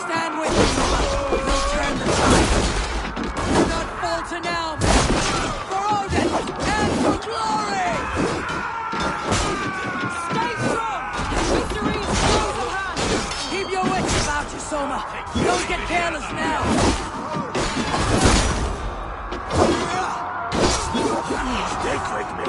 Stand with me, we'll turn the tide. Do not falter now, for Odin and for glory! Stay strong! Victory is close at hand! Keep your wits about you, Soma. Don't get careless now! Stick with me!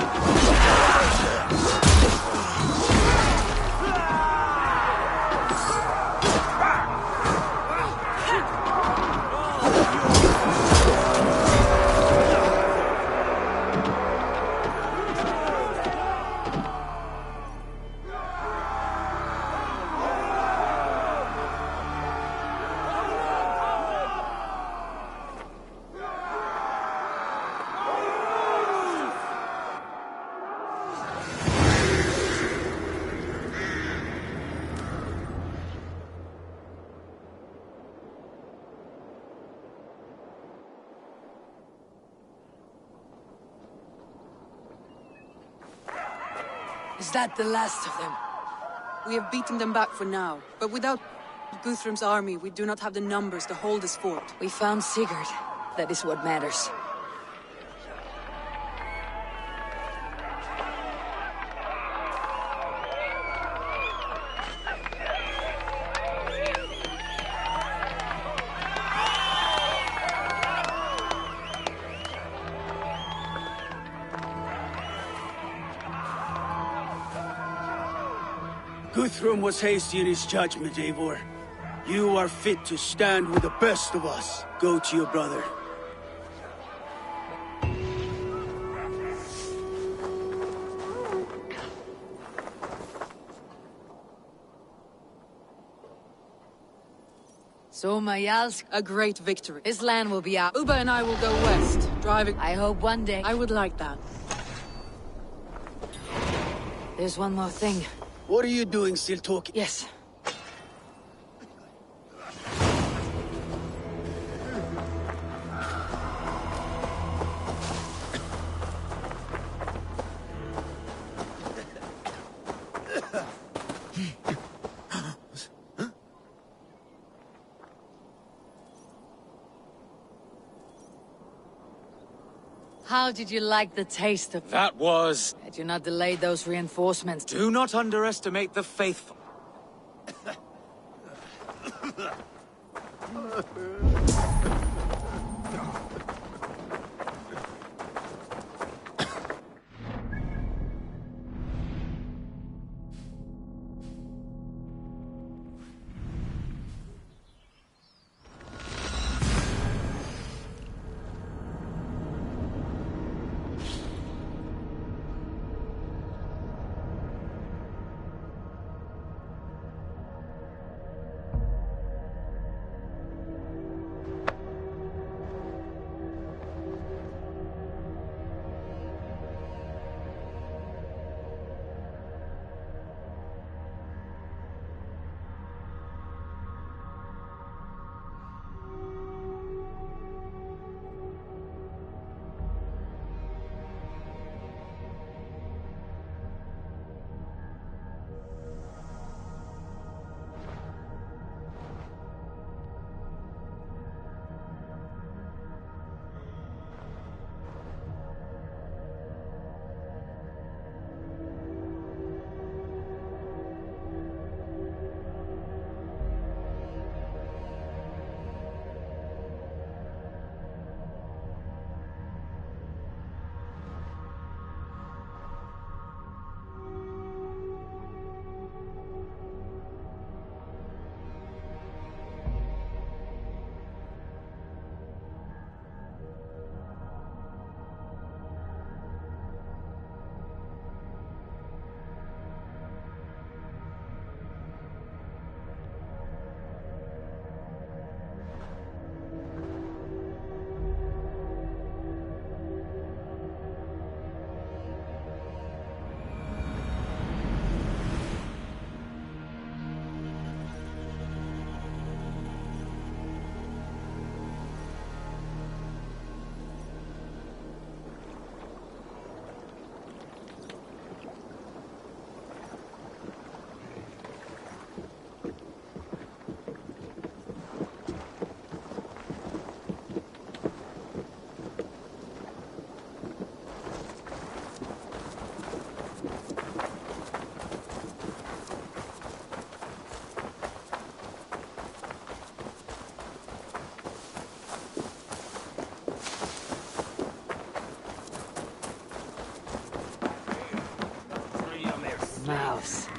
Is that the last of them? We have beaten them back for now, but without Guthrum's army, we do not have the numbers to hold this fort. We found Sigurd. That is what matters. Guthrum was hasty in his judgment, Eivor. You are fit to stand with the best of us. Go to your brother. Soma Jalsk, A great victory. his land will be out. Uba and I will go west, driving... I hope one day... I would like that. There's one more thing. What are you doing, still talking? Yes. How did you like the taste of... That was... Had you not delayed those reinforcements? Do not underestimate the faithful.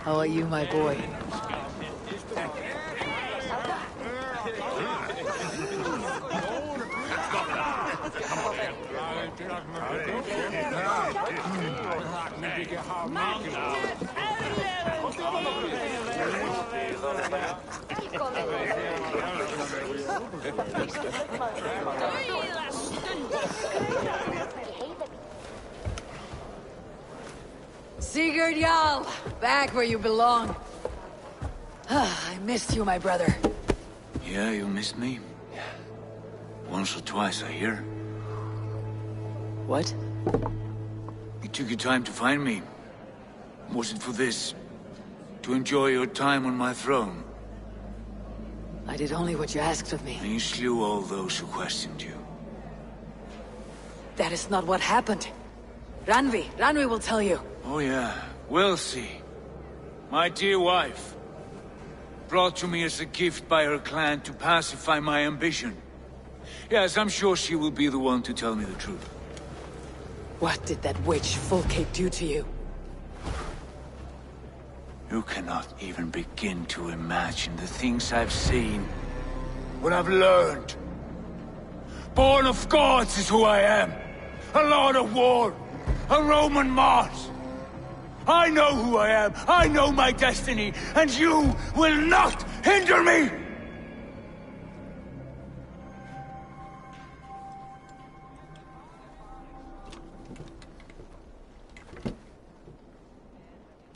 How are you, my boy? Sigurd Jarl, back where you belong. I missed you, my brother. Yeah, you missed me. Once or twice, I hear. What? You took your time to find me. Was it for this? To enjoy your time on my throne? I did only what you asked of me. And you slew all those who questioned you. That is not what happened. Ranvi will tell you. Oh yeah, we'll see. My dear wife, brought to me as a gift by her clan to pacify my ambition. Yes, I'm sure she will be the one to tell me the truth. What did that witch Fulke do to you? You cannot even begin to imagine the things I've seen. What I've learned. Born of gods is who I am. A lord of war. A Roman Mars. I know who I am. I know my destiny. And you will not hinder me!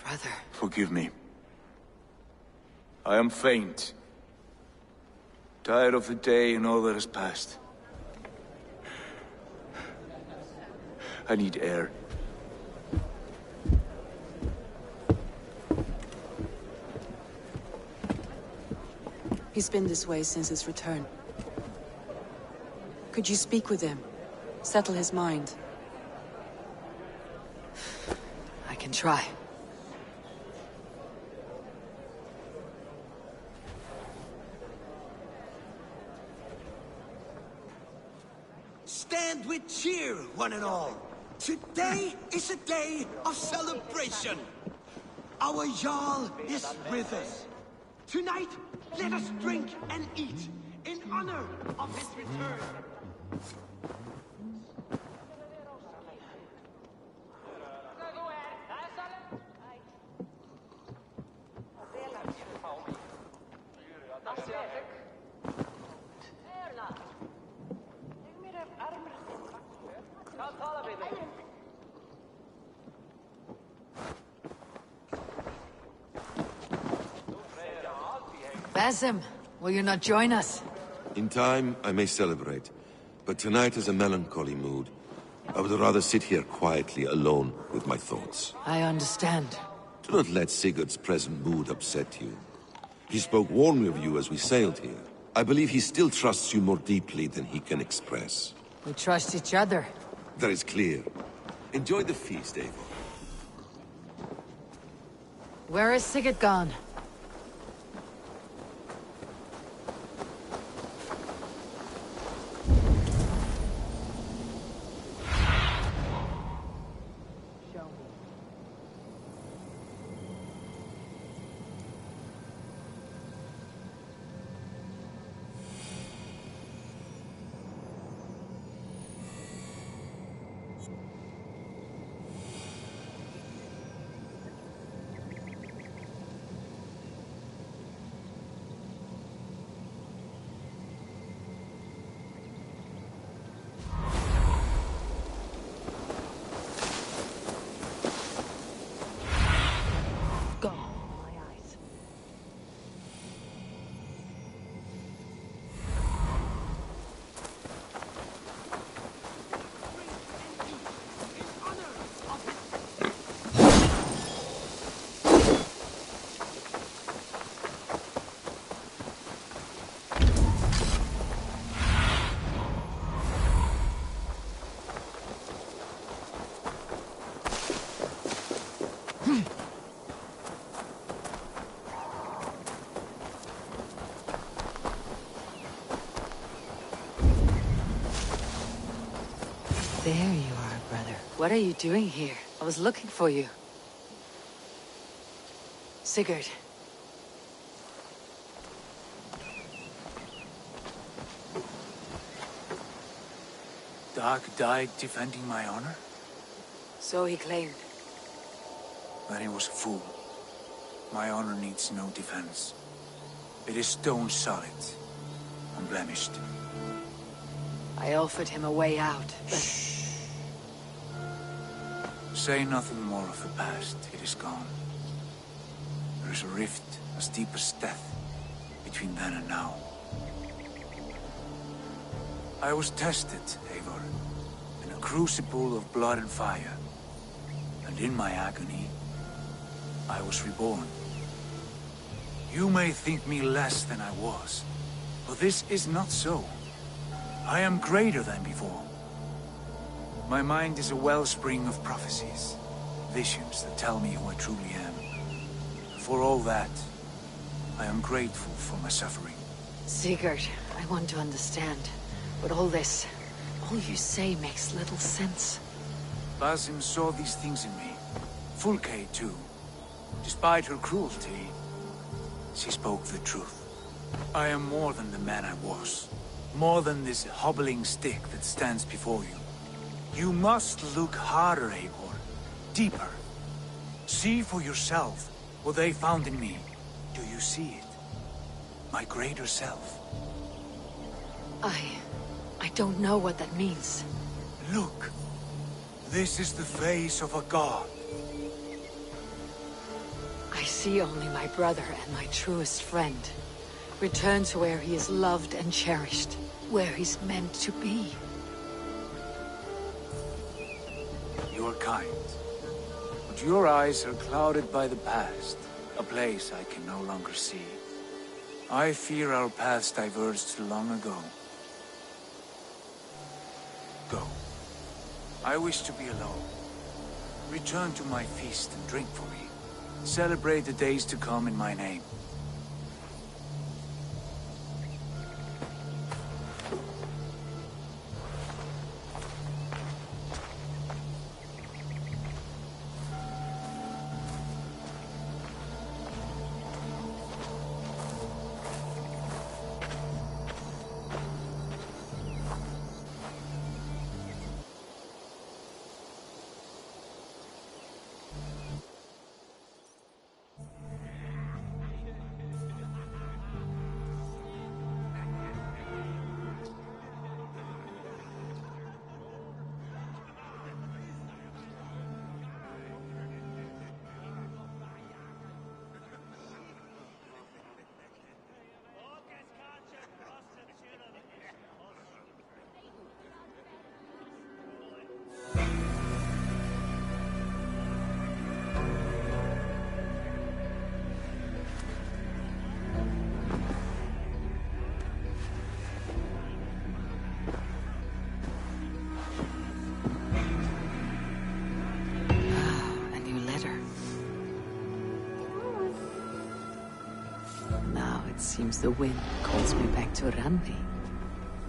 Brother. Forgive me. I am faint. Tired of the day and all that has passed. I need air. He's been this way since his return. Could you speak with him? Settle his mind? I can try. Stand with cheer, one and all. Today is a day of celebration. Our Jarl is with us. Tonight, let us drink and eat in honor of his return. Basim, will you not join us? In time, I may celebrate, but tonight is a melancholy mood. I would rather sit here quietly, alone, with my thoughts. I understand. Do not let Sigurd's present mood upset you. He spoke warmly of you as we sailed here. I believe he still trusts you more deeply than he can express. We trust each other. That is clear. Enjoy the feast, Eivor. Where is Sigurd gone? There you are, brother. What are you doing here? I was looking for you. Sigurd. Dag died defending my honor? So he claimed. Then he was a fool. My honor needs no defense. It is stone solid, unblemished. I offered him a way out, but... Say nothing more of the past. It is gone. There is a rift as deep as death between then and now. I was tested, Eivor, in a crucible of blood and fire. And in my agony, I was reborn. You may think me less than I was, but this is not so. I am greater than before. My mind is a wellspring of prophecies, visions that tell me who I truly am. For all that, I am grateful for my suffering. Sigurd, I want to understand. But all this, all you say makes little sense. Basim saw these things in me. Fulke, too. Despite her cruelty, she spoke the truth. I am more than the man I was. More than this hobbling stick that stands before you. You must look harder, Eivor. Deeper. See for yourself what they found in me. Do you see it? My greater self. I don't know what that means. Look. This is the face of a god. I see only my brother and my truest friend. Return to where he is loved and cherished. Where he's meant to be. You are kind. But your eyes are clouded by the past. A place I can no longer see. I fear our paths diverged long ago. Go. I wish to be alone. Return to my feast and drink for me. Celebrate the days to come in my name. Seems the wind calls me back to Randi.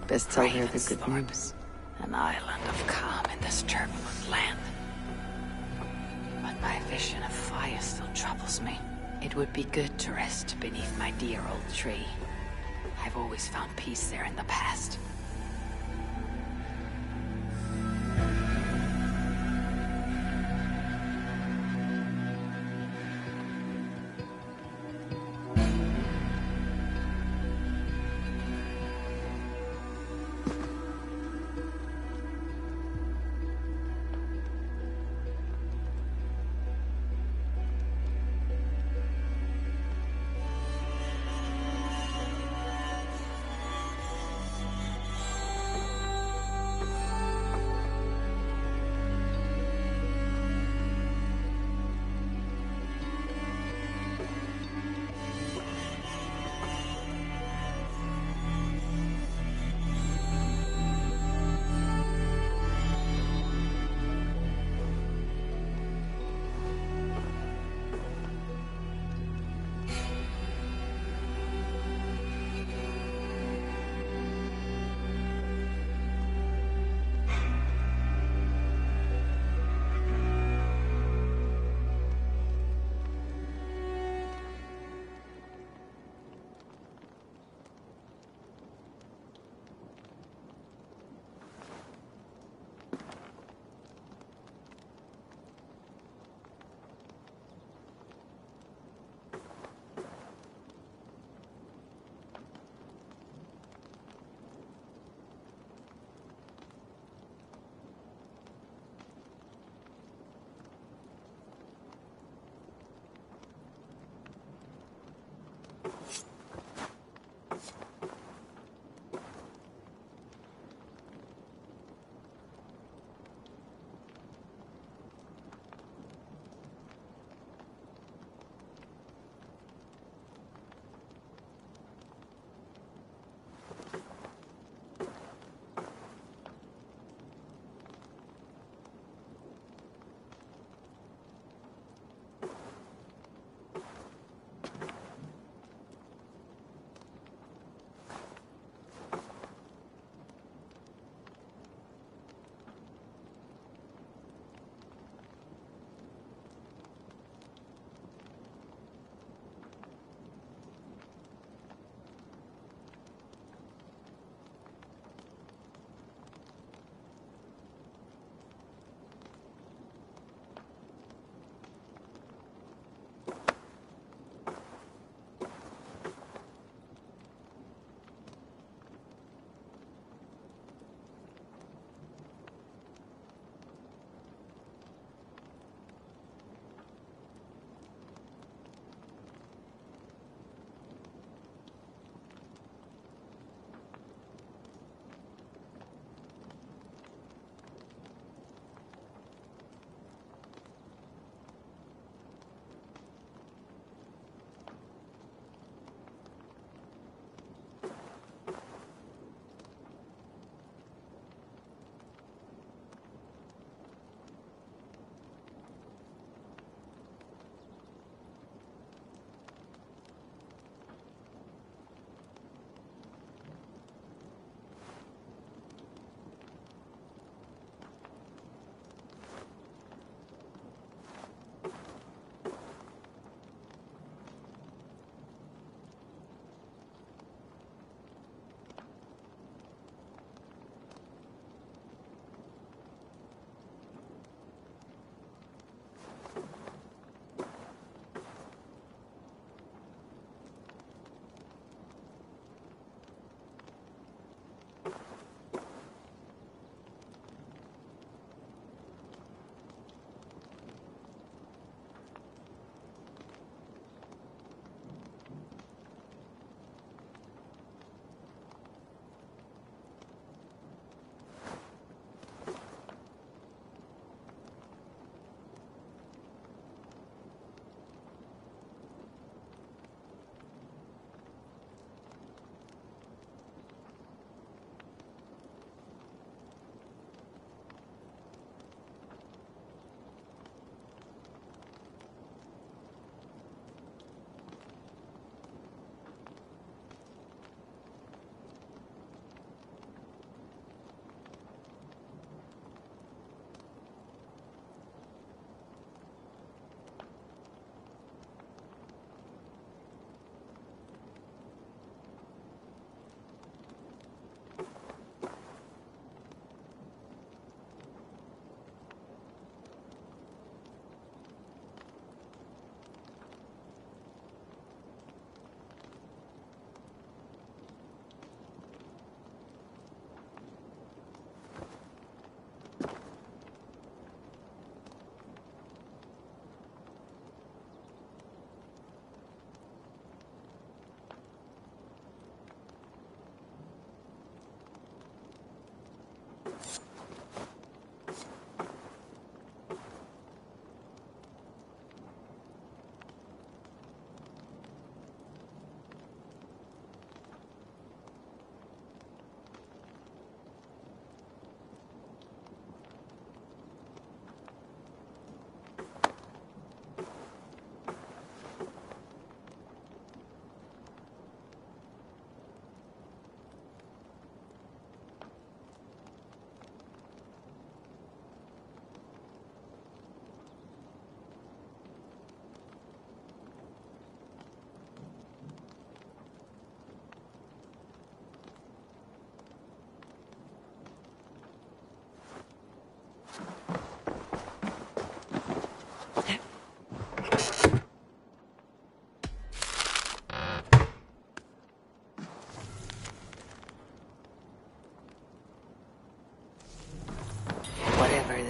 Best tell her the good news. An island of calm in this turbulent land. But my vision of fire still troubles me. It would be good to rest beneath my dear old tree. I've always found peace there in the past.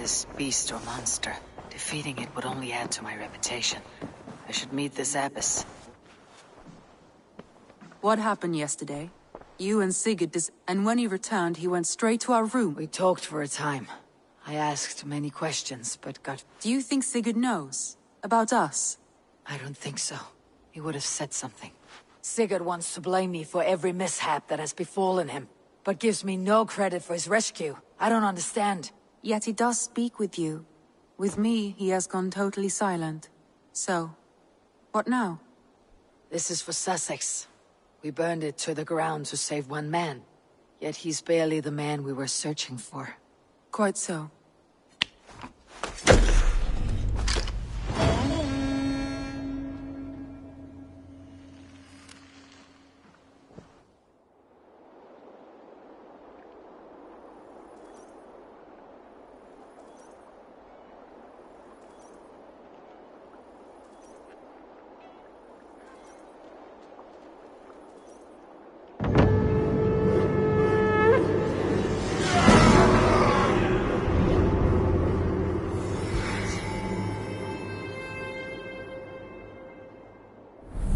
This beast or monster. Defeating it would only add to my reputation. I should meet this abbess. What happened yesterday? You and Sigurd and when he returned, he went straight to our room. We talked for a time. I asked many questions, but got... Do you think Sigurd knows? About us? I don't think so. He would have said something. Sigurd wants to blame me for every mishap that has befallen him, but gives me no credit for his rescue. I don't understand. Yet he does speak with you. With me, he has gone totally silent. So, what now? This is for Sussex. We burned it to the ground to save one man. Yet he's barely the man we were searching for. Quite so.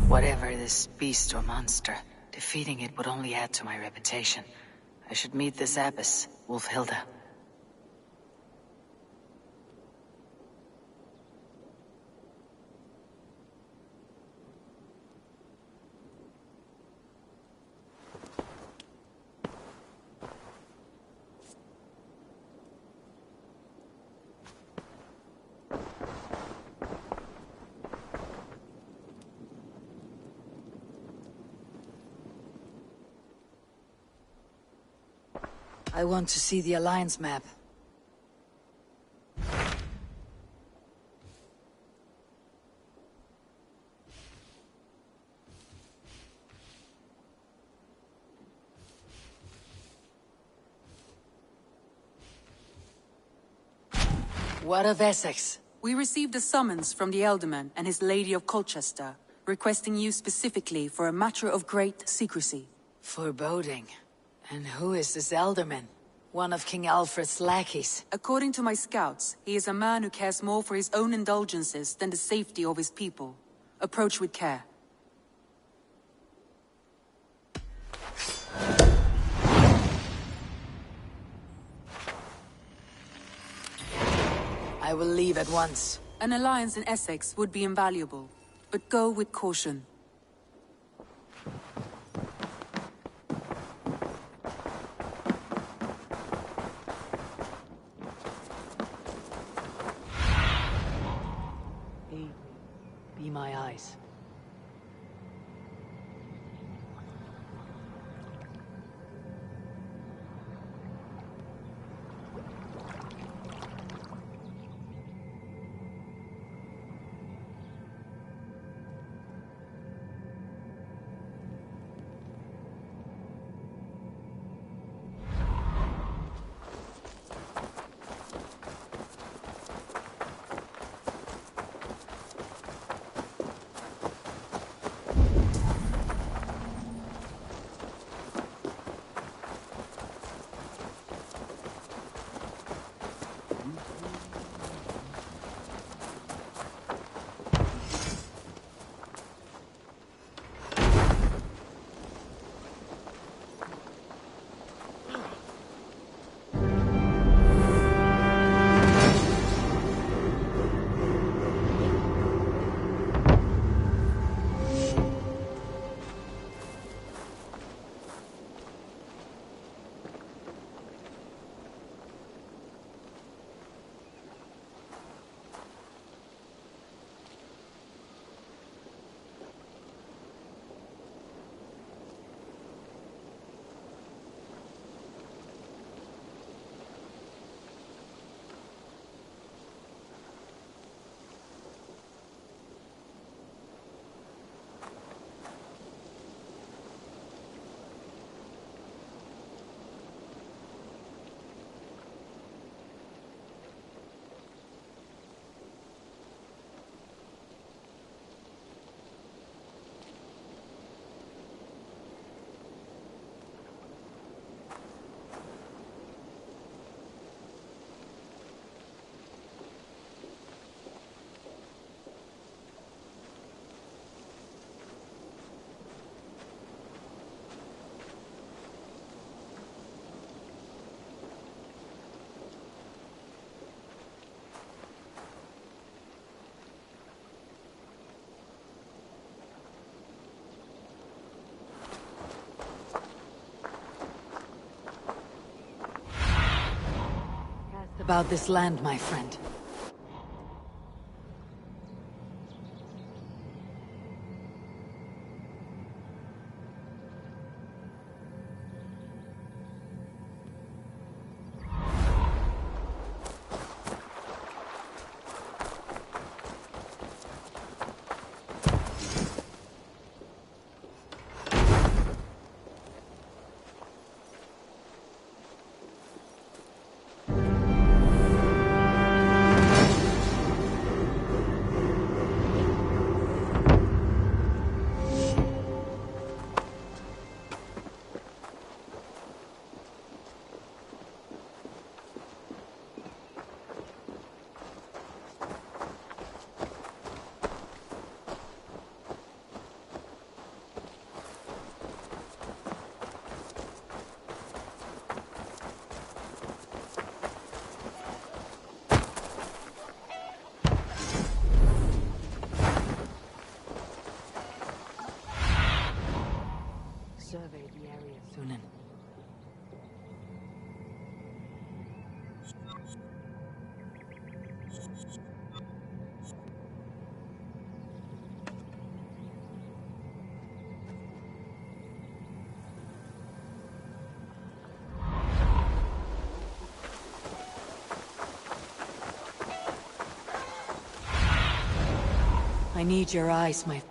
Whatever this beast or monster, defeating it would only add to my reputation. I should meet this abbess, Wolfhilda. I want to see the Alliance map. What of Essex? We received a summons from the Elderman and his Lady of Colchester, requesting you specifically for a matter of great secrecy. Foreboding. And who is this Elderman? One of King Alfred's lackeys. According to my scouts, he is a man who cares more for his own indulgences than the safety of his people. Approach with care. I will leave at once. An alliance in Essex would be invaluable, but go with caution. Be my eyes. About this land, my friend. survey the area, Sunan. I need your eyes, my...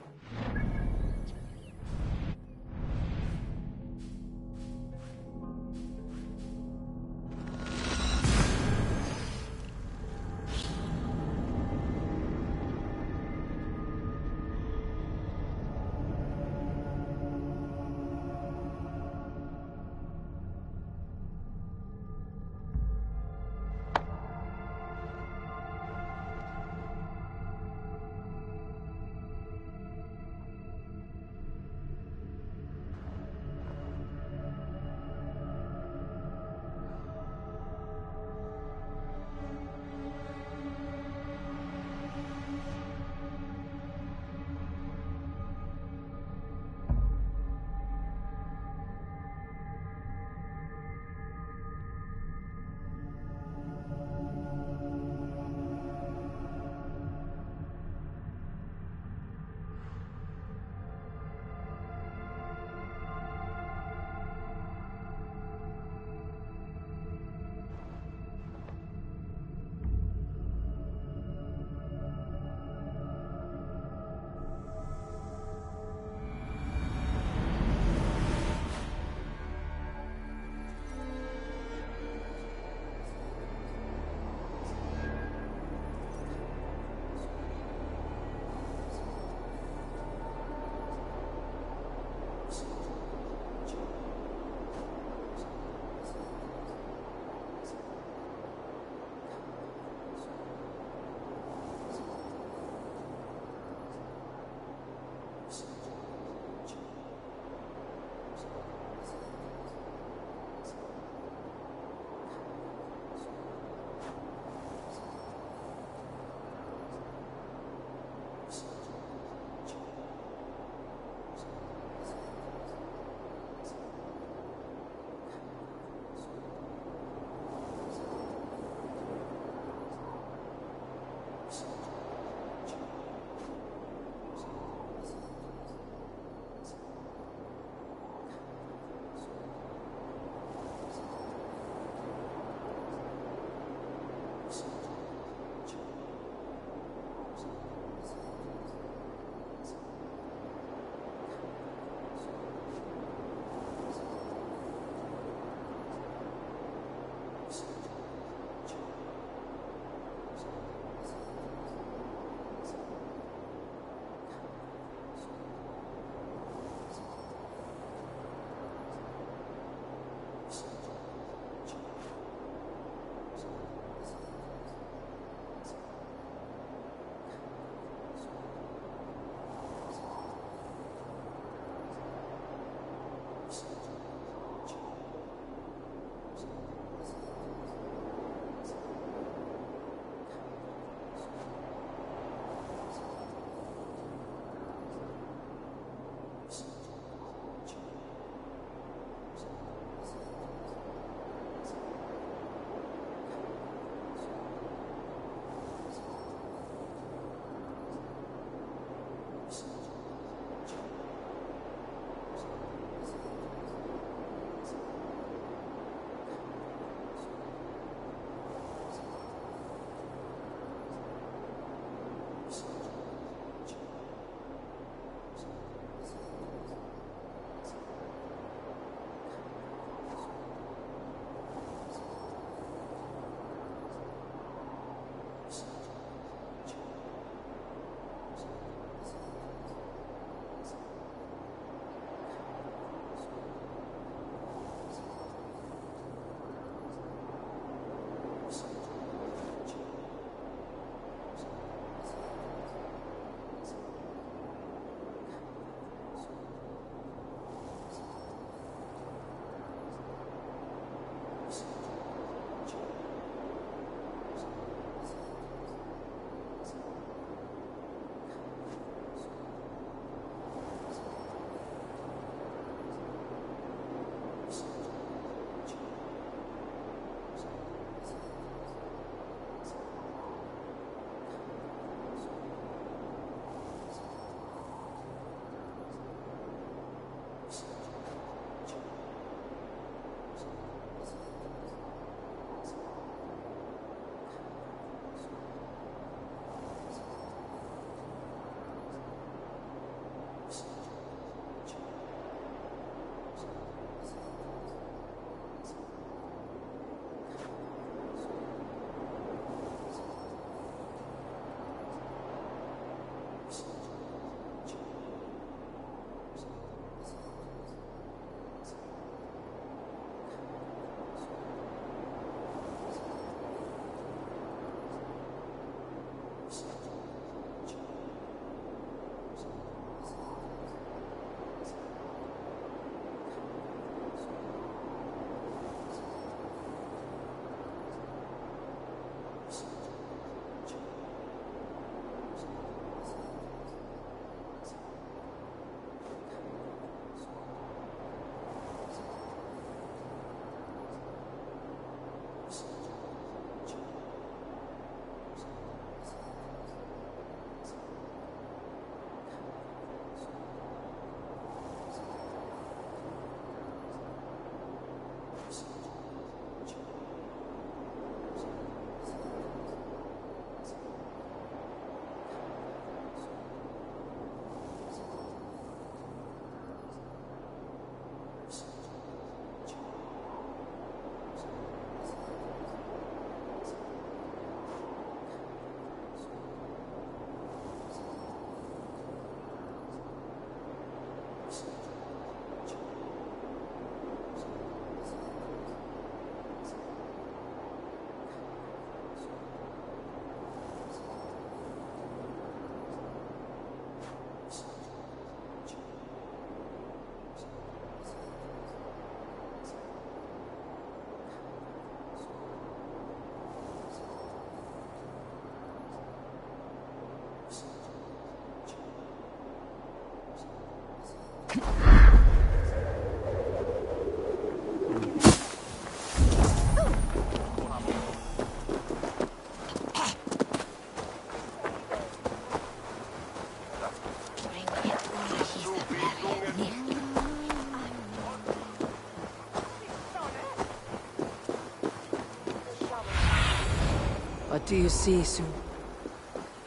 What do you see, Sue?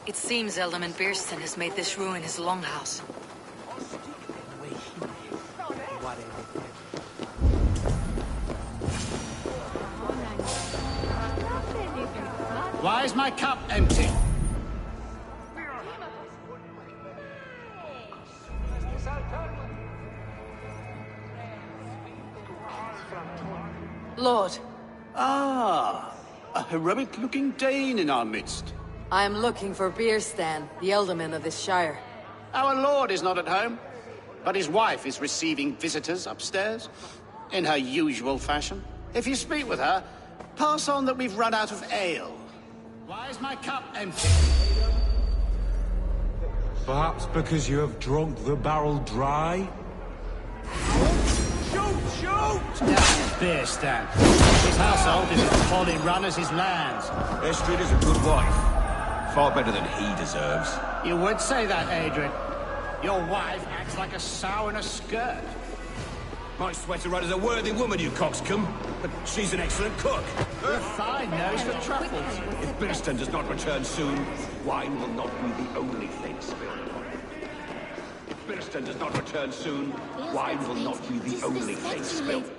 It seems Alderman Biersten has made this ruin his longhouse. Why is my cup empty? Lord, Ah, a heroic-looking Dane in our midst. I am looking for Bierstan, the Elderman of this shire. Our lord is not at home, but his wife is receiving visitors upstairs, in her usual fashion. If you speak with her, pass on that we've run out of ale. Why is my cup empty? Perhaps because you have drunk the barrel dry? Beer stand. His household is as poorly run as his lands. Estrid is a good wife. Far better than he deserves. You would say that, Adrian. Your wife acts like a sow in a skirt. My sweater run is a worthy woman, you coxcomb. But she's an excellent cook. A fine nose for truffles. If Birston does not return soon, wine will not be the only thing spilled. If Birston does not return soon, wine will not be the only thing spilled.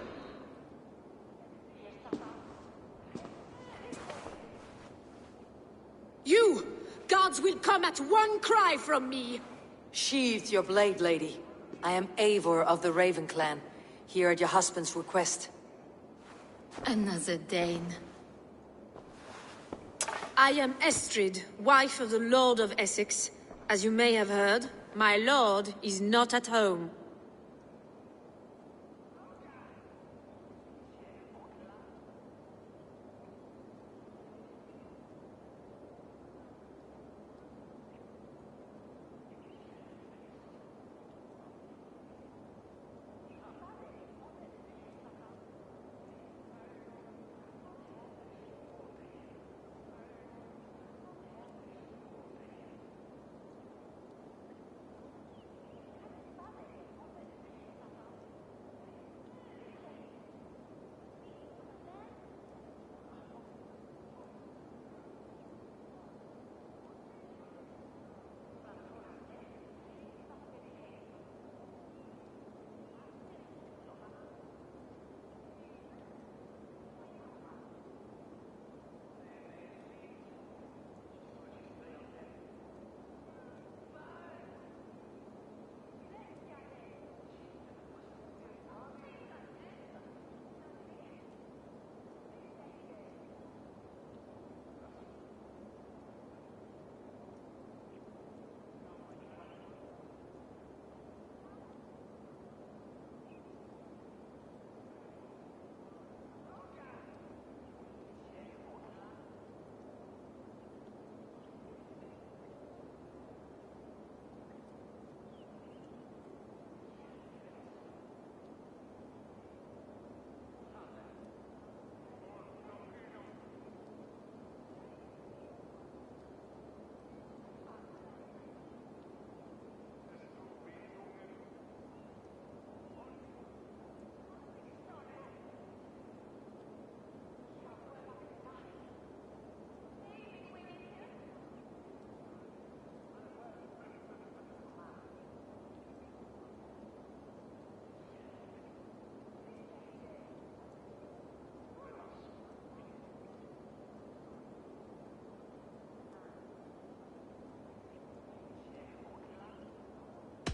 You! Gods will come at one cry from me! Sheathe your blade, lady. I am Eivor of the Raven clan, here at your husband's request. Another Dane. I am Estrid, wife of the Lord of Essex. As you may have heard, my lord is not at home.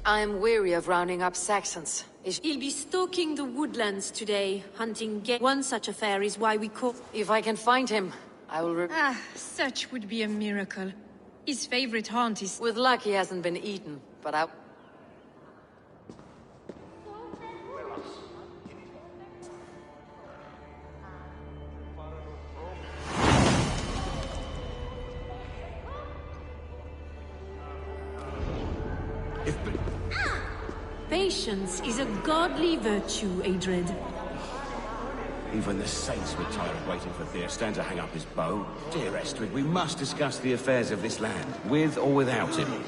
I am weary of rounding up Saxons. He'll be stalking the woodlands today, hunting game. One such affair is why we call... If I can find him, I will such would be a miracle. His favorite haunt is... With luck, he hasn't been eaten, but I... Patience is a godly virtue, Adred. Even the saints were tired of waiting for Thierstan to hang up his bow. Dear Estrid, we must discuss the affairs of this land, with or without him.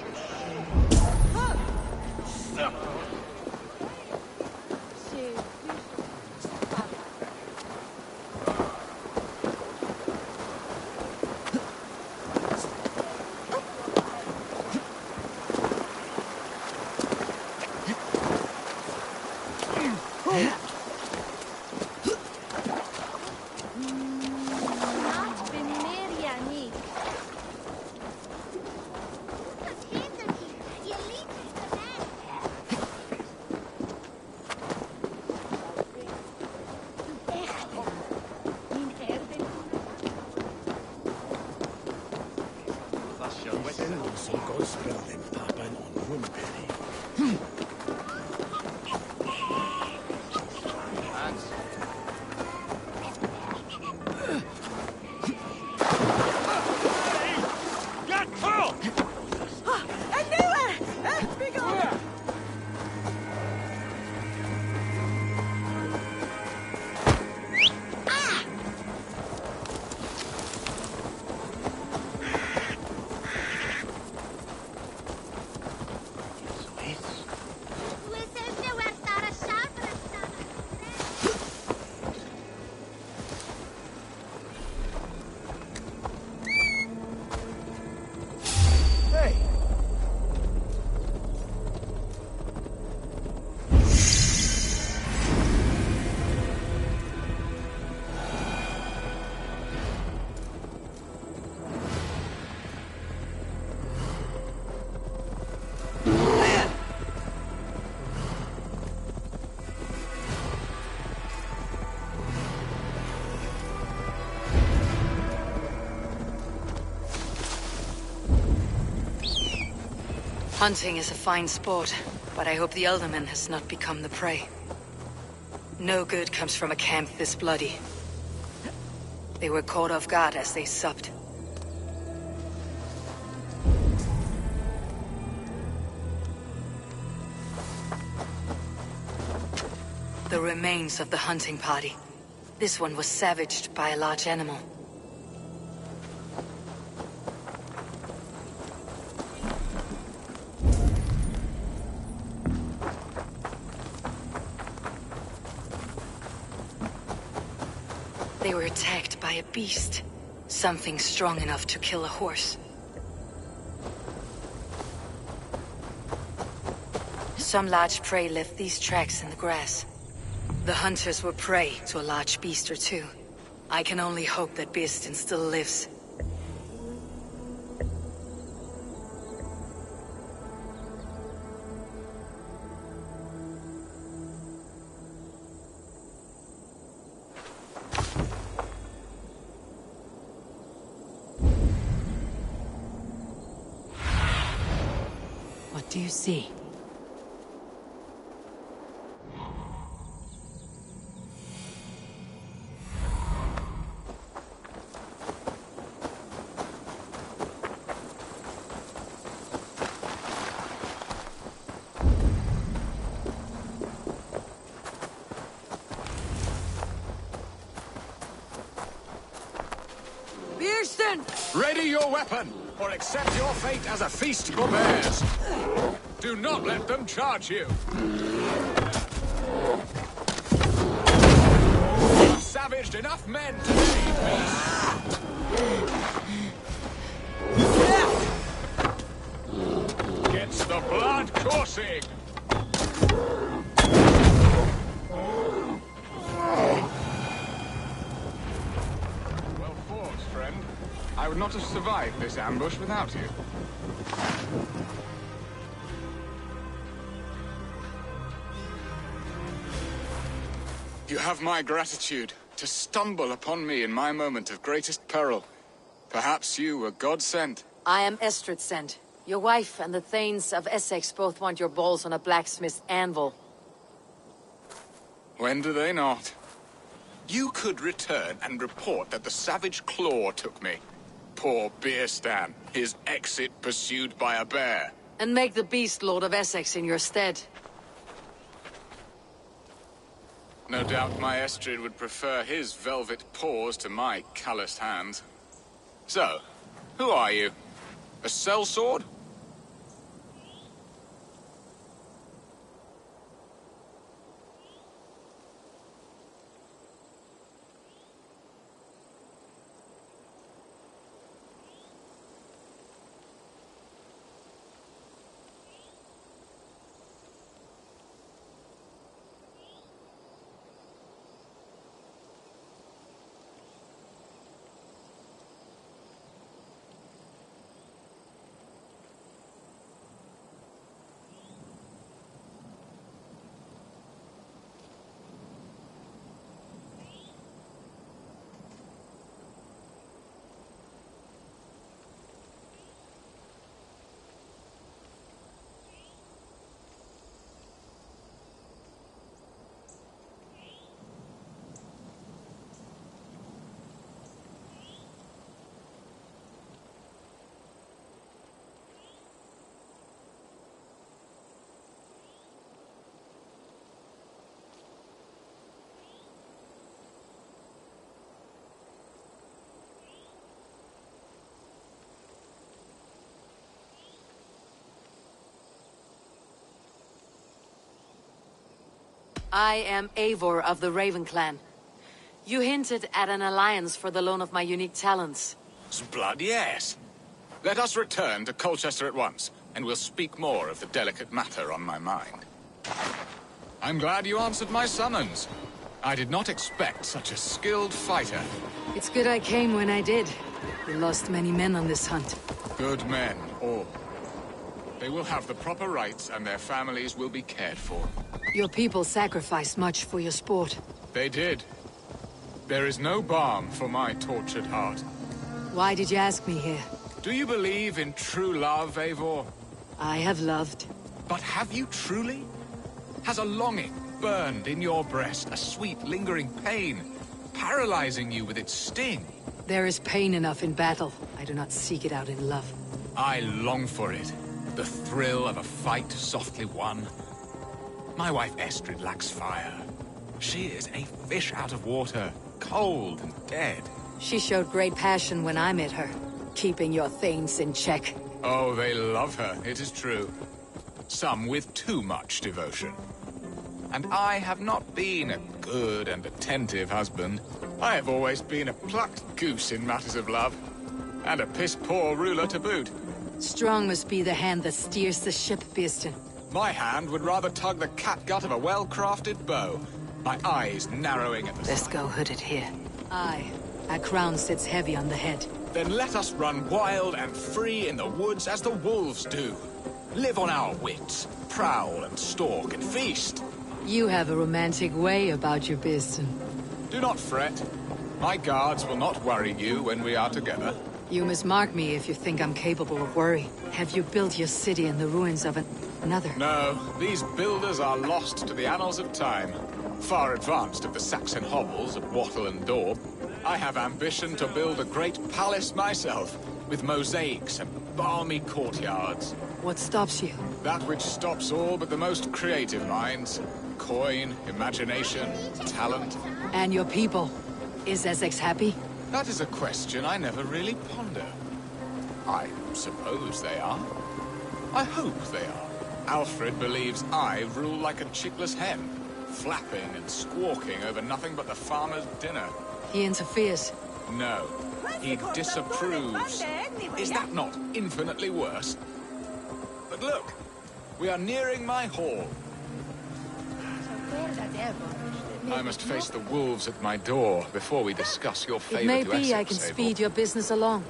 Hunting is a fine sport, but I hope the Elderman has not become the prey. No good comes from a camp this bloody. They were caught off guard as they supped. The remains of the hunting party. This one was savaged by a large animal. They were attacked by a beast. Something strong enough to kill a horse. Some large prey left these tracks in the grass. The hunters were prey to a large beast or two. I can only hope that Birsten still lives. What do you see? Birsten! Ready your weapon, or accept your fate as a feast for bears. Do not let them charge you. You've savaged enough men today, beast. Gets the blood coursing. Well fought, friend. I would not have survived this ambush without you. You have my gratitude to stumble upon me in my moment of greatest peril. Perhaps you were God sent. I am Estrid sent. Your wife and the Thanes of Essex both want your balls on a blacksmith's anvil. When do they not? You could return and report that the savage claw took me. Poor Birsten, his exit pursued by a bear. And make the beast Lord of Essex in your stead. No doubt my Estrid would prefer his velvet paws to my calloused hands. So, who are you? A sellsword? I am Eivor of the Raven Clan. You hinted at an alliance for the loan of my unique talents. Blood, yes. Let us return to Colchester at once, and we'll speak more of the delicate matter on my mind. I'm glad you answered my summons. I did not expect such a skilled fighter. It's good I came when I did. We lost many men on this hunt. Good men, all. They will have the proper rights, and their families will be cared for. Your people sacrificed much for your sport. They did. There is no balm for my tortured heart. Why did you ask me here? Do you believe in true love, Eivor? I have loved. But have you truly? Has a longing burned in your breast, a sweet, lingering pain, paralyzing you with its sting? There is pain enough in battle. I do not seek it out in love. I long for it. The thrill of a fight softly won. My wife Estrid lacks fire. She is a fish out of water, cold and dead. She showed great passion when I met her, keeping your thanes in check. Oh, they love her, it is true. Some with too much devotion. And I have not been a good and attentive husband. I have always been a plucked goose in matters of love. And a piss-poor ruler to boot. Strong must be the hand that steers the ship, Beeston. My hand would rather tug the catgut of a well-crafted bow. My eyes narrowing at the Let's go hooded here. Aye. Our crown sits heavy on the head. Then let us run wild and free in the woods as the wolves do. Live on our wits, prowl and stalk and feast. You have a romantic way about you, Beeston. Do not fret. My guards will not worry you when we are together. You must mark me if you think I'm capable of worry. Have you built your city in the ruins of another? No, these builders are lost to the annals of time. Far advanced of the Saxon hovels of Wattle and Daub. I have ambition to build a great palace myself, with mosaics and balmy courtyards. What stops you? That which stops all but the most creative minds. Coin, imagination, talent. And your people? Is Essex happy? That is a question I never really ponder. I suppose they are. I hope they are. Alfred believes I rule like a chickless hen, flapping and squawking over nothing but the farmer's dinner. He interferes. No, he disapproves. Is that not infinitely worse? But look, we are nearing my hall. I must face the wolves at my door before we discuss your favor It may to be Essex, I can Abel. speed your business along.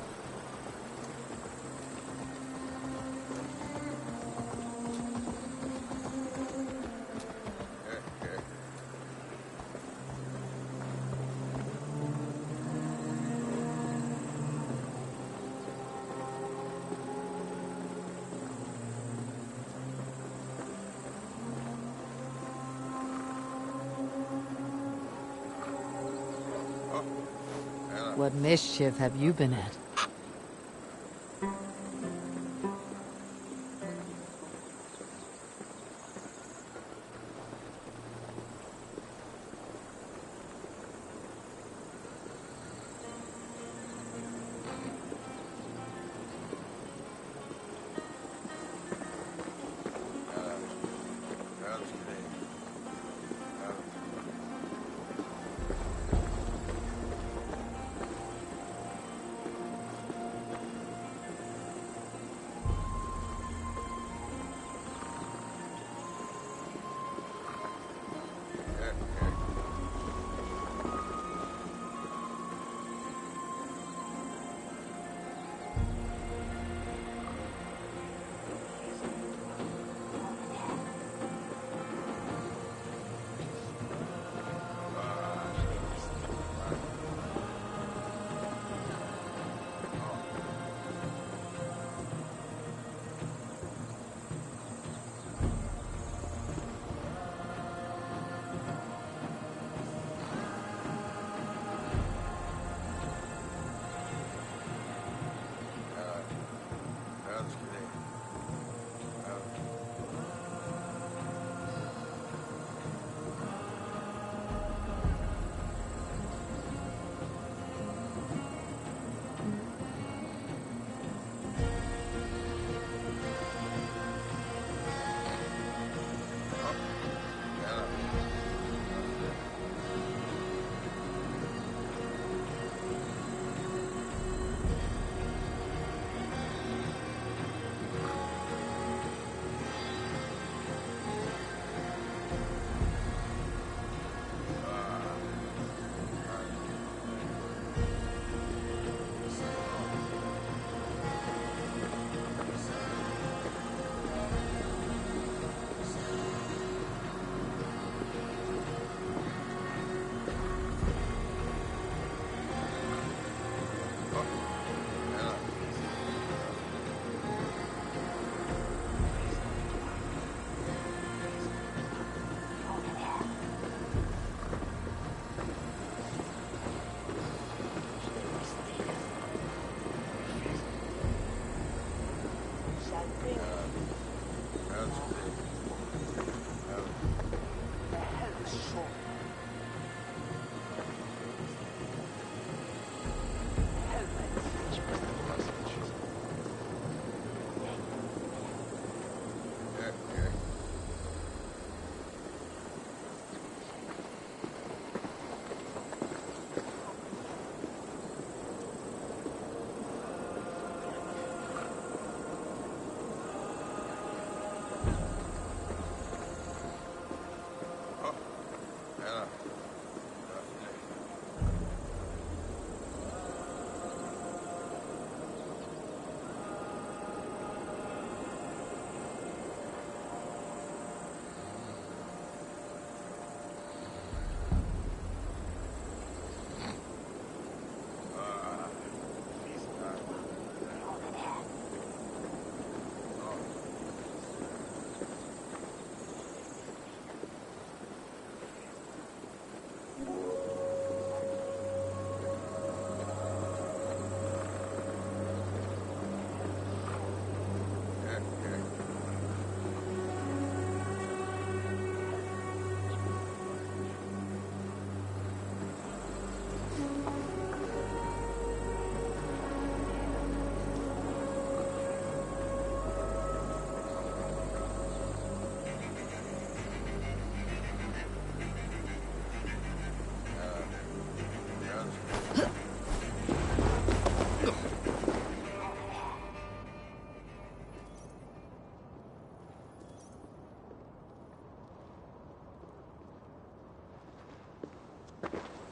What mischief have you been at?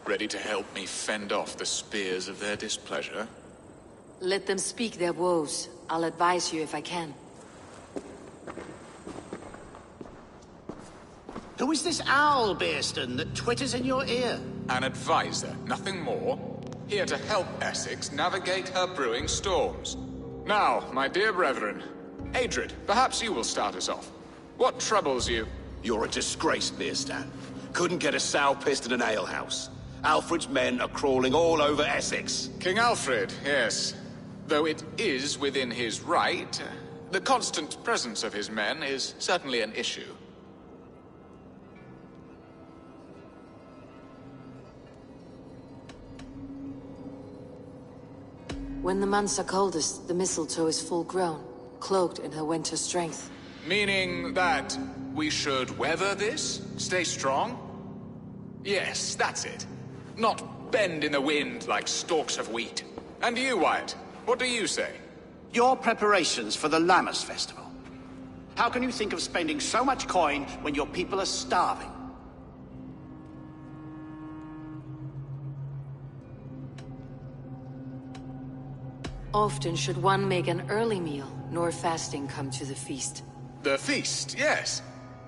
Ready to help me fend off the spears of their displeasure? Let them speak their woes. I'll advise you if I can. Who is this owl, Bearston, that twitters in your ear? An advisor, nothing more. Here to help Essex navigate her brewing storms. Now, my dear brethren, Adrid, perhaps you will start us off. What troubles you? You're a disgrace, Bearstan. Couldn't get a sow pissed in an alehouse. Alfred's men are crawling all over Essex. King Alfred, yes. Though it is within his right, the constant presence of his men is certainly an issue. When the months are coldest, the mistletoe is full grown, cloaked in her winter strength. Meaning that we should weather this? Stay strong? Yes, that's it. Not bend in the wind like stalks of wheat. And you, Wyatt, what do you say? Your preparations for the Lammas festival. How can you think of spending so much coin when your people are starving? Often should one make an early meal, nor fasting come to the feast. The feast, yes.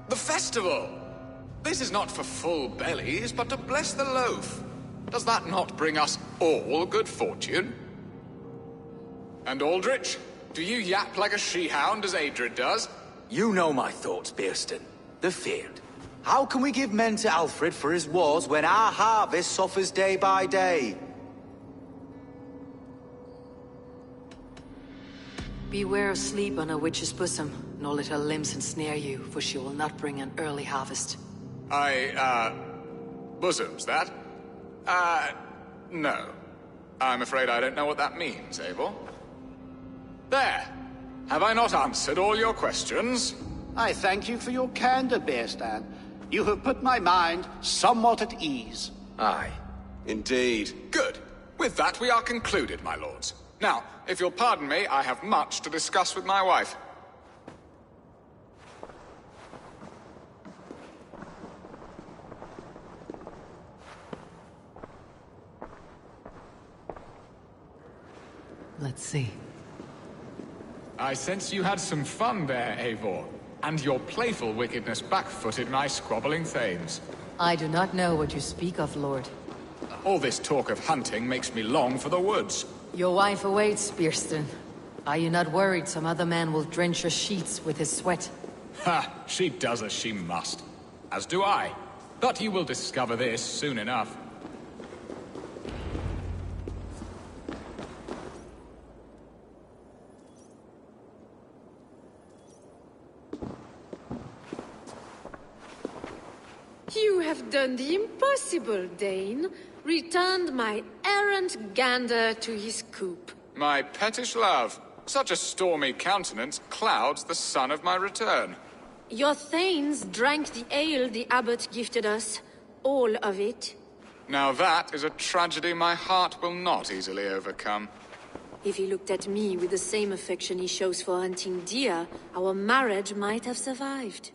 The festival! This is not for full bellies, but to bless the loaf. Does that not bring us all good fortune? And Aldrich, do you yap like a she-hound as Adrid does? You know my thoughts, Bearston. The feared. How can we give men to Alfred for his wars when our harvest suffers day by day? Beware of sleep on a witch's bosom, nor let her limbs ensnare you, for she will not bring an early harvest. Bosoms, that? No. I'm afraid I don't know what that means, Eivor. There! Have I not answered all your questions? I thank you for your candor, Bearstan. You have put my mind somewhat at ease. Aye. Indeed. Good. With that, we are concluded, my lords. Now, if you'll pardon me, I have much to discuss with my wife. Let's see. I sense you had some fun there, Eivor. And your playful wickedness backfooted my squabbling thanes. I do not know what you speak of, Lord. All this talk of hunting makes me long for the woods. Your wife awaits, Bearston. Are you not worried some other man will drench your sheets with his sweat? Ha! She does as she must. As do I. But you will discover this soon enough. You have done the impossible, Dane. Returned my errant gander to his coop. My pettish love. Such a stormy countenance clouds the sun of my return. Your thanes drank the ale the abbot gifted us. All of it. Now that is a tragedy my heart will not easily overcome. If he looked at me with the same affection he shows for hunting deer, our marriage might have survived.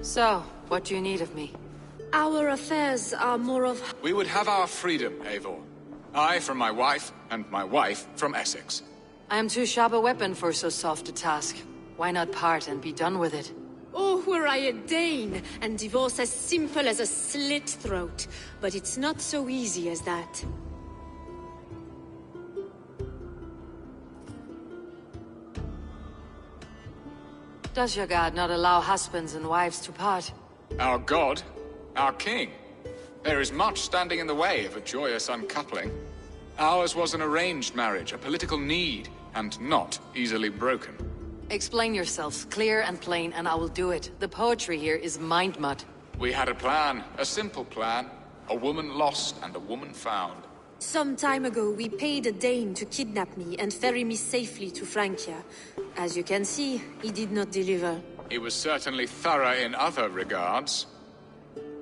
So, what do you need of me? Our affairs are more of... We would have our freedom, Eivor. I from my wife, and my wife from Essex. I am too sharp a weapon for so soft a task. Why not part and be done with it? Oh, were I a Dane, and divorce as simple as a slit throat. But it's not so easy as that. Does your god not allow husbands and wives to part? Our god? Our king? There is much standing in the way of a joyous uncoupling. Ours was an arranged marriage, a political need, and not easily broken. Explain yourselves, clear and plain, and I will do it. The poetry here is mind mud. We had a plan, a simple plan. A woman lost and a woman found. Some time ago, we paid a Dane to kidnap me and ferry me safely to Francia. As you can see, he did not deliver. He was certainly thorough in other regards.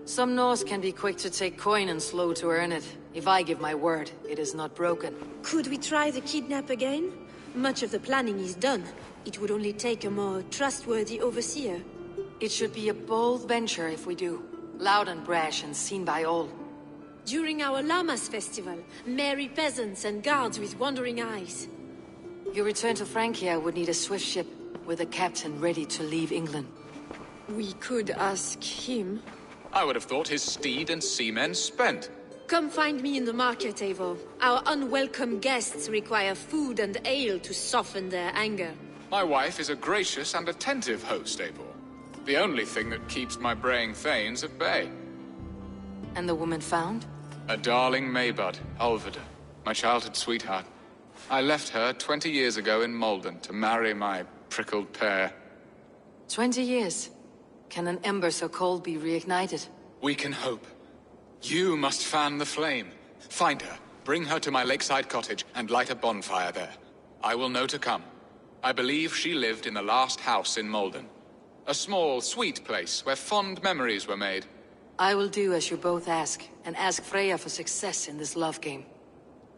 Some Norse can be quick to take coin and slow to earn it. If I give my word, it is not broken. Could we try the kidnap again? Much of the planning is done. It would only take a more trustworthy overseer. It should be a bold venture if we do. Loud and brash and seen by all. During our Llamas festival, merry peasants and guards with wandering eyes. Your return to Francia would need a swift ship, with a captain ready to leave England. We could ask him. I would have thought his steed and seamen spent. Come find me in the market, Eivor. Our unwelcome guests require food and ale to soften their anger. My wife is a gracious and attentive host, Eivor. The only thing that keeps my braying thanes at bay. And the woman found? A darling Maybud, Ulvida, my childhood sweetheart. I left her 20 years ago in Malden to marry my prickled pear. 20 years? Can an ember so cold be reignited? We can hope. You must fan the flame. Find her, bring her to my lakeside cottage, and light a bonfire there. I will know to come. I believe she lived in the last house in Malden. A small, sweet place where fond memories were made. I will do as you both ask, and ask Freya for success in this love game.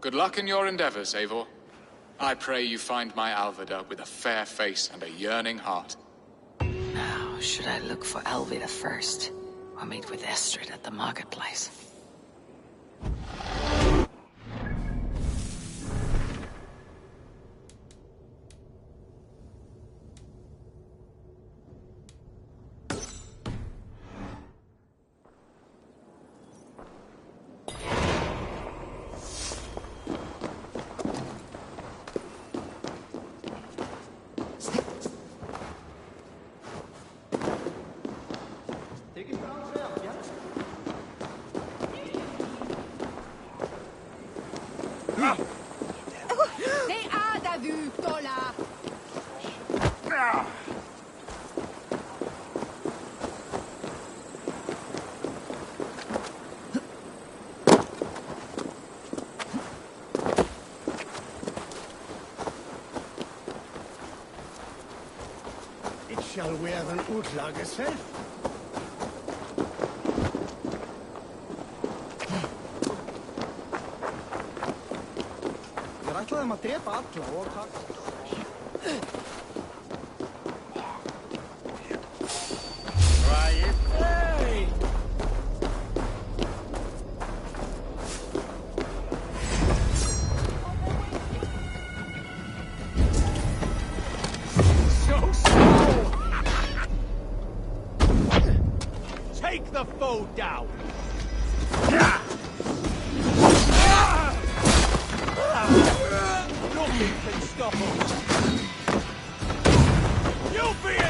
Good luck in your endeavors, Eivor. I pray you find my Alvida with a fair face and a yearning heart. Now, should I look for Alvida first, or meet with Estrid at the marketplace? Shall we have an utlagesfeld? Ég ætlaði þeim að drepa alla og taka. Down. Nothing can stop us. You'll be in.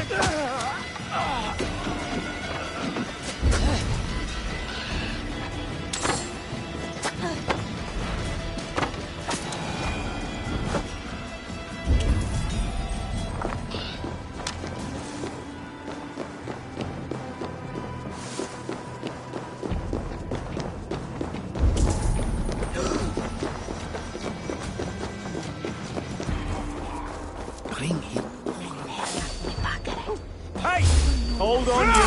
Hold on, you!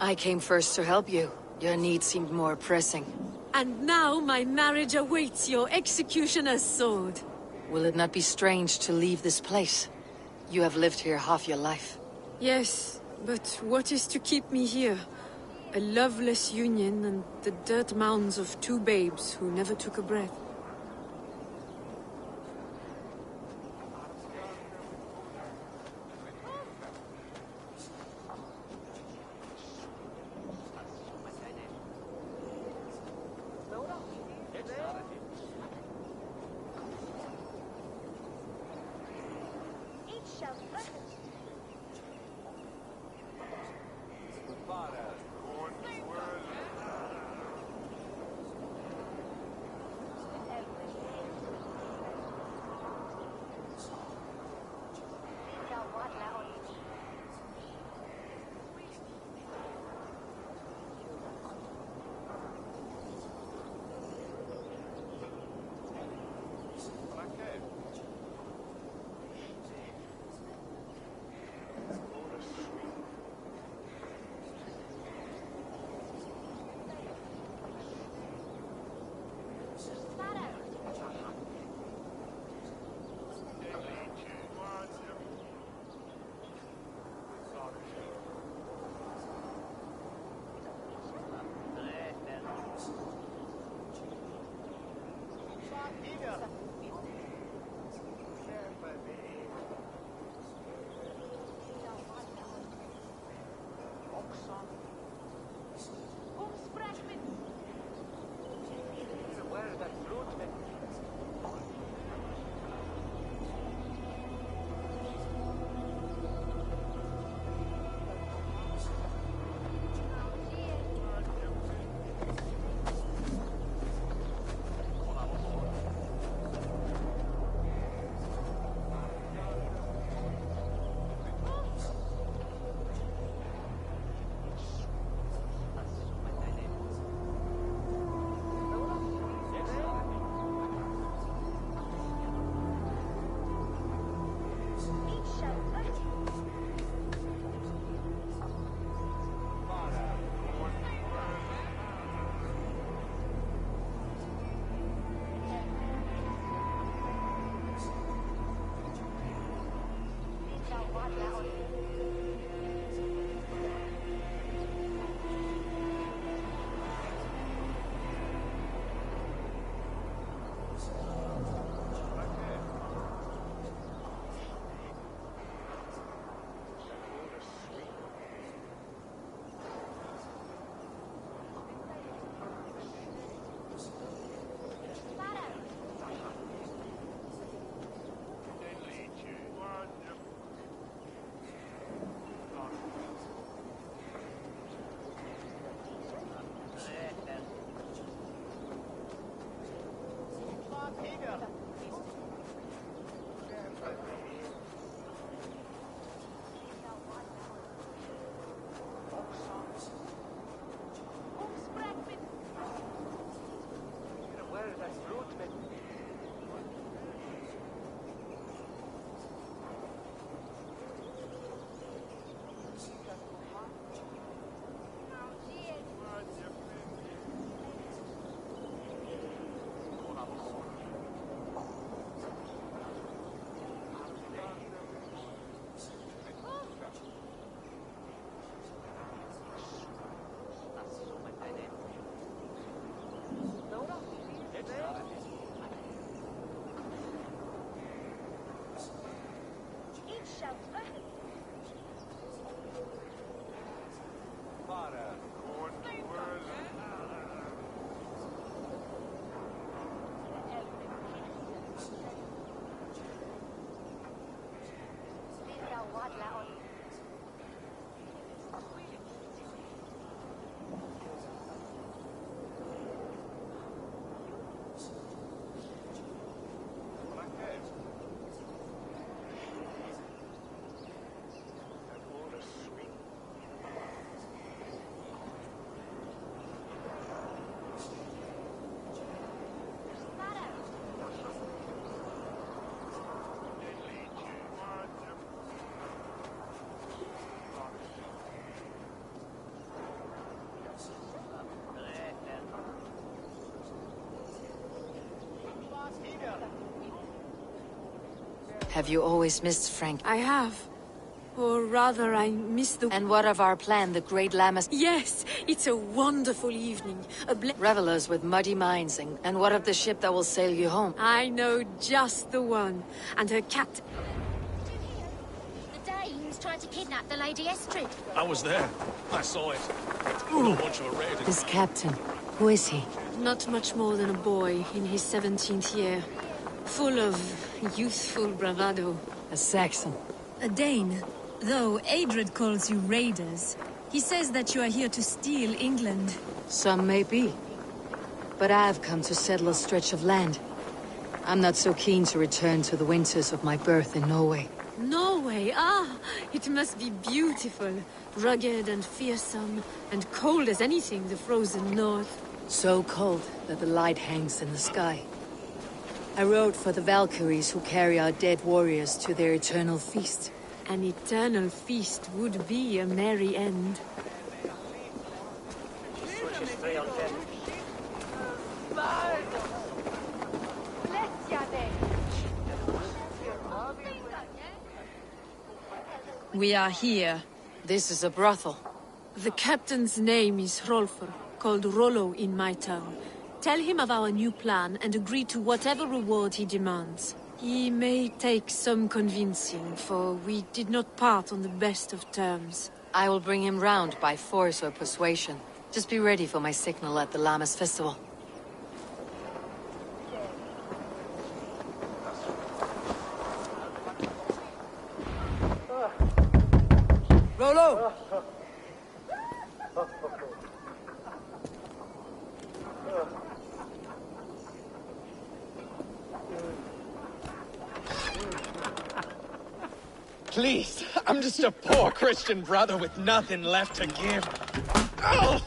I came first to help you. Your need seemed more pressing. And now my marriage awaits your executioner's sword. Will it not be strange to leave this place? You have lived here half your life. Yes, but what is to keep me here? A loveless union and the dirt mounds of two babes who never took a breath. Have you always missed Frank? I have. Or rather, I missed the... And what of our plan, the Great Lammas? Yes! It's a wonderful evening. Revelers with muddy minds, and what of the ship that will sail you home? I know just the one. And her captain... The Danes tried to kidnap the Lady Estrid. I was there. I saw it. Not much of a raid. This captain, who is he? Not much more than a boy in his 17th year. Full of youthful bravado. A Saxon. A Dane. Though Adred calls you raiders, he says that you are here to steal England. Some may be. But I've come to settle a stretch of land. I'm not so keen to return to the winters of my birth in Norway. Norway? Ah, it must be beautiful. Rugged and fearsome, and cold as anything the frozen north. So cold that the light hangs in the sky. I rode for the Valkyries who carry our dead warriors to their eternal feast. An eternal feast would be a merry end. We are here. This is a brothel. The captain's name is Hrolfr, called Rollo in my town. Tell him of our new plan and agree to whatever reward he demands. He may take some convincing, for we did not part on the best of terms. I will bring him round by force or persuasion. Just be ready for my signal at the Lammas festival. Rollo! Please, I'm just a poor Christian brother with nothing left to give. Oh!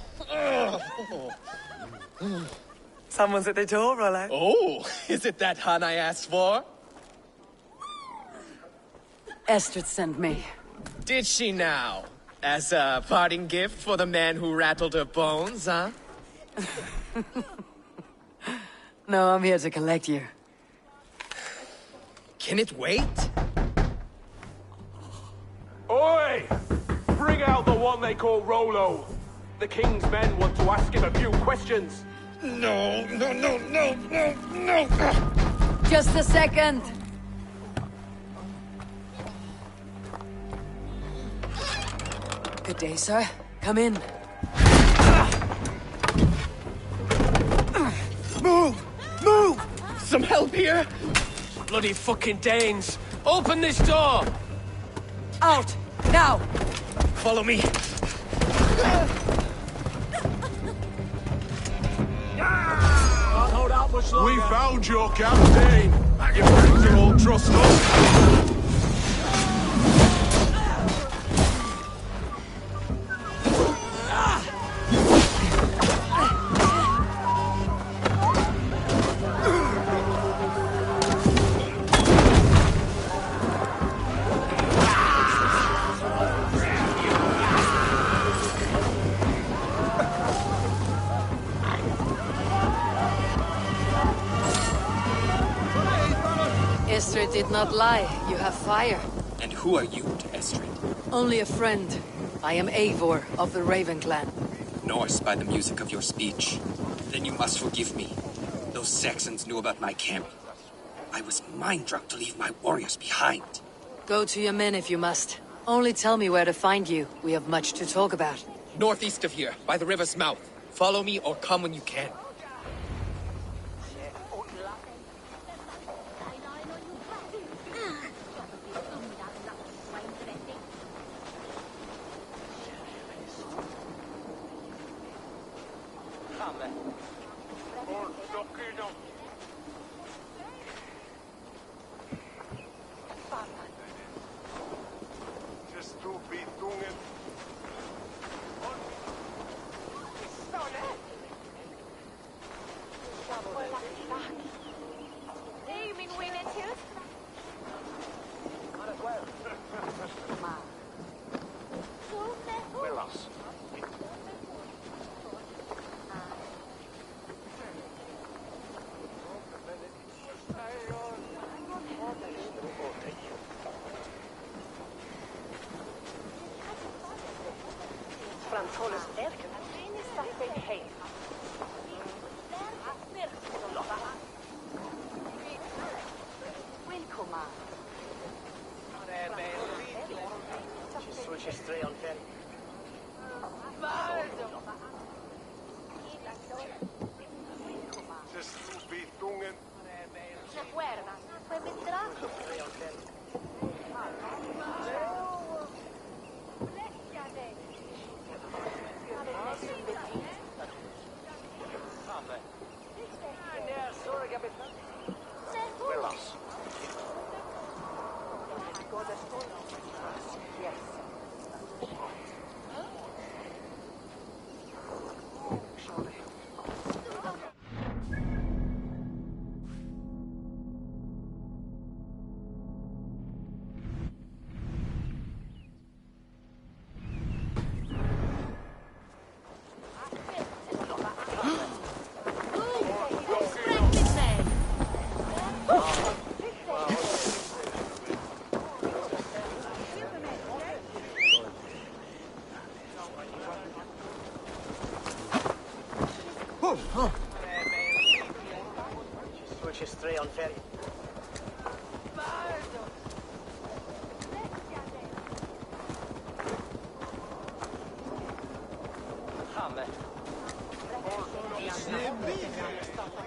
Someone's at the door, Rollo. Oh, is it that hun I asked for? Estrid sent me. Did she now? As a parting gift for the man who rattled her bones, huh? No, I'm here to collect you. Can it wait? Oi! Bring out the one they call Rollo. The king's men want to ask him a few questions. No. Just a second. Good day, sir. Come in. Move! Some help here? Bloody fucking Danes! Open this door! Out! Now! Follow me. Can't hold out much longer. We found your captain. Your friends are all trust us. Estrid did not lie. You have fire. And who are you to Estrid? Only a friend. I am Eivor of the Raven clan. Norse by the music of your speech. Then you must forgive me. Those Saxons knew about my camp. I was mind-drunk to leave my warriors behind. Go to your men if you must. Only tell me where to find you. We have much to talk about. Northeast of here, by the river's mouth. Follow me or come when you can.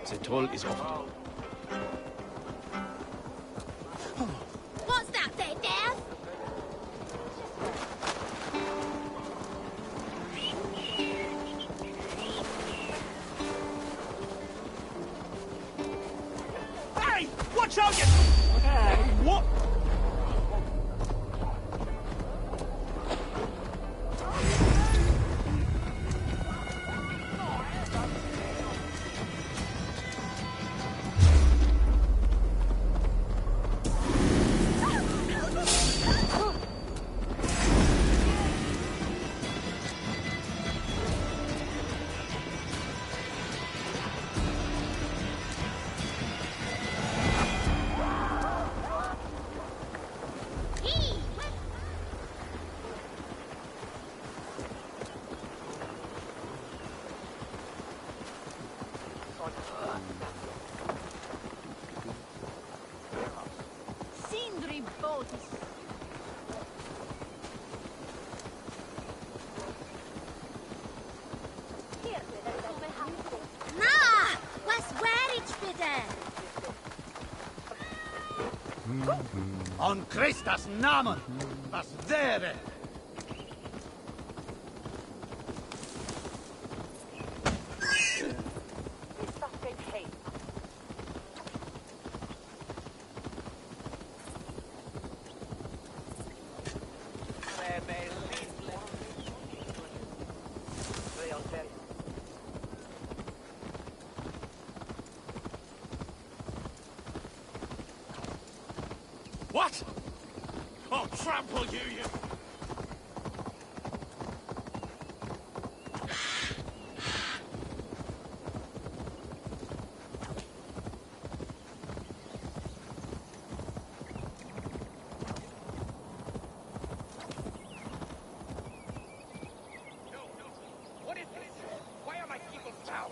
The toll is off. What's that there, Death? Hey! Watch out, you... What? Sindri botis. Na! Was wär ich bitte? On Christus Namen! Was wäre? What? I'll trample you, you... What is this? Why are my people down?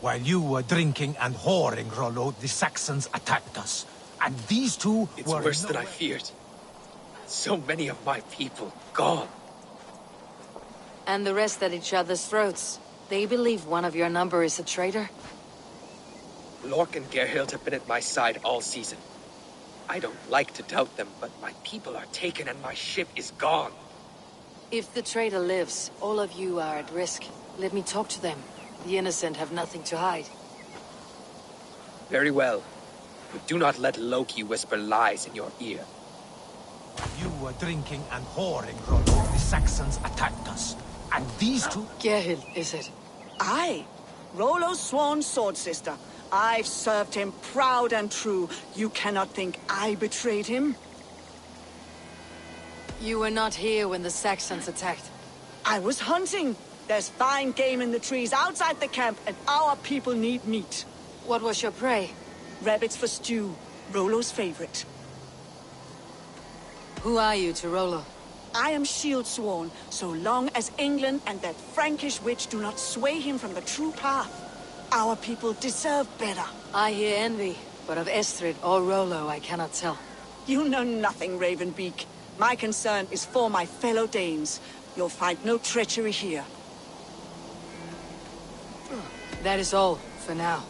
While you were drinking and whoring, Rollo, the Saxons attacked us. And these two It's were worse than I feared. So many of my people gone. And the rest at each other's throats. They believe one of your number is a traitor? Lork and Gerhild have been at my side all season. I don't like to doubt them, but my people are taken and my ship is gone. If the traitor lives, all of you are at risk. Let me talk to them. The innocent have nothing to hide. Very well. But do not let Loki whisper lies in your ear. You were drinking and whoring, Rollo. The Saxons attacked us. And these two... Gerhild, is it? Aye. Rollo's sworn sword sister. I've served him proud and true. You cannot think I betrayed him? You were not here when the Saxons attacked. I was hunting. There's fine game in the trees outside the camp, and our people need meat. What was your prey? Rabbits for stew. Rollo's favorite. Who are you to Rollo? I am shield sworn, so long as England and that Frankish witch do not sway him from the true path. Our people deserve better. I hear envy, but of Estrid or Rollo I cannot tell. You know nothing, Ravenbeak. My concern is for my fellow Danes. You'll find no treachery here. That is all, for now.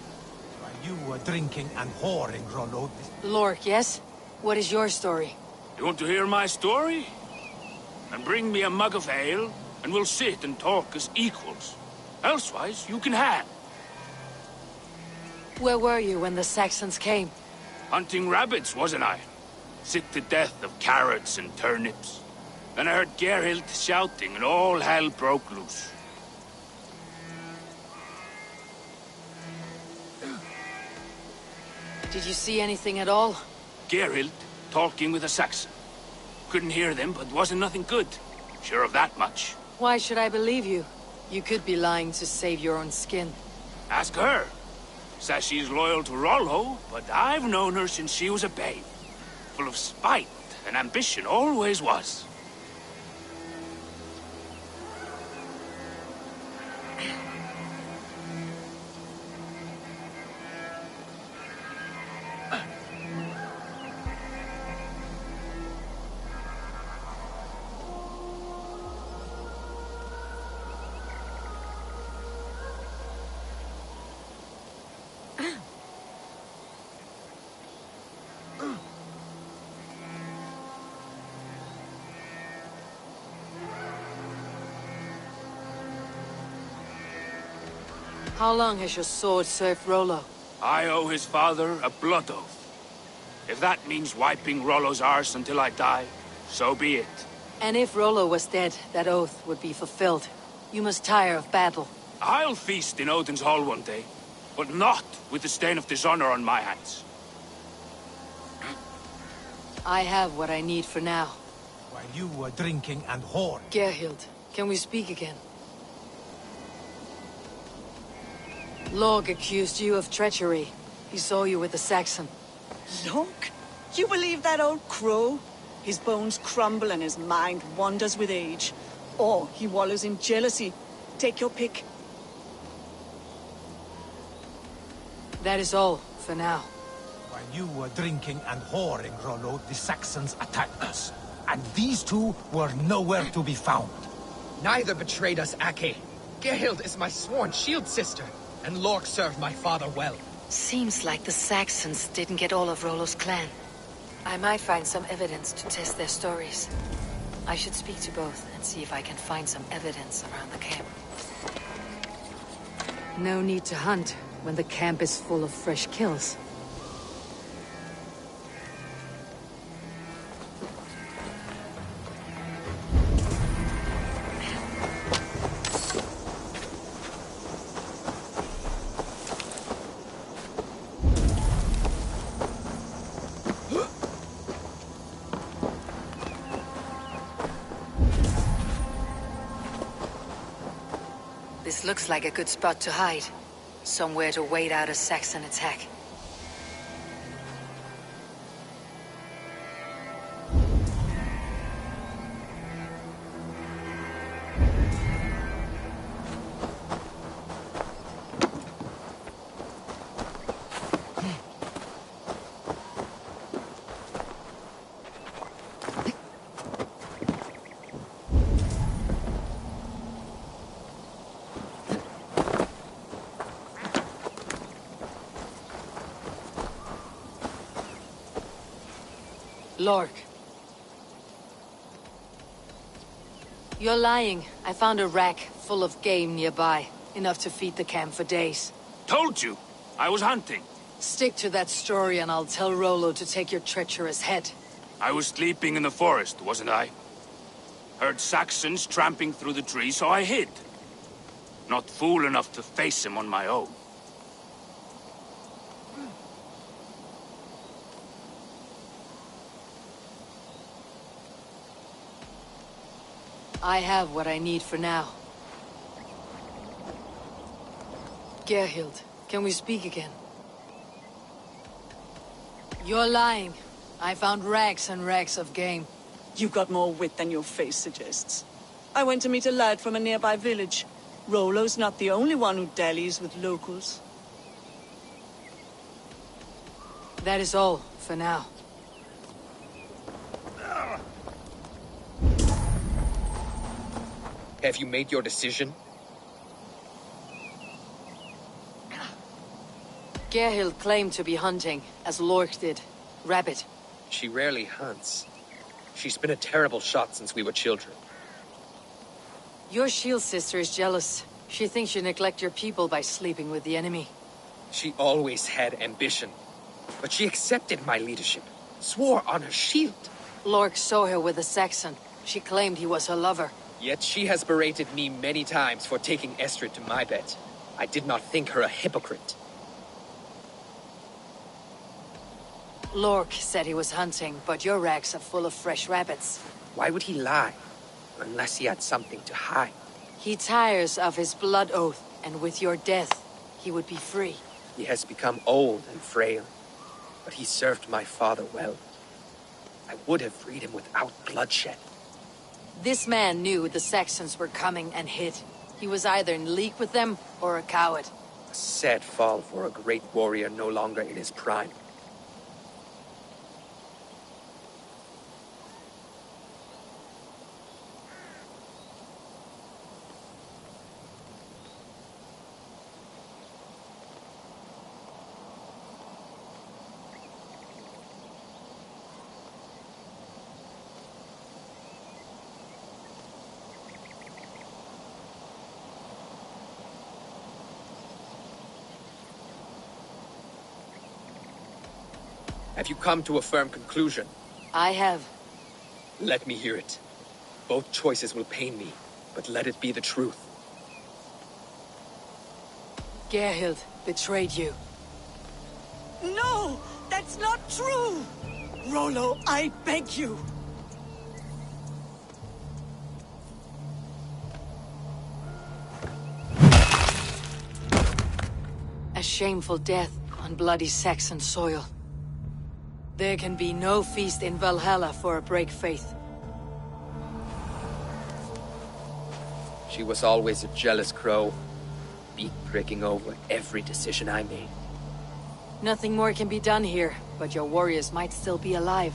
While you were drinking and whoring, Rollo... Lork, yes? What is your story? You want to hear my story? And bring me a mug of ale, and we'll sit and talk as equals. Elsewise, you can hang. Where were you when the Saxons came? Hunting rabbits, wasn't I? Sick to death of carrots and turnips. Then I heard Gerhild shouting, and all hell broke loose. Did you see anything at all? Gerhild talking with a Saxon. Couldn't hear them, but wasn't nothing good. Sure of that much. Why should I believe you? You could be lying to save your own skin. Ask her. Says she's loyal to Rollo, but I've known her since she was a babe. Full of spite and ambition, always was. How long has your sword served Rollo? I owe his father a blood oath. If that means wiping Rollo's arse until I die, so be it. And if Rollo was dead, that oath would be fulfilled. You must tire of battle. I'll feast in Odin's hall one day, but not with the stain of dishonor on my hands. I have what I need for now. While you were drinking and whoring... Gerhild, can we speak again? Lorg accused you of treachery. He saw you with the Saxon. Lork? You believe that old crow? His bones crumble and his mind wanders with age. Or he wallows in jealousy. Take your pick. That is all, for now. While you were drinking and whoring, Rollo, the Saxons attacked us. And these two were nowhere to be found. Neither betrayed us, Ake. Gerhild is my sworn shield sister, and Lork served my father well. Seems like the Saxons didn't get all of Rollo's clan. I might find some evidence to test their stories. I should speak to both and see if I can find some evidence around the camp. No need to hunt when the camp is full of fresh kills. This looks like a good spot to hide. Somewhere to wait out a Saxon attack. Lork. You're lying. I found a rack full of game nearby. Enough to feed the camp for days. Told you! I was hunting. Stick to that story and I'll tell Rollo to take your treacherous head. I was sleeping in the forest, wasn't I? Heard Saxons tramping through the trees, so I hid. Not fool enough to face him on my own. I have what I need for now. Gerhild, can we speak again? You're lying. I found rags and rags of game. You got more wit than your face suggests. I went to meet a lad from a nearby village. Rollo's not the only one who dallies with locals. That is all, for now. Have you made your decision? Gerhild claimed to be hunting, as Lork did. Rabbit. She rarely hunts. She's been a terrible shot since we were children. Your shield sister is jealous. She thinks you neglect your people by sleeping with the enemy. She always had ambition. But she accepted my leadership. Swore on her shield. Lork saw her with a Saxon. She claimed he was her lover. Yet she has berated me many times for taking Estrid to my bed. I did not think her a hypocrite. Lork said he was hunting, but your racks are full of fresh rabbits. Why would he lie? Unless he had something to hide. He tires of his blood oath, and with your death, he would be free. He has become old and frail, but he served my father well. I would have freed him without bloodshed. This man knew the Saxons were coming and hid. He was either in league with them or a coward. A sad fall for a great warrior no longer in his prime. Have you come to a firm conclusion? I have. Let me hear it. Both choices will pain me, but let it be the truth. Gerhild betrayed you. No! That's not true! Rollo, I beg you! A shameful death on bloody Saxon soil. There can be no feast in Valhalla for a break faith. She was always a jealous crow, beak pricking over every decision I made. Nothing more can be done here, but your warriors might still be alive.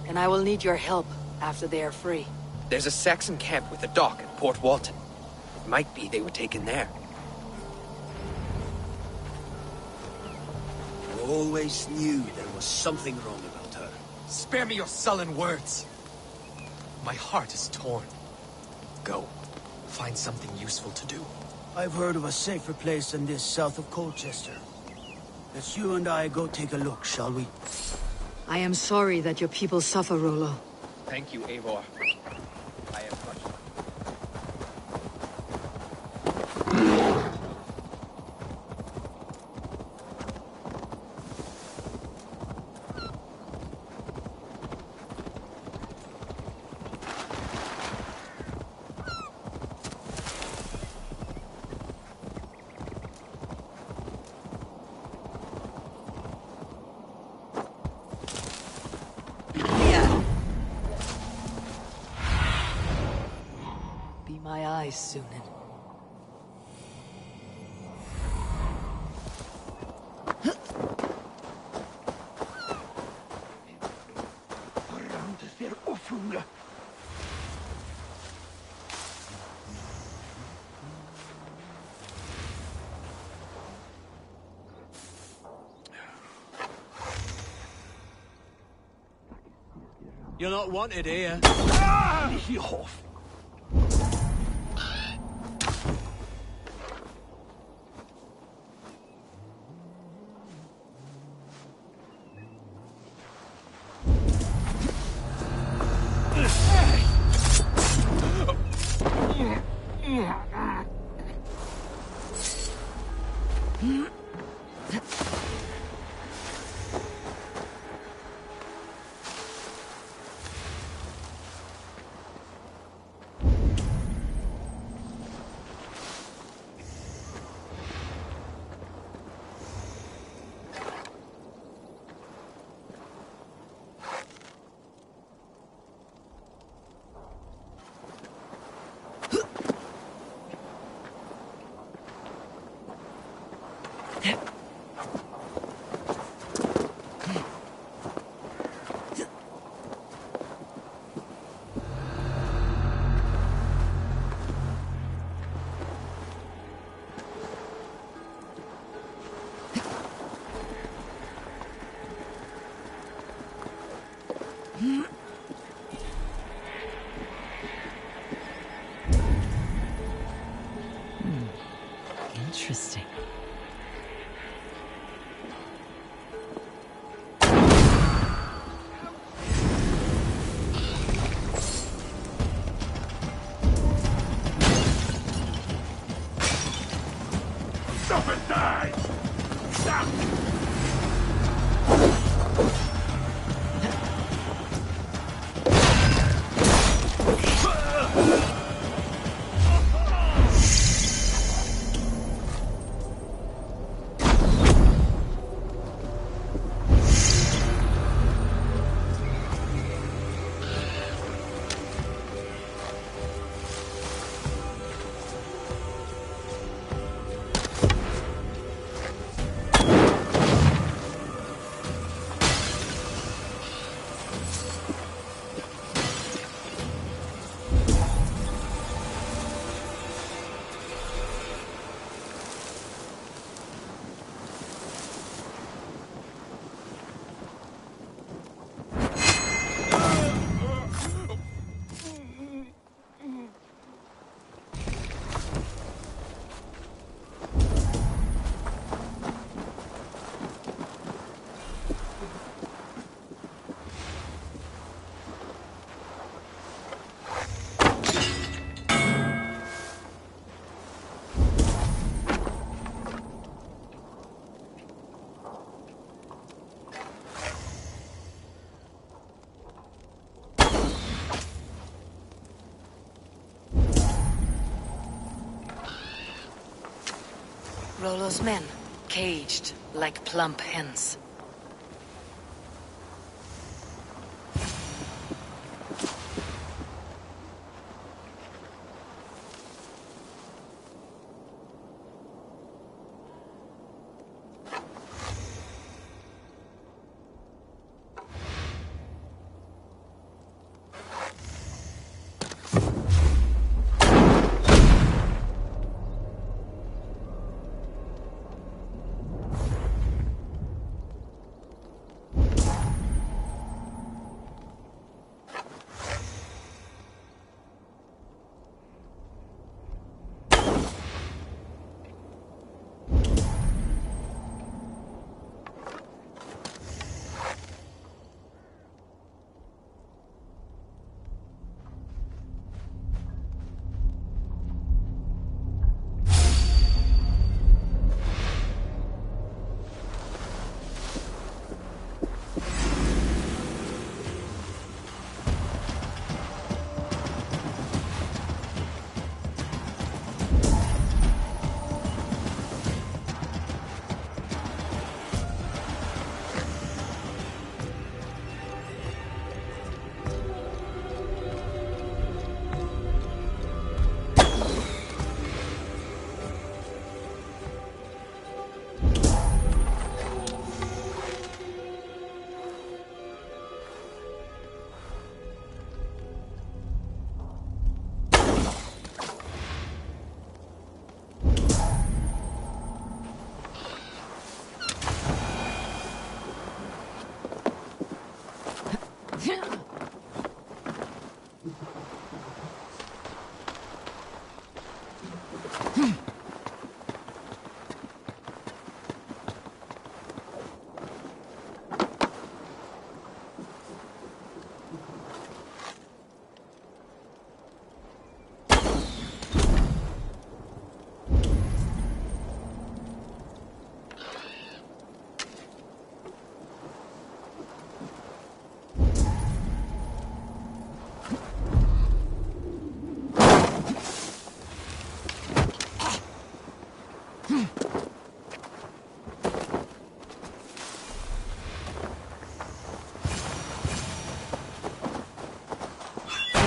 And I will need your help after they are free. There's a Saxon camp with a dock at Port Walton. It might be they were taken there. I always knew there was something wrong about her. Spare me your sullen words. My heart is torn. Go. Find something useful to do. I've heard of a safer place than this south of Colchester. Let's you and I go take a look, shall we? I am sorry that your people suffer, Rollo. Thank you, Eivor. I am much. Be my eyes, Sunan. You're not wanted here. Interesting. Stop and die! Stop! Rollo's men, caged like plump hens.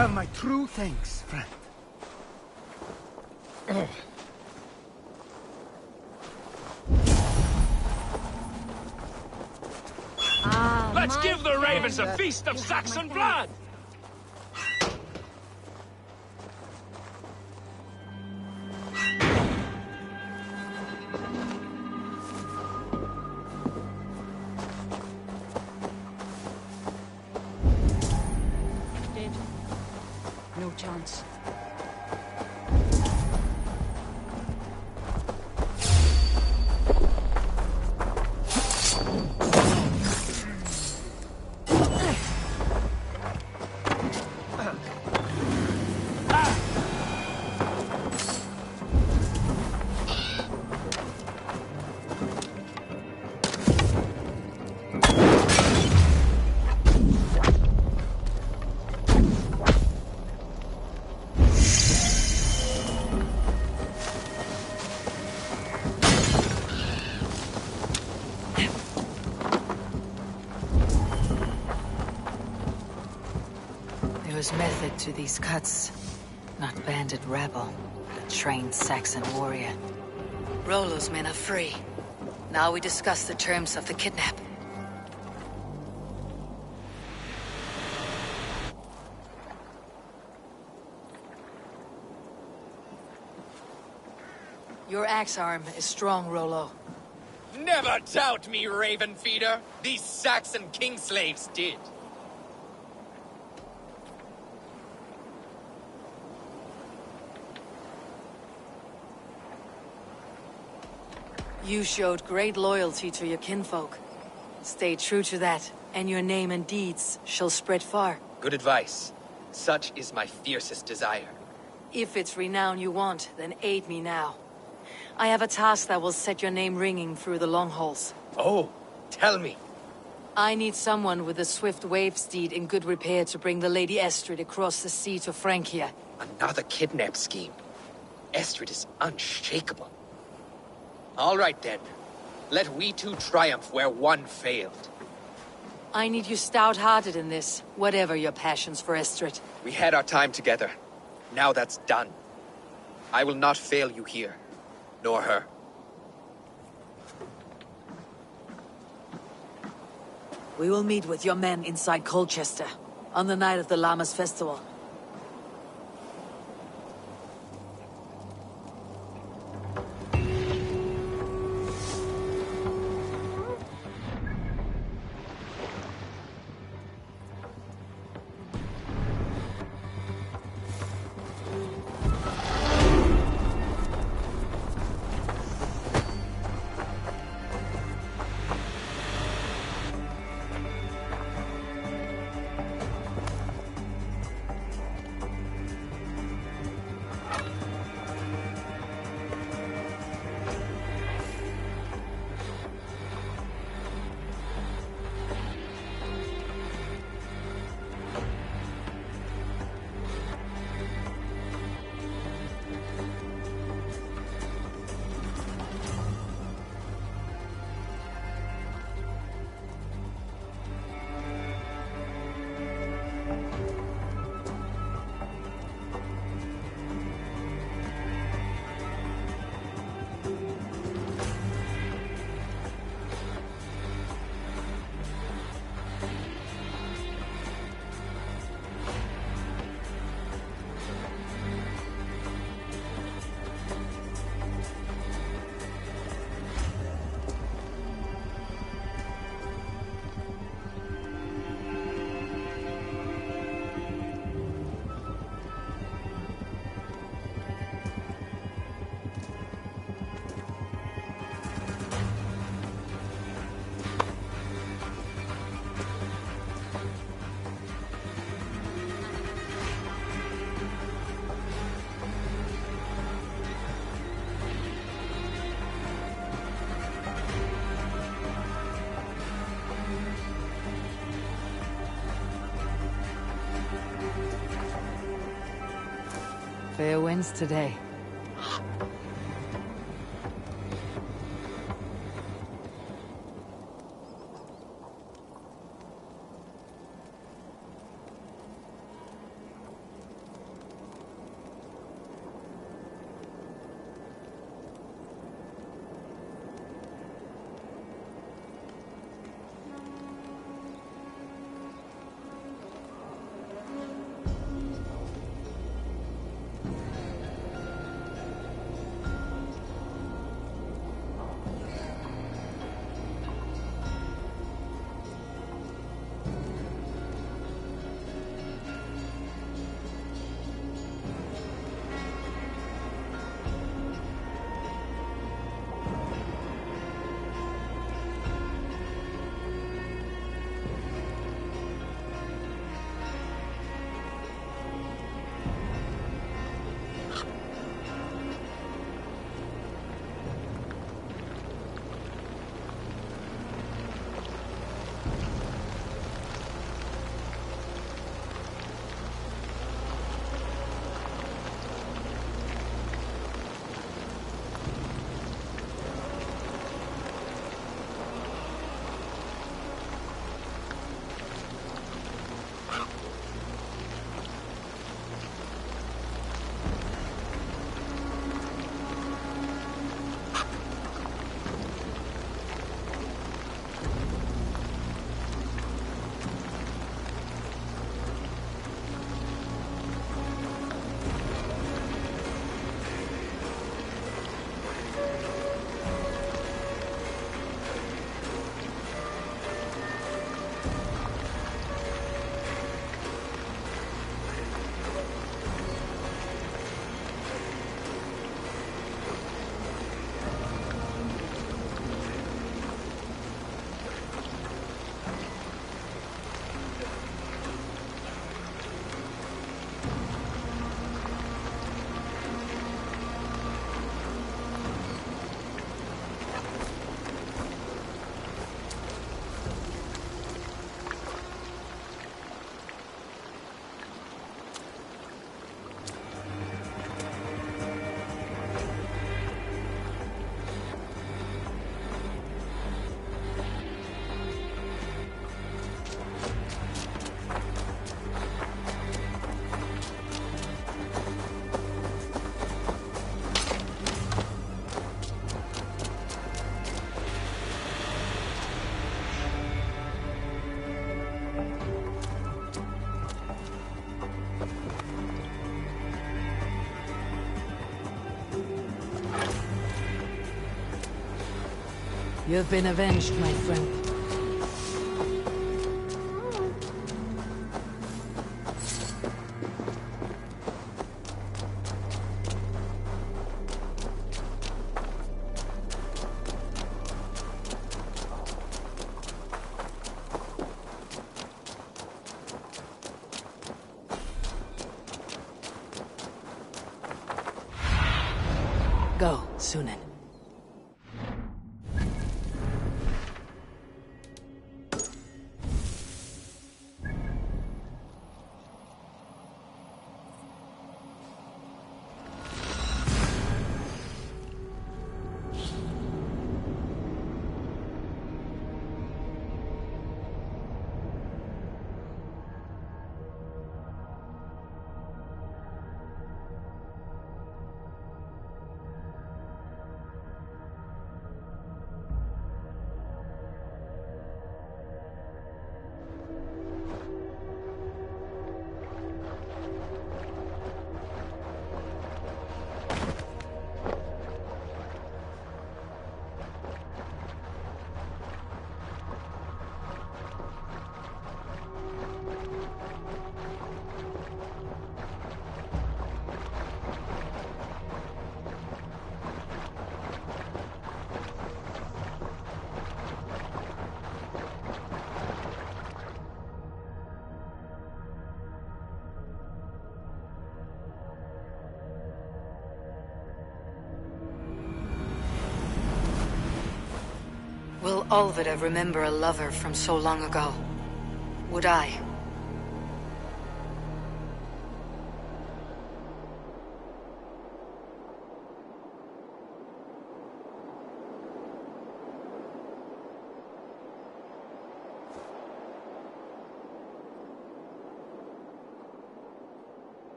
have my true thanks, friend. Let's give the ravens a feast of Saxon blood! Dead. No chance. There was method to these cuts. Not bandit rebel, but a trained Saxon warrior. Rollo's men are free. Now we discuss the terms of the kidnap. Your axe arm is strong, Rollo. Never doubt me, Raven Feeder. These Saxon king slaves did. You showed great loyalty to your kinfolk. Stay true to that, and your name and deeds shall spread far. Good advice. Such is my fiercest desire. If it's renown you want, then aid me now. I have a task that will set your name ringing through the long halls. Oh, tell me. I need someone with a swift wave steed in good repair to bring the Lady Estrid across the sea to Francia. Another kidnap scheme. Estrid is unshakable. All right then. Let we two triumph where one failed. I need you stout-hearted in this, whatever your passions for Estrid. We had our time together. Now that's done. I will not fail you here. Nor her. We will meet with your men inside Colchester, on the night of the Llamas Festival. Fair winds today. You've been avenged, my friend. Go, Sunan. Will Olvida remember a lover from so long ago? Would I?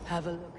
Have a look.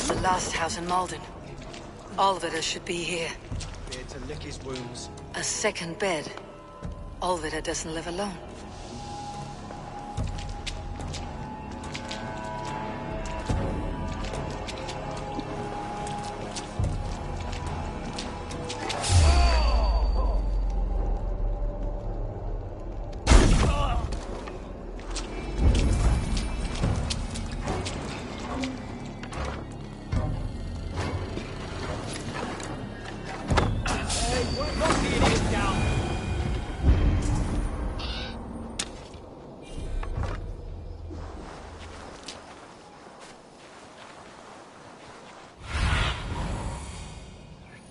The last house in Malden. Olvida should be here. Here to lick his wounds. A second bed. Olvida doesn't live alone.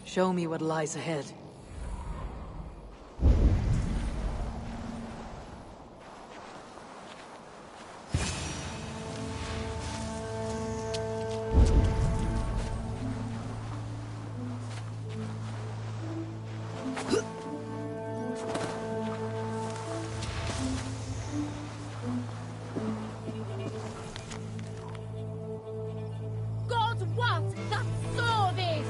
Show me what lies ahead. God, what? That saw this!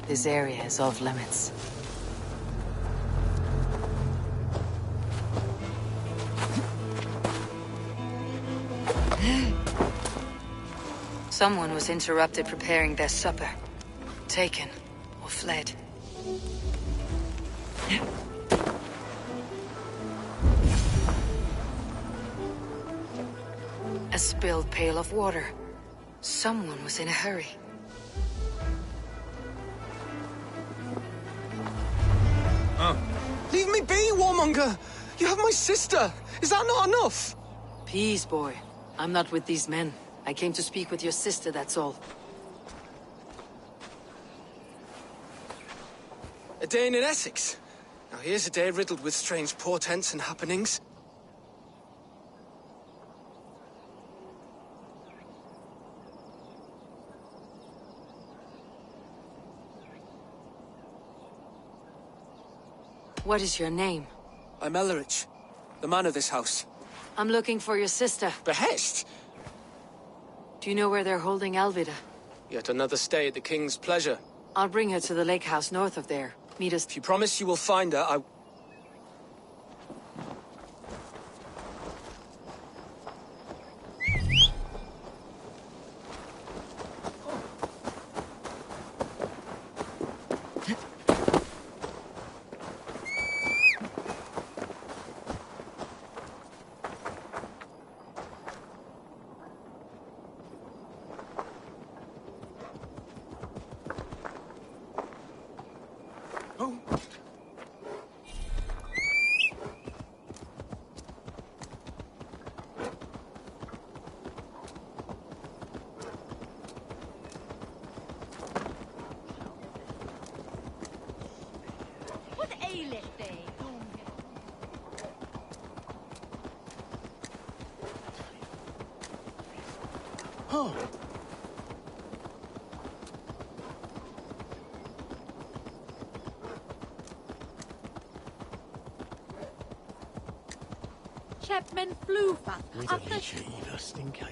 This area is off limits. Someone was interrupted preparing their supper. Taken or fled. A spilled pail of water. Someone was in a hurry. Leave me be, warmonger! You have my sister! Is that not enough? Peace, boy. I'm not with these men. I came to speak with your sister, that's all. A day in Essex. Now here's a day riddled with strange portents and happenings. What is your name? I'm Ellerich, the man of this house. I'm looking for your sister. Behest? Do you know where they're holding Alvida? Yet another stay at the king's pleasure. I'll bring her to the lake house north of there. Meet us. If you promise you will find her, I... Chapman flew fast. With a leash just in case.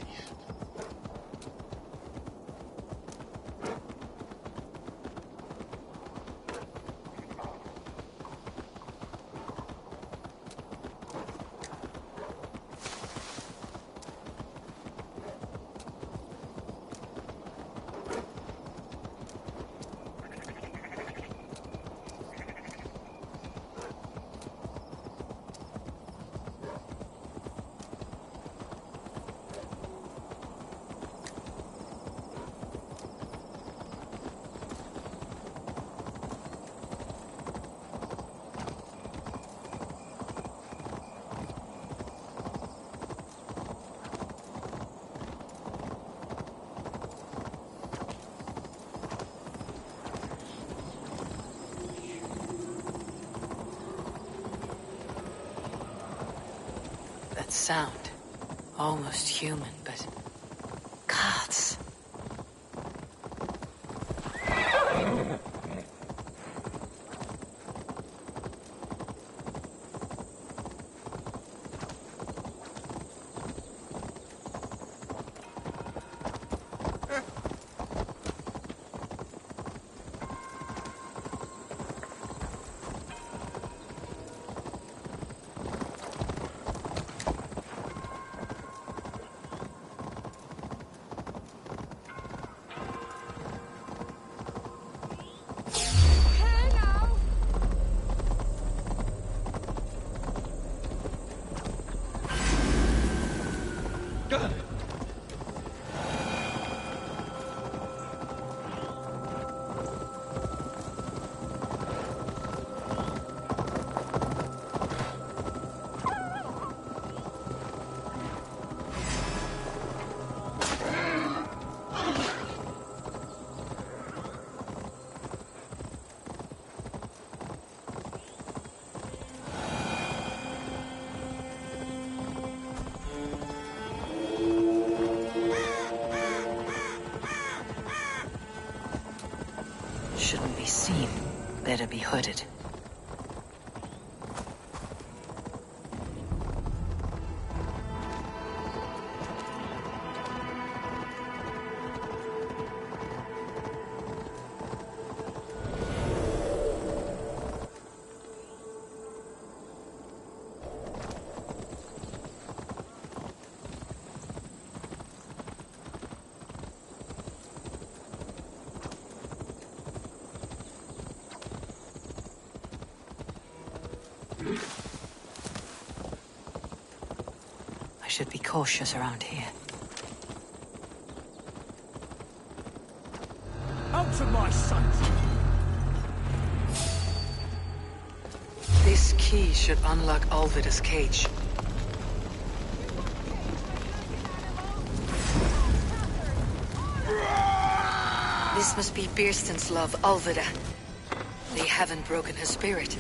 That sound. Almost human, but... gods. Shouldn't be seen. Better be hooded. should be cautious around here. Out of my sight! This key should unlock Alvida's cage. This must be Birsten's love, Alvida. They haven't broken her spirit.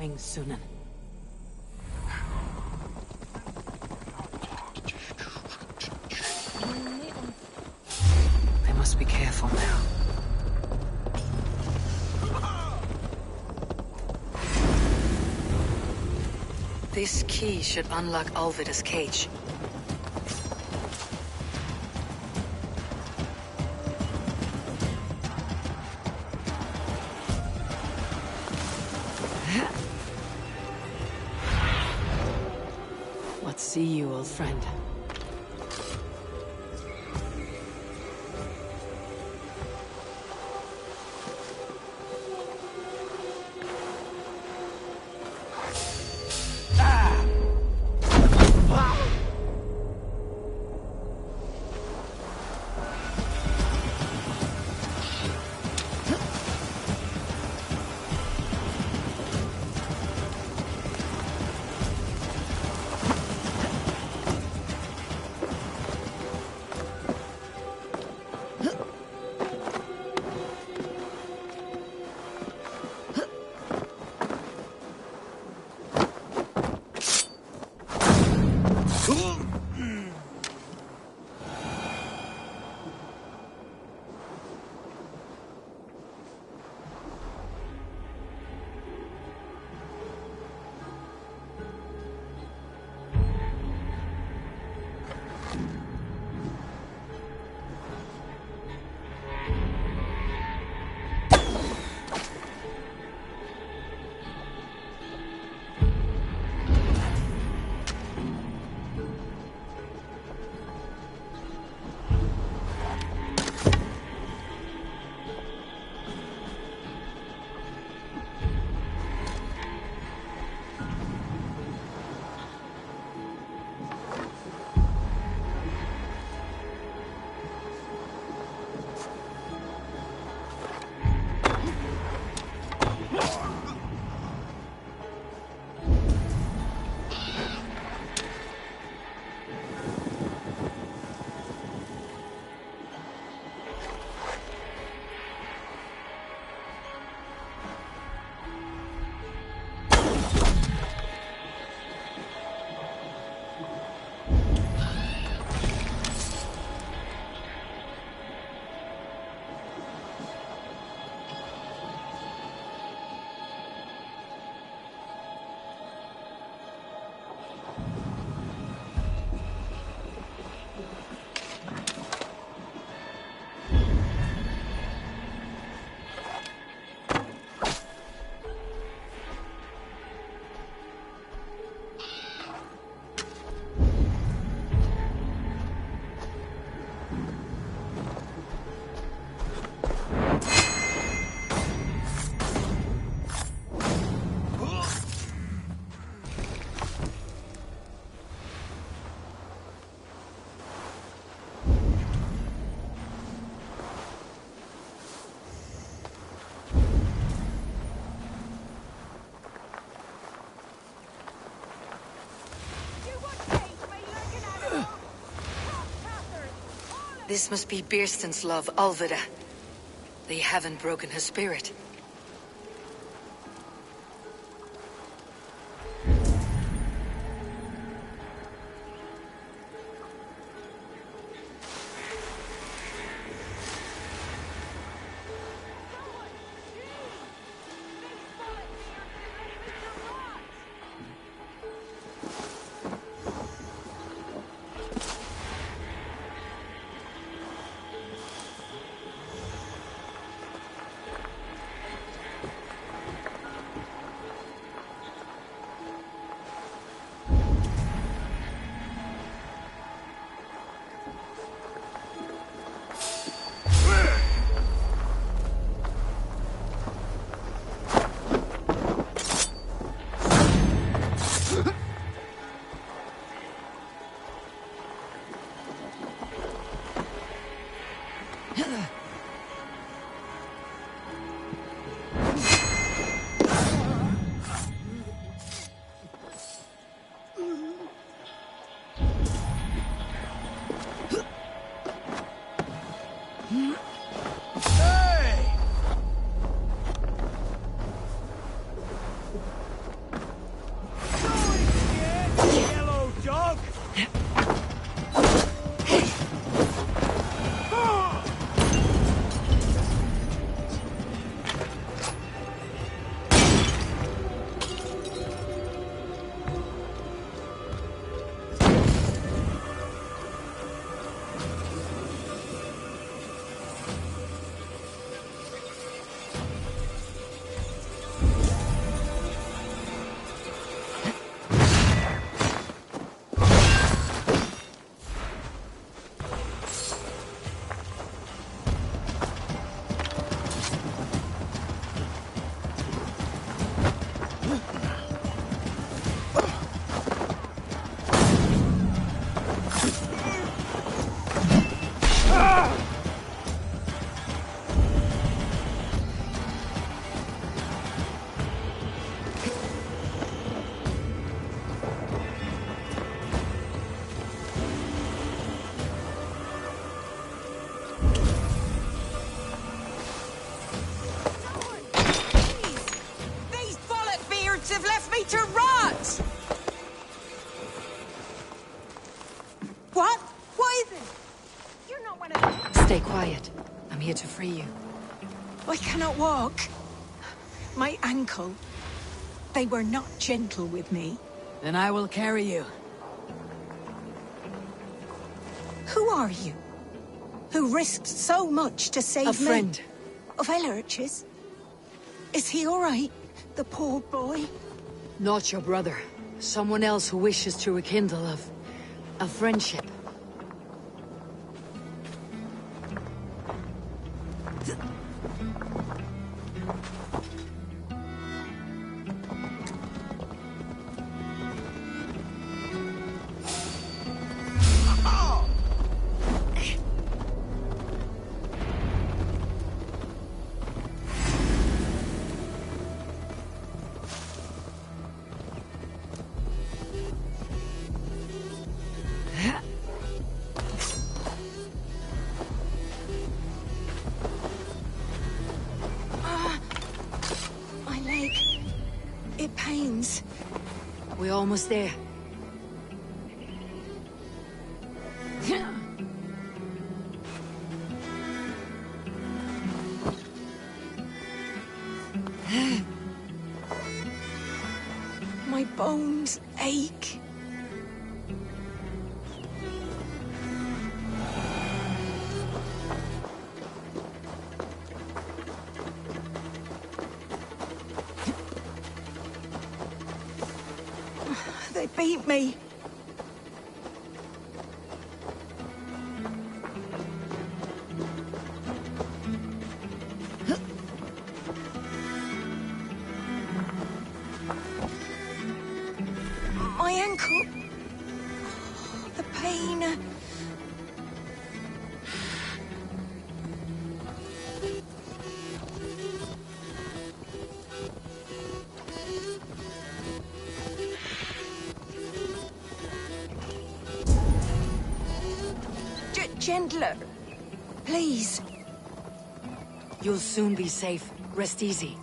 coming, Sunan. They must be careful now. This key should unlock Alvida's cage. Let's see you, old friend. This must be Birston's love, Alvida. They haven't broken her spirit. bastards have left me to rot! What? Why then? You're not one of them. Stay quiet. I'm here to free you. I cannot walk. My ankle. They were not gentle with me. Then I will carry you. Who are you? Who risked so much to save me? A friend. Of Elrich's? Is he all right? The poor boy? Not your brother. Someone else who wishes to rekindle a friendship. My leg. It pains. We're almost there. My bones ache. They beat me. My ankle. The pain. Gentler. Please. You'll soon be safe. Rest easy.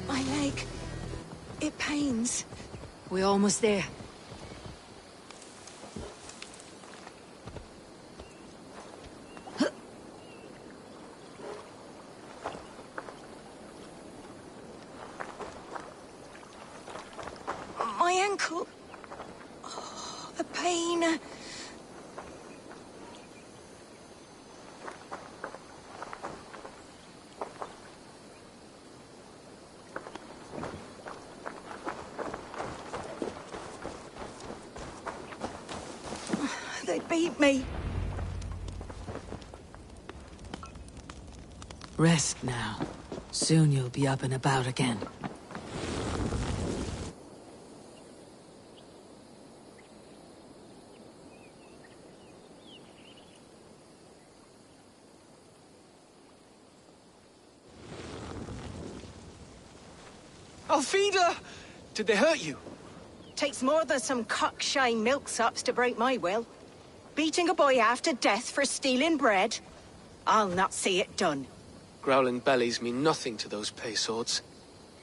My leg. It pains. We're almost there. My ankle. Oh, the pain. They beat me. Rest now. Soon you'll be up and about again. Alfida! Did they hurt you? Takes more than some cockshy milksops to break my will. Beating a boy half to death for stealing bread? I'll not see it done. Growling bellies mean nothing to those pay swords.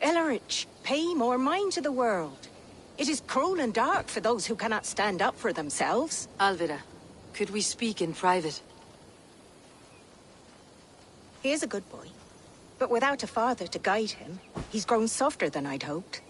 Ellerich, pay more mind to the world. It is cruel and dark for those who cannot stand up for themselves. Alvida, could we speak in private? He is a good boy. But without a father to guide him, he's grown softer than I'd hoped.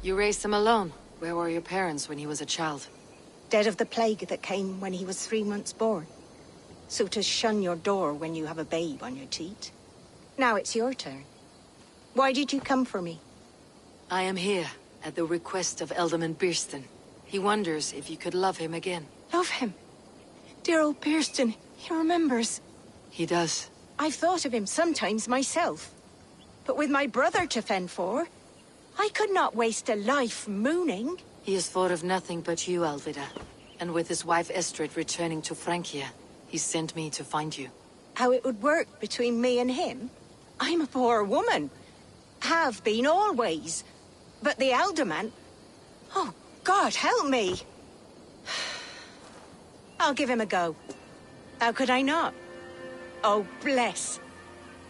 You raised him alone. Where were your parents when he was a child? Dead of the plague that came when he was 3 months born. So to shun your door when you have a babe on your teat. Now it's your turn. Why did you come for me? I am here, at the request of Alderman Birston. He wonders if you could love him again. Love him? Dear old Birston, he remembers. He does. I've thought of him sometimes myself. But with my brother to fend for, I could not waste a life mooning. He has thought of nothing but you, Alvida. And with his wife Estrid returning to Francia, he sent me to find you. How it would work between me and him? I'm a poor woman. Have been always. But the alderman... Oh, God, help me! I'll give him a go. How could I not? Oh, bless.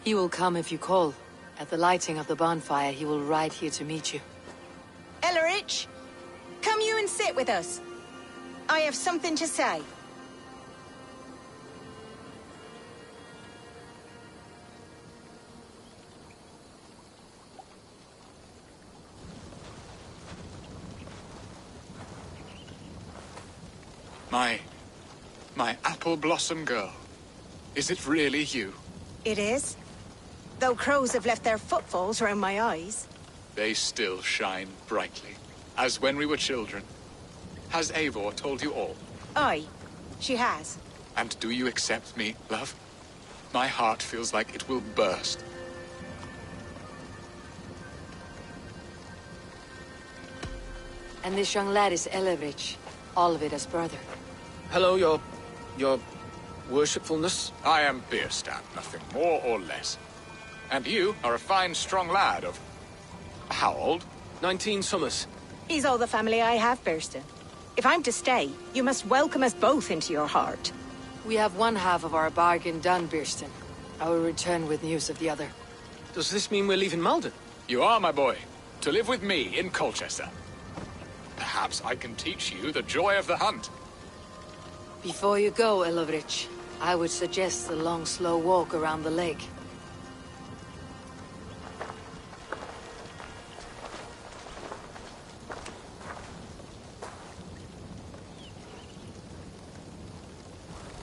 He will come if you call. At the lighting of the bonfire, he will ride here to meet you. Ellerich, come you and sit with us. I have something to say. My apple blossom girl. Is it really you? It is. Though crows have left their footfalls round my eyes. They still shine brightly, as when we were children. Has Eivor told you all? Aye, she has. And do you accept me, love? My heart feels like it will burst. And this young lad is Ellerich, Alvida's brother. Hello, your worshipfulness. I am Bierstadt, nothing more or less. And you are a fine, strong lad of... how old? 19 summers. He's all the family I have, Birston. If I'm to stay, you must welcome us both into your heart. We have one half of our bargain done, Birston. I will return with news of the other. Does this mean we're leaving Malden? You are, my boy. To live with me in Colchester. Perhaps I can teach you the joy of the hunt. Before you go, Ellerich, I would suggest a long, slow walk around the lake.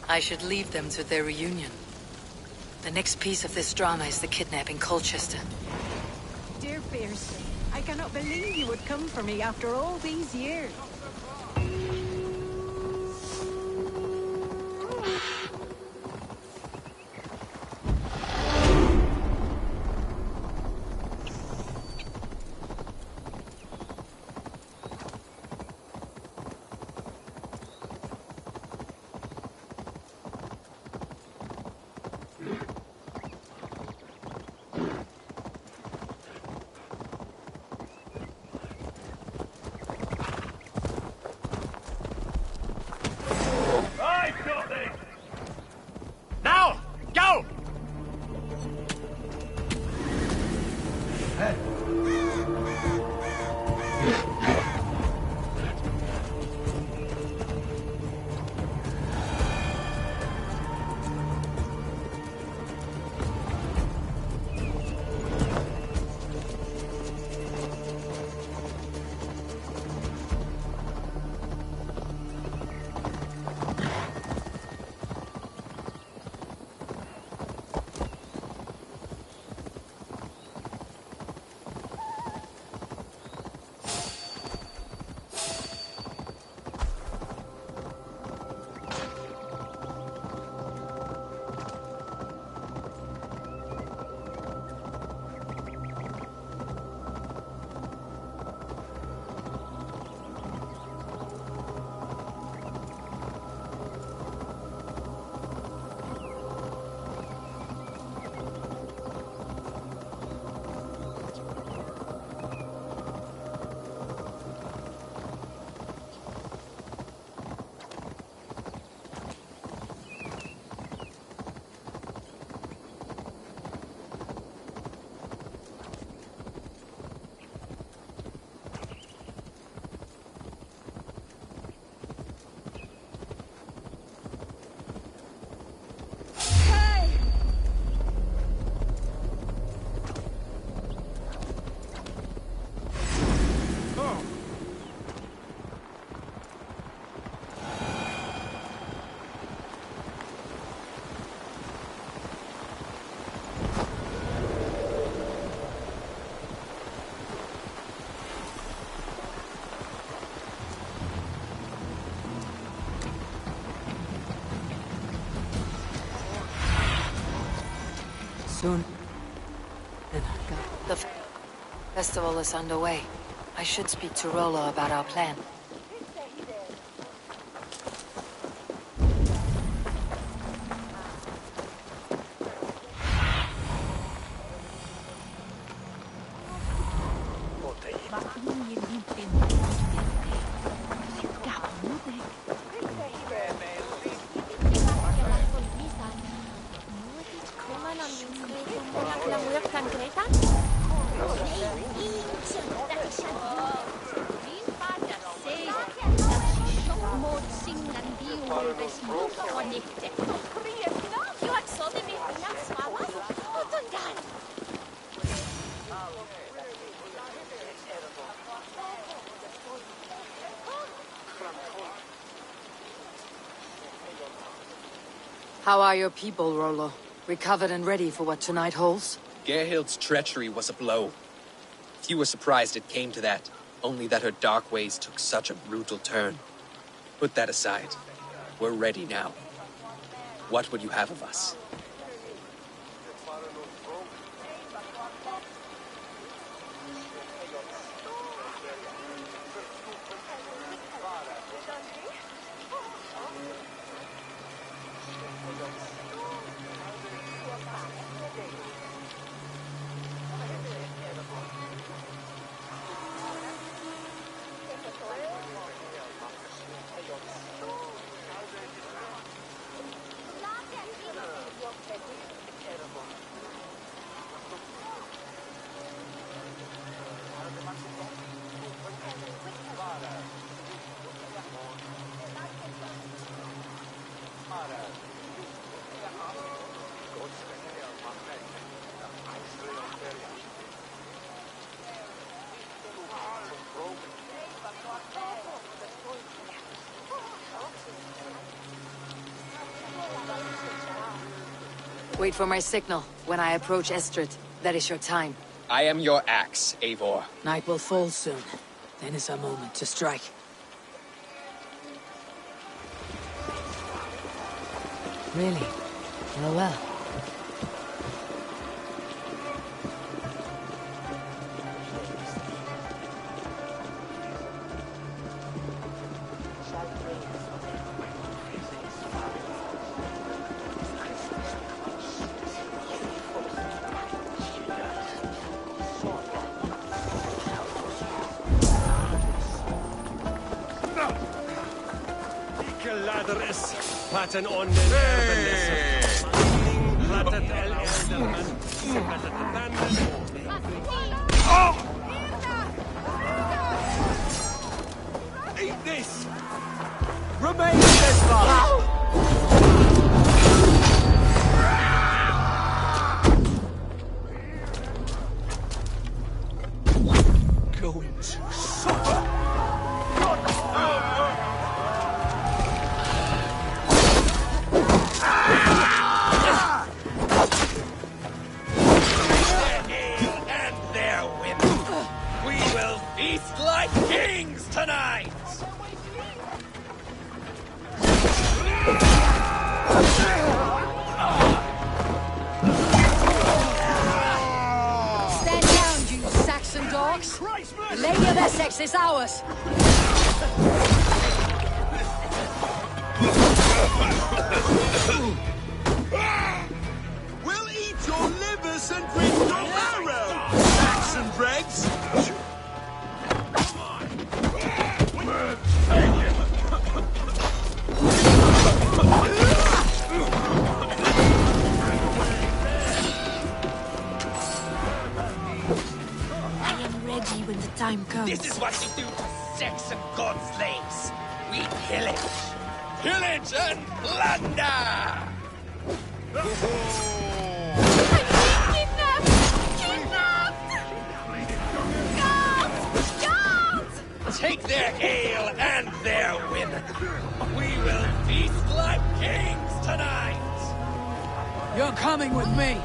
I should leave them to their reunion. The next piece of this drama is the kidnap in Colchester. Dear Birston, I cannot believe you would come for me after all these years. Soon. Then I'll go. The festival is underway. I should speak to Rollo about our plan. How are your people, Rollo? Recovered and ready for what tonight holds? Gerhild's treachery was a blow. Few were surprised it came to that, only that her dark ways took such a brutal turn. Put that aside. We're ready now. What would you have of us? Wait for my signal. When I approach Estrid, that is your time. I am your axe, Eivor. Night will fall soon. Then is our moment to strike. Really? Well. Platten on den Erbenesse. Plattet el Elderman. Eat this! Remain steadfast! Going to suffer! Lady of Essex is ours! We'll eat your livers and drink your marrow, Saxon dregs! When the time comes. This is what you do to Saxon god slaves. We pillage. Pillage and plunder! Take their ale and their women. We will feast like kings tonight. You're coming with me.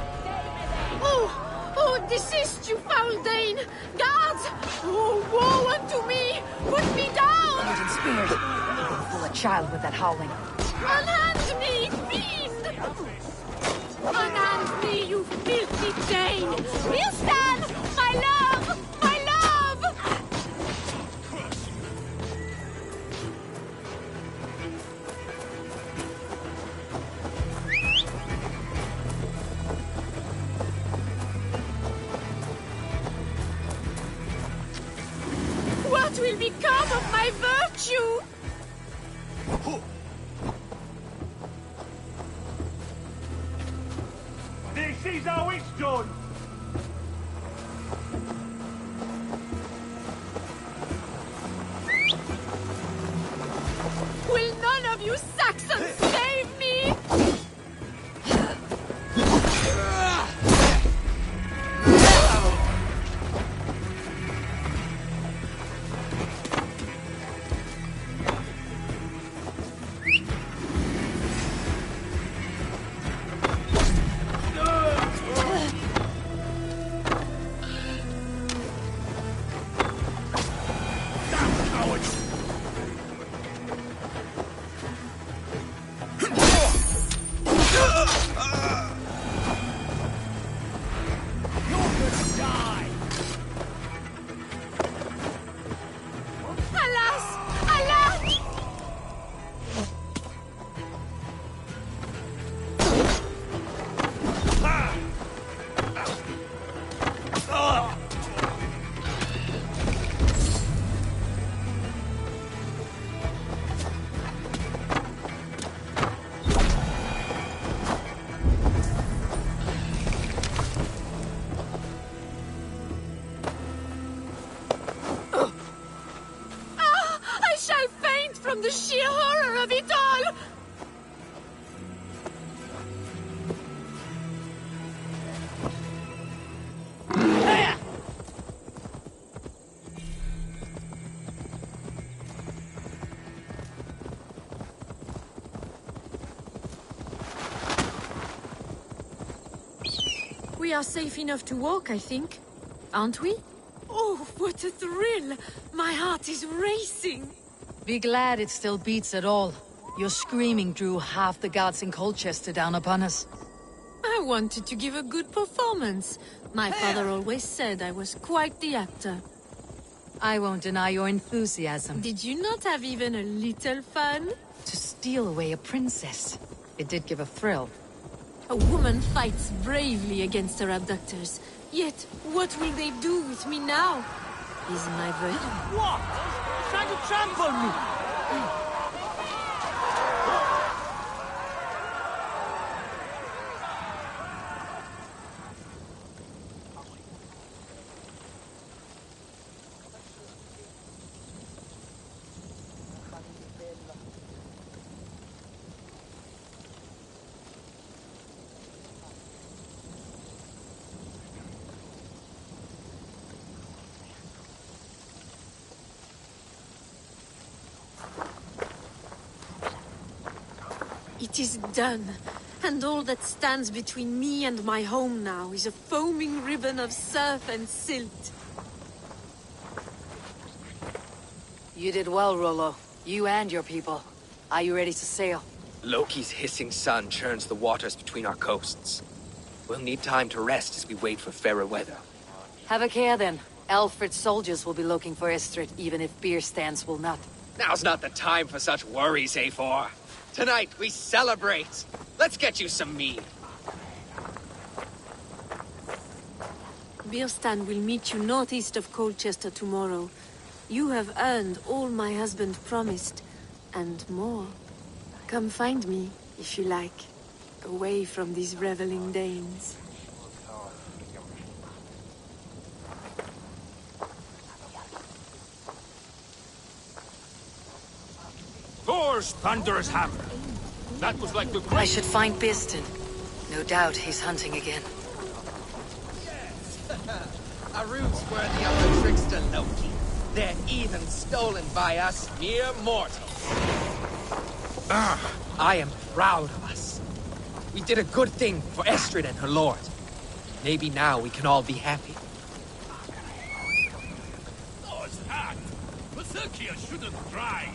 Oh, desist, you foul Dane! Guards! Oh, woe unto me! Put me down! Speared. Pull a child with that howling. Unhand me, fiend! Unhand me, you filthy Dane! Wilstan! My love! My love! What will become of my virtue? This is how it's done! Will none of you Saxons save me? Alas! Alas! I shall faint from the sheer horror of it all! We are safe enough to walk, I think. Aren't we? Oh, what a thrill! My heart is racing! Be glad it still beats at all. Your screaming drew half the guards in Colchester down upon us. I wanted to give a good performance. My father always said I was quite the actor. I won't deny your enthusiasm. Did you not have even a little fun? To steal away a princess. It did give a thrill. A woman fights bravely against her abductors. Yet, what will they do with me now? Is my virtue... What? Trying to trample me! It is done, and all that stands between me and my home now is a foaming ribbon of surf and silt. You did well, Rollo. You and your people. Are you ready to sail? Loki's hissing sun churns the waters between our coasts. We'll need time to rest as we wait for fairer weather. Have a care then. Alfred's soldiers will be looking for Estrid, even if beer stands will not. Now's not the time for such worries, A4. Tonight, we celebrate. Let's get you some mead. Birstan will meet you northeast of Colchester tomorrow. You have earned all my husband promised, and more. Come find me, if you like, away from these reveling Danes. Thor's thunderous hammer. That was like the great... I should find Birstan. No doubt he's hunting again. Our roots were the other trickster Loki. They're even stolen by us mere mortals. I am proud of us. We did a good thing for Estrid and her lord. Maybe now we can all be happy. Thor's hat! Berserkia shouldn't cry!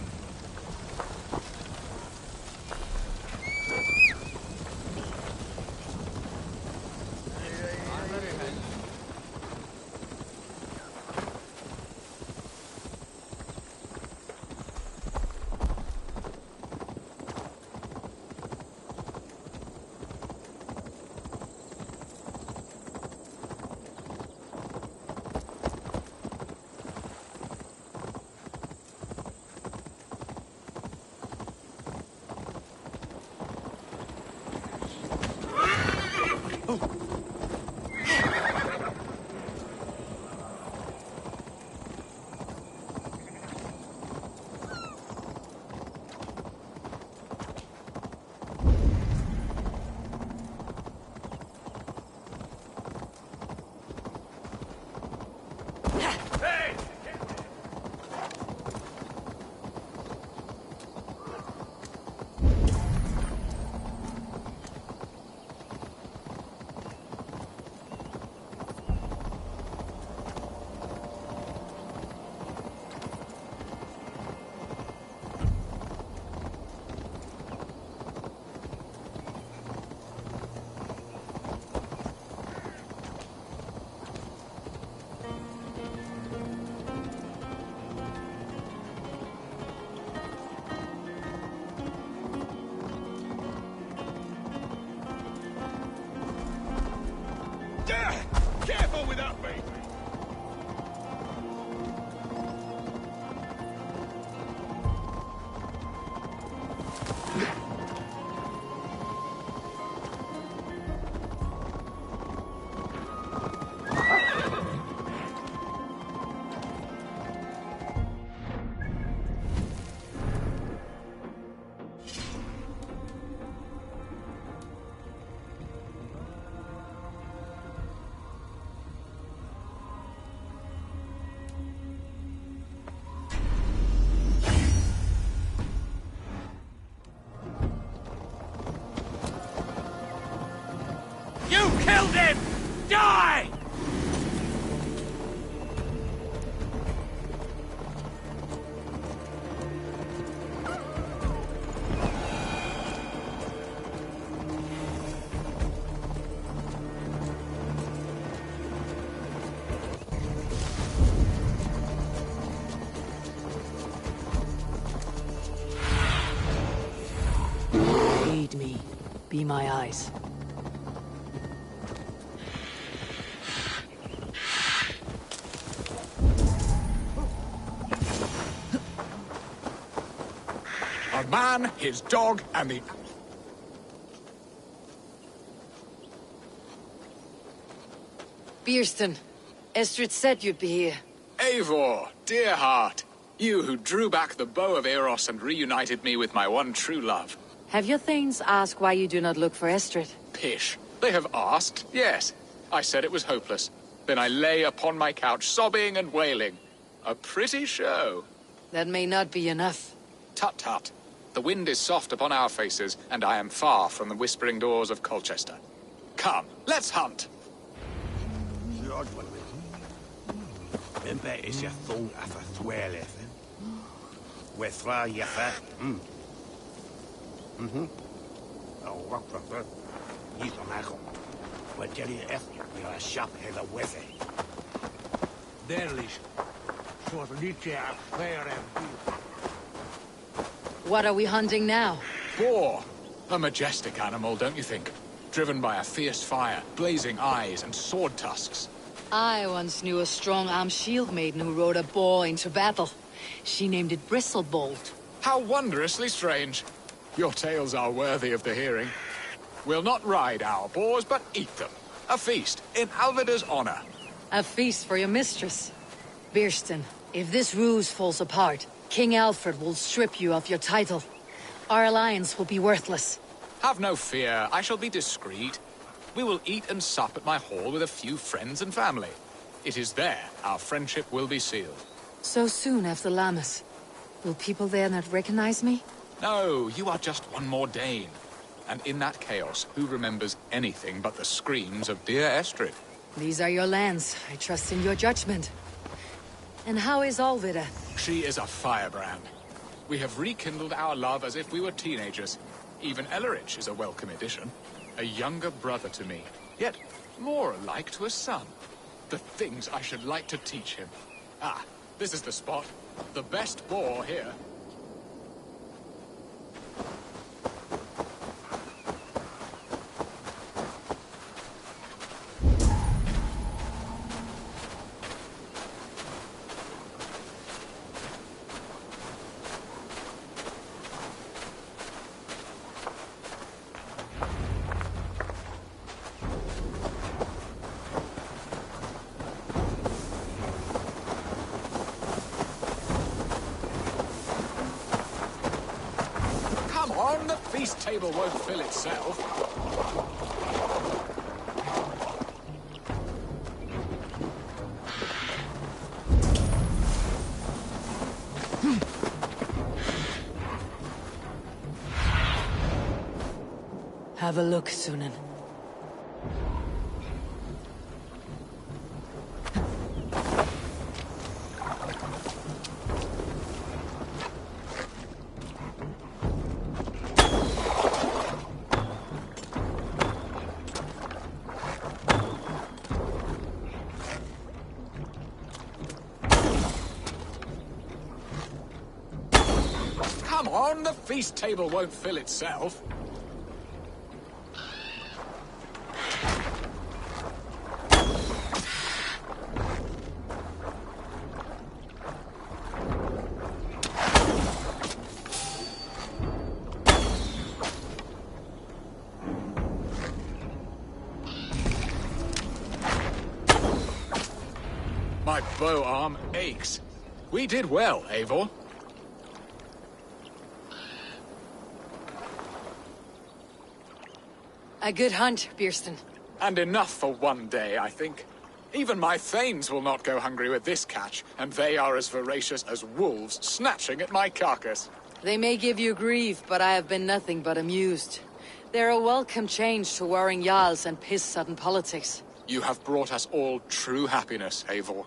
Lead me. Be my eyes. A man, his dog, and the... Bierston, Estrid said you'd be here. Eivor, dear heart. You who drew back the bow of Eros and reunited me with my one true love. Have your thanes asked why you do not look for Estrid? Pish. They have asked, yes. I said it was hopeless. Then I lay upon my couch, sobbing and wailing. A pretty show. That may not be enough. Tut-tut. The wind is soft upon our faces, and I am far from the whispering doors of Colchester. Come, let's hunt. Is je thong even twaalf. We throw je vet. Oh, wat. Niet van mij kom. We tell you echt, we are sharp head with it. There, Lish. Soort liedje affair en What are we hunting now? Boar. A majestic animal, don't you think? Driven by a fierce fire, blazing eyes, and sword tusks. I once knew a strong-armed shield maiden who rode a boar into battle. She named it Bristlebolt. How wondrously strange. Your tales are worthy of the hearing. We'll not ride our boars, but eat them. A feast, in Alvida's honor. A feast for your mistress. Bierston, if this ruse falls apart, King Alfred will strip you of your title. Our alliance will be worthless. Have no fear, I shall be discreet. We will eat and sup at my hall with a few friends and family. It is there our friendship will be sealed. So soon after Lammas. Will people there not recognize me? No, you are just one more Dane. And in that chaos, who remembers anything but the screams of dear Estrid? These are your lands. I trust in your judgment. And how is Alvida? She is a firebrand. We have rekindled our love as if we were teenagers. Even Ellerich is a welcome addition. A younger brother to me, yet more alike to a son. The things I should like to teach him. Ah, this is the spot. The best boar here. The feast table won't fill itself. Have a look, Sunan. Come on, the feast table won't fill itself. My bow arm aches. We did well, Eivor. A good hunt, Bierston. And enough for one day, I think. Even my thanes will not go hungry with this catch, and they are as voracious as wolves snatching at my carcass. They may give you grief, but I have been nothing but amused. They're a welcome change to warring jarls and piss-sudden politics. You have brought us all true happiness, Eivor.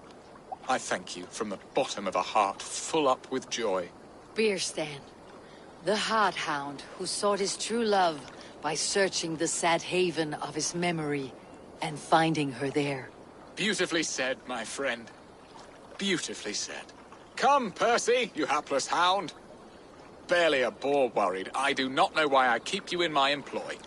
I thank you from the bottom of a heart full up with joy. Bierstan, the Hard Hound who sought his true love by searching the sad haven of his memory and finding her there. Beautifully said, my friend. Beautifully said. Come, Percy, you hapless hound. barely a boar worried. I do not know why I keep you in my employ.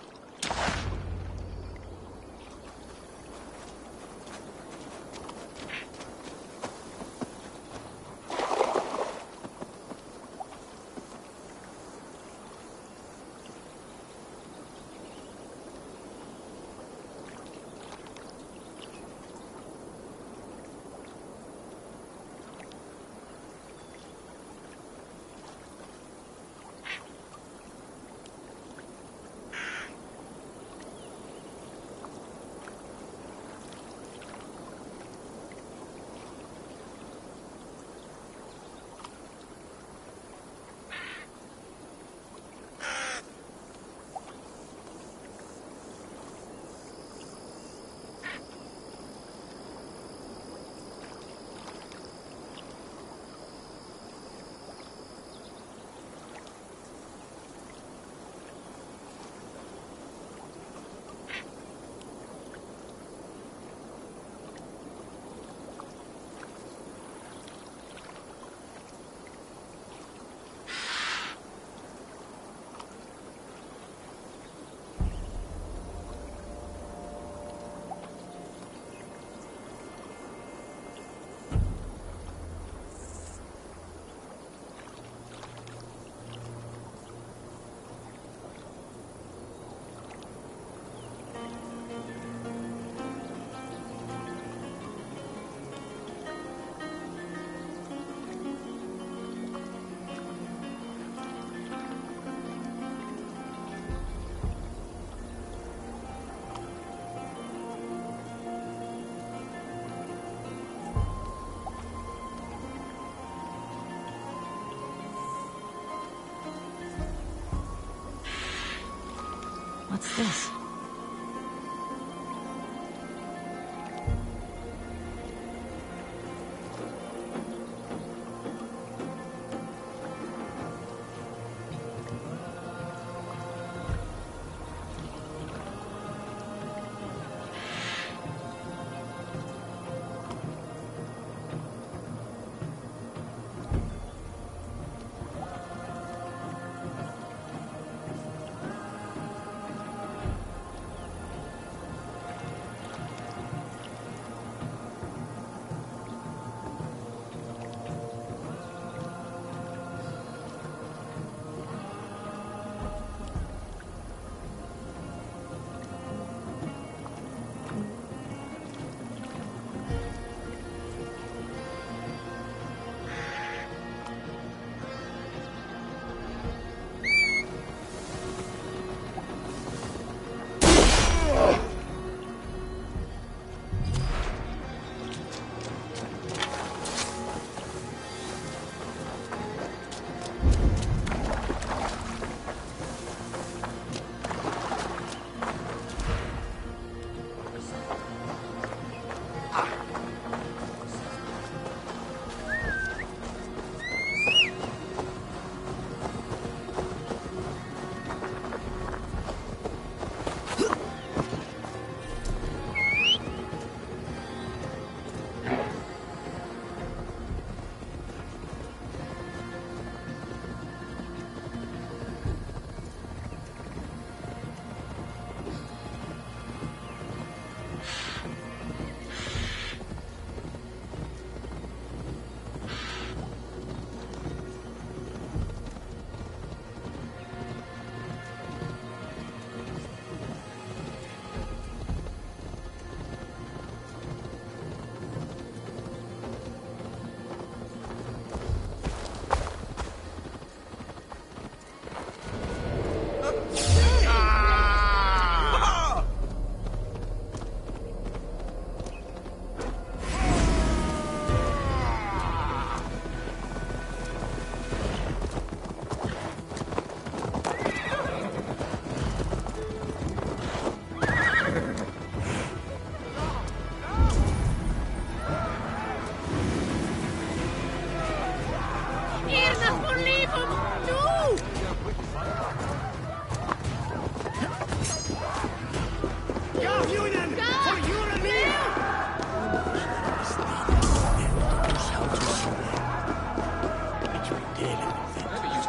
What's this?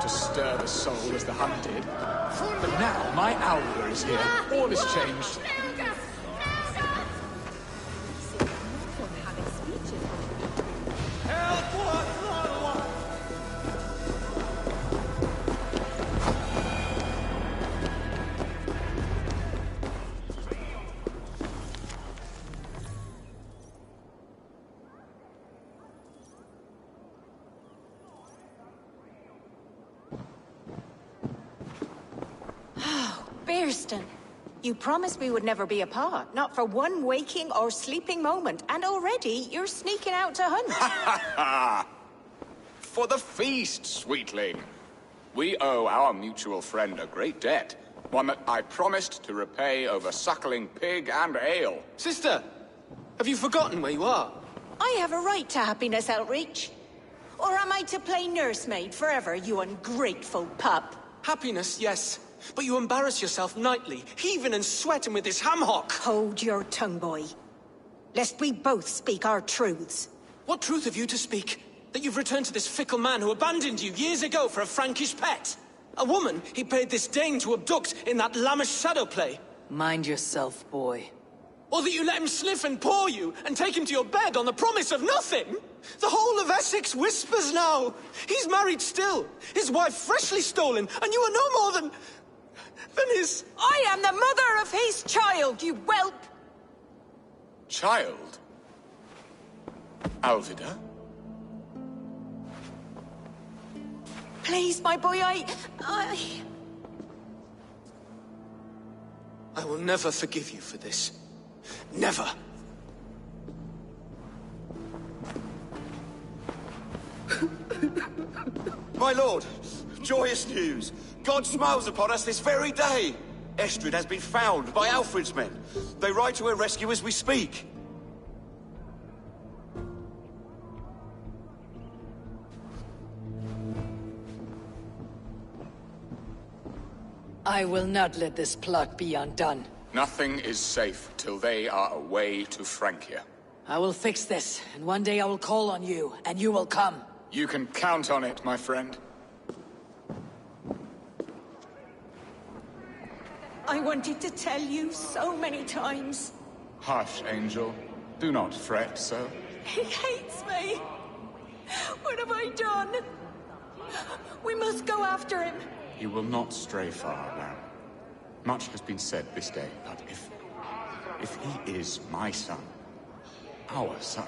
to stir the soul as the hunt did. But now my Alva is here. All is changed. Bearston, you promised we would never be apart, not for one waking or sleeping moment, and already you're sneaking out to hunt. For the feast, sweetling. We owe our mutual friend a great debt. One that I promised to repay over suckling pig and ale. Sister, have you forgotten where you are? I have a right to happiness, Outreach. Or am I to play nursemaid forever, you ungrateful pup? Happiness, yes. But you embarrass yourself nightly, heaving and sweating with this ham-hock. Hold your tongue, boy. Lest we both speak our truths. What truth have you to speak? That you've returned to this fickle man who abandoned you years ago for a Frankish pet? A woman he paid this Dane to abduct in that lammish shadow play? Mind yourself, boy. Or that you let him sniff and paw you, and take him to your bed on the promise of nothing? The whole of Essex whispers now. He's married still, his wife freshly stolen, and you are no more than his... I am the mother of his child, you whelp! Child? Alvida? Please, my boy, I will never forgive you for this. Never. My lord, joyous news. God smiles upon us this very day. Estrid has been found by Alfred's men. They ride to her rescue as we speak. I will not let this plot be undone. Nothing is safe till they are away to Francia. I will fix this, and one day I will call on you, and you will come. You can count on it, my friend. I wanted to tell you so many times. Hush, Angel. Do not fret so. He hates me. What have I done? We must go after him. He will not stray far, Lamb. Much has been said this day, but if he is my son, our son,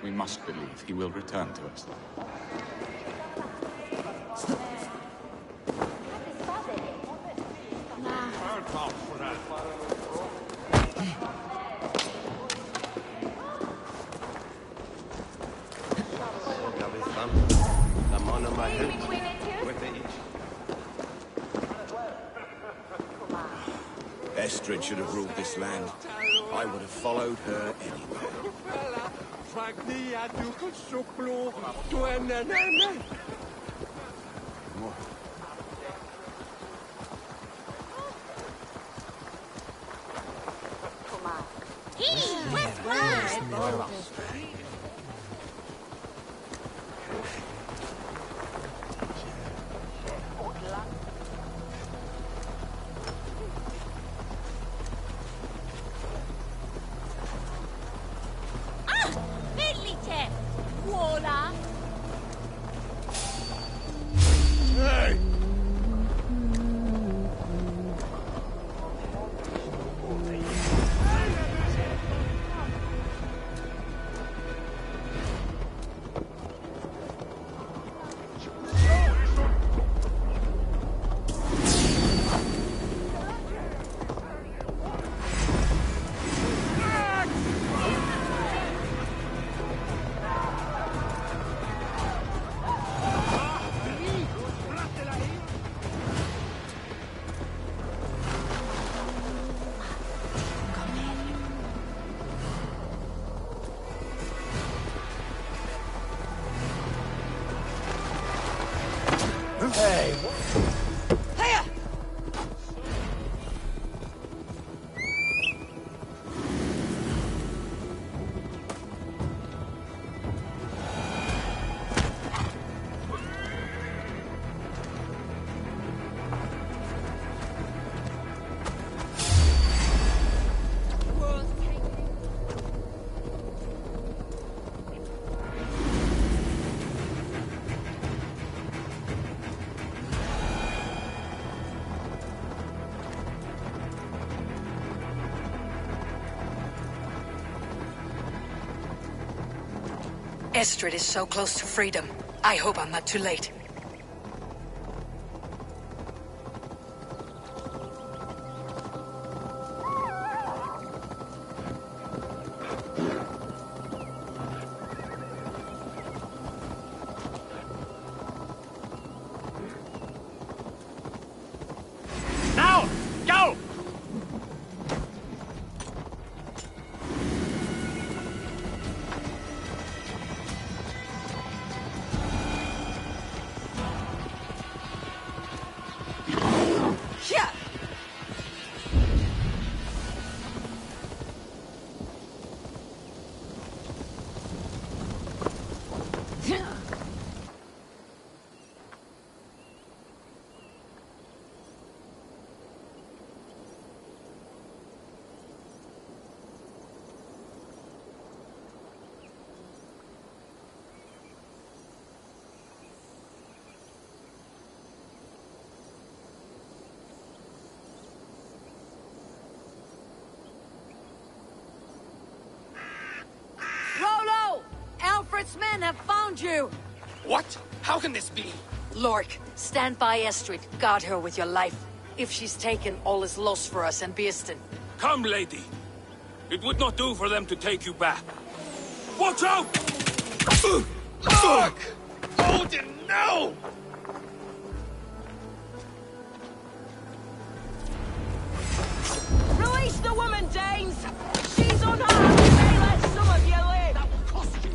we must believe he will return to us. Estrid should have ruled this land. I would have followed her anywhere. Hey! Hiya! Estrid is so close to freedom. I hope I'm not too late. Now! Go! Yeah! Rolo! Alfred's men have found you! What? How can this be? Lork, stand by Estrid. Guard her with your life. If she's taken, all is lost for us and Beeston. Come, lady. It would not do for them to take you back. Watch out! Fuck! Odin, no! Release the woman, Danes! She's unharmed! May let some of you live! That will cost you!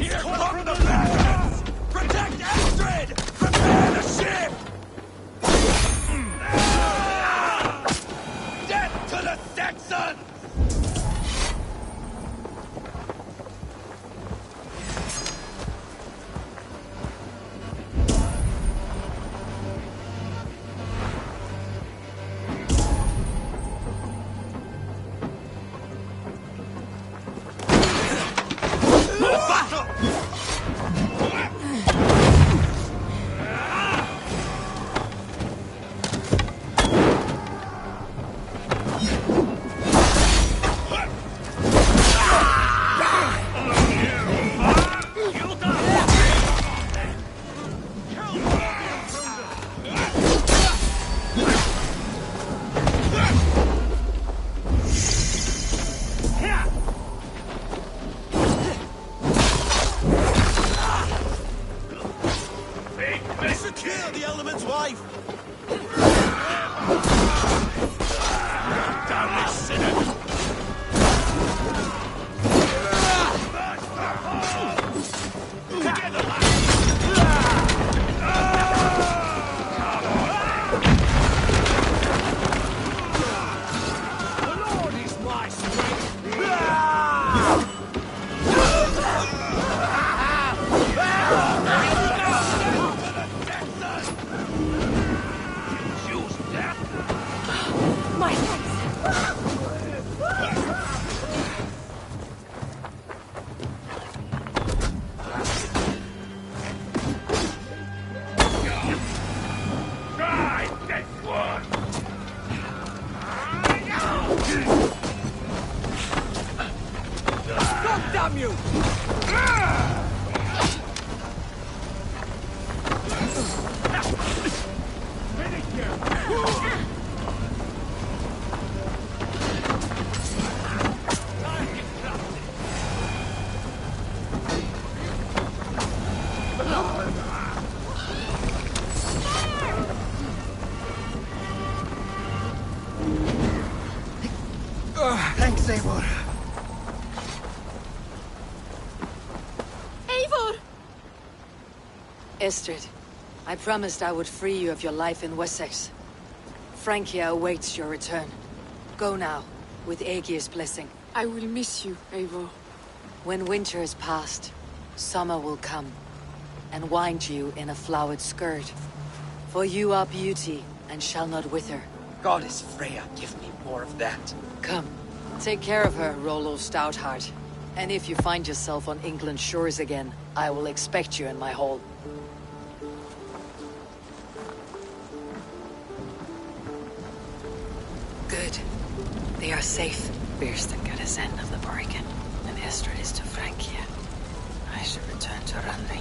Here come the bastards! Protect Astrid! Prepare the ship! Death to the Saxons! Secure the element's wife! Down this sinner! Together, The Lord is my strength! My legs! Try this one! God damn you! Thanks, Eivor. Eivor! Estrid, I promised I would free you of your life in Wessex. Francia awaits your return. Go now, with Aegir's blessing. I will miss you, Eivor. When winter is past, summer will come, and wind you in a flowered skirt. For you are beauty, and shall not wither. Goddess Freya, give me more of that. Come, take care of her, Rollo Stoutheart. And if you find yourself on England's shores again, I will expect you in my hall. Good. They are safe. Birsten got his end of the bargain, and Estrid is to Francia. I should return to Ranri.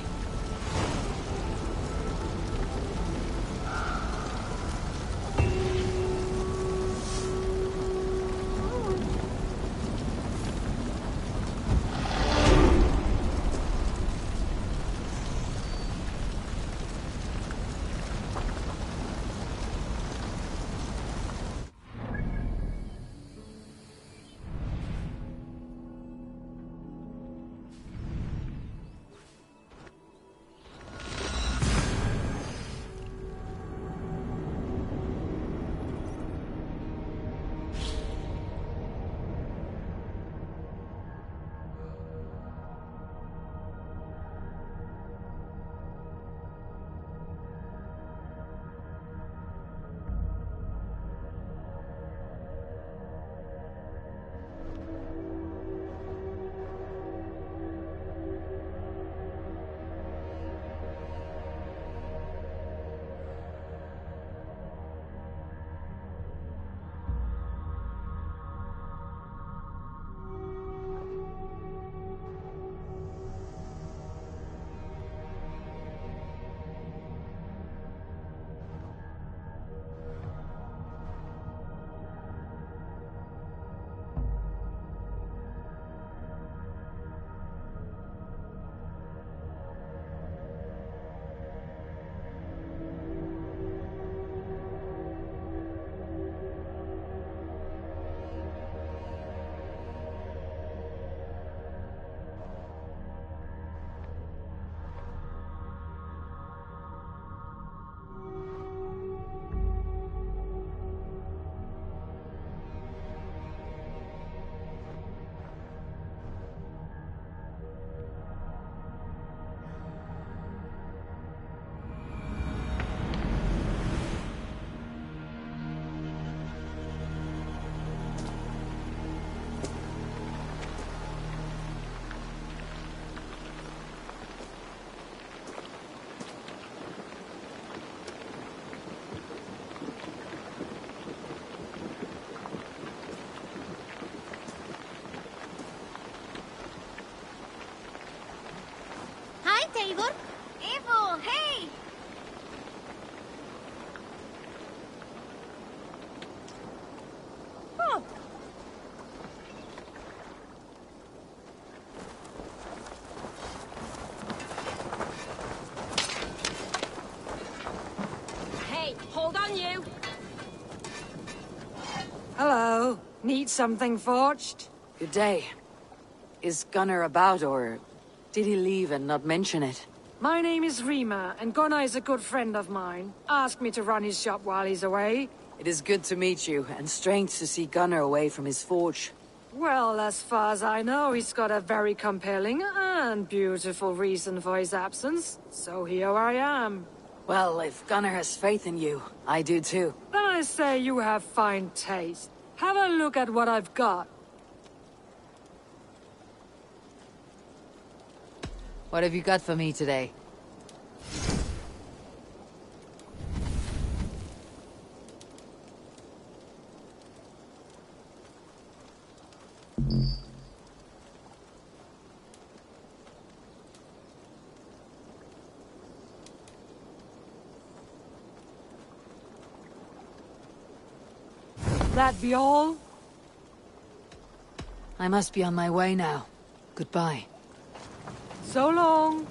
Eivor! Eivor, hey! Oh. Hey, hold on you! Hello. Need something forged? Good day. Is Gunnar about, or did he leave and not mention it? My name is Rima, and Gunnar is a good friend of mine. Asked me to run his shop while he's away. It is good to meet you, and strange to see Gunnar away from his forge. Well, as far as I know, he's got a very compelling and beautiful reason for his absence. So here I am. Well, if Gunnar has faith in you, I do too. Then I say you have fine taste. Have a look at what I've got. What have you got for me today? That be all? I must be on my way now. Goodbye. So long.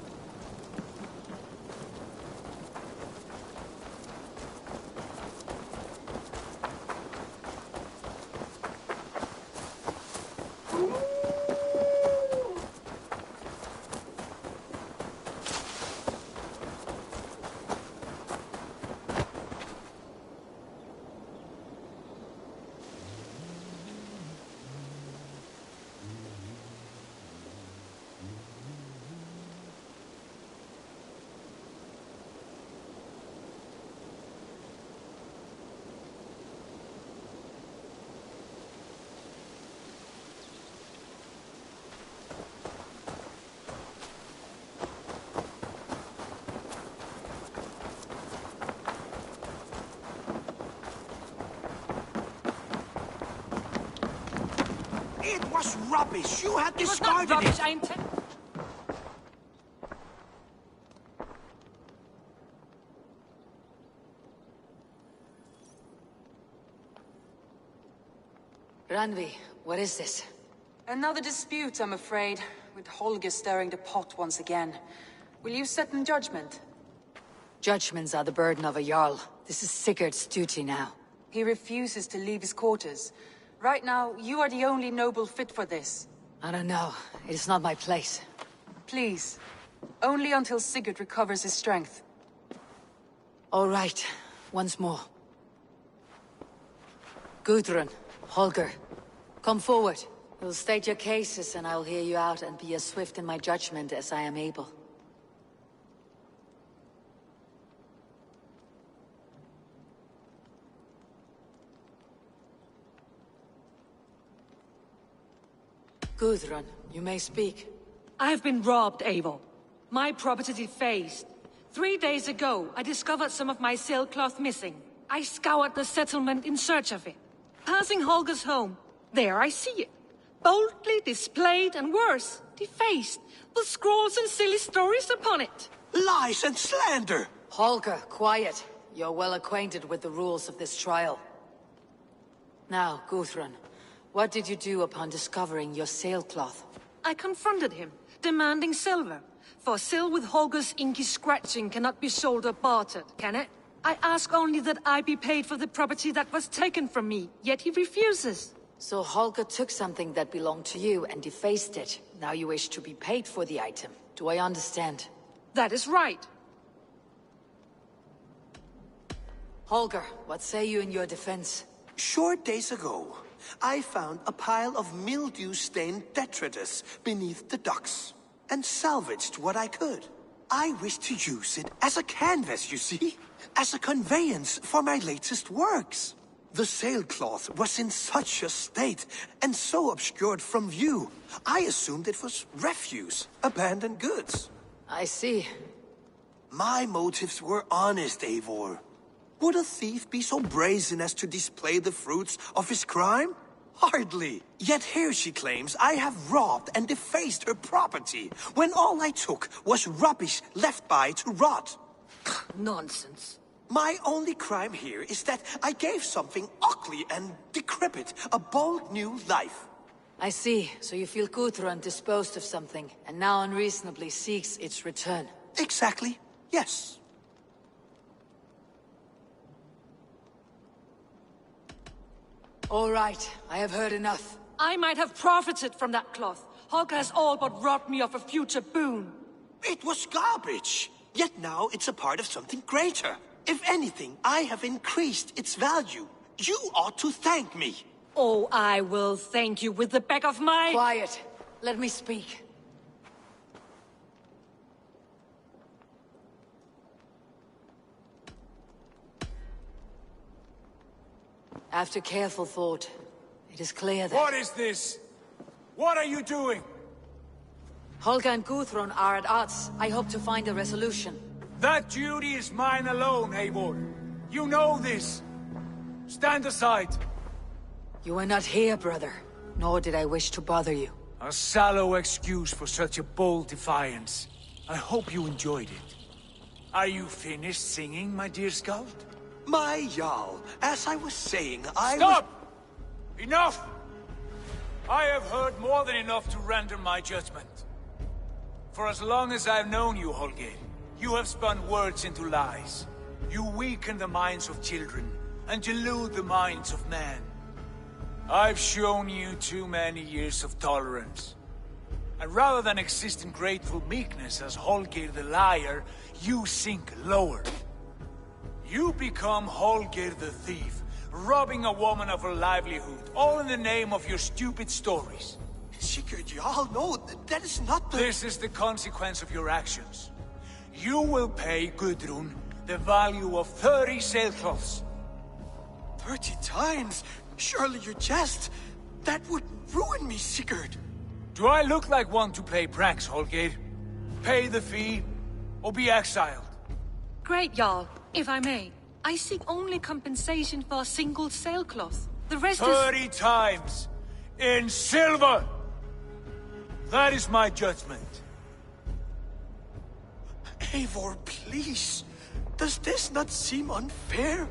was rubbish. You had It was not discarded rubbish, it. I intend... Randvi, what is this? Another dispute, I'm afraid, with Holger stirring the pot once again. Will you set in judgment? Judgments are the burden of a Jarl. This is Sigurd's duty now. He refuses to leave his quarters. Right now, you are the only noble fit for this. I don't know. It is not my place. Please. Only until Sigurd recovers his strength. All right. Once more. Gudrun, Holger, come forward. You'll state your cases and I'll hear you out and be as swift in my judgment as I am able. Gudrun, you may speak. I have been robbed, Eivor. My property defaced. 3 days ago, I discovered some of my sailcloth missing. I scoured the settlement in search of it. Passing Holger's home, there I see it. Boldly displayed and worse, defaced, with scrolls and silly stories upon it. Lies and slander! Holger, quiet. You're well acquainted with the rules of this trial. Now, Gudrun, what did you do upon discovering your sailcloth? I confronted him, demanding silver. For sil with Holger's inky scratching cannot be sold or bartered, can it? I ask only that I be paid for the property that was taken from me, yet he refuses. So Holger took something that belonged to you and defaced it. Now you wish to be paid for the item. Do I understand? That is right. Holger, what say you in your defense? Short days ago, I found a pile of mildew-stained detritus beneath the docks, and salvaged what I could. I wish to use it as a canvas, you see? As a conveyance for my latest works. The sailcloth was in such a state, and so obscured from view, I assumed it was refuse, abandoned goods. I see. My motives were honest, Eivor. Would a thief be so brazen as to display the fruits of his crime? Hardly. Yet here she claims I have robbed and defaced her property, when all I took was rubbish left by to rot. Nonsense. My only crime here is that I gave something ugly and decrepit a bold new life. I see. So you feel Gudrun disposed of something, and now unreasonably seeks its return. Exactly. Yes. All right. I have heard enough. I might have profited from that cloth. Holger has all but robbed me of a future boon. It was garbage. Yet now it's a part of something greater. If anything, I have increased its value. You ought to thank me. Oh, I will thank you with the back of my... Quiet. Let me speak. After careful thought, it is clear that... What is this? What are you doing? Holger and Gudrun are at odds. I hope to find a resolution. That duty is mine alone, Eivor. You know this. Stand aside. You were not here, brother. Nor did I wish to bother you. A sallow excuse for such a bold defiance. I hope you enjoyed it. Are you finished singing, my dear scout? My Jarl, as I was saying, Stop! Enough! I have heard more than enough to render my judgment. For as long as I've known you, Holger, you have spun words into lies. You weaken the minds of children, and delude the minds of men. I've shown you too many years of tolerance. And rather than exist in grateful meekness as Holger the liar, you sink lower. You become Holger the thief, robbing a woman of her livelihood, all in the name of your stupid stories. Sigurd, Jarl, no, that is not the... This is the consequence of your actions. You will pay Gudrun the value of 30 sailcloths. 30 times? Surely you jest. That would ruin me, Sigurd. Do I look like one to play pranks, Holger? Pay the fee, or be exiled. Great, Jarl. If I may, I seek only compensation for a single sailcloth. The rest 30 times! in silver. That is my judgment. Eivor, please. Does this not seem unfair?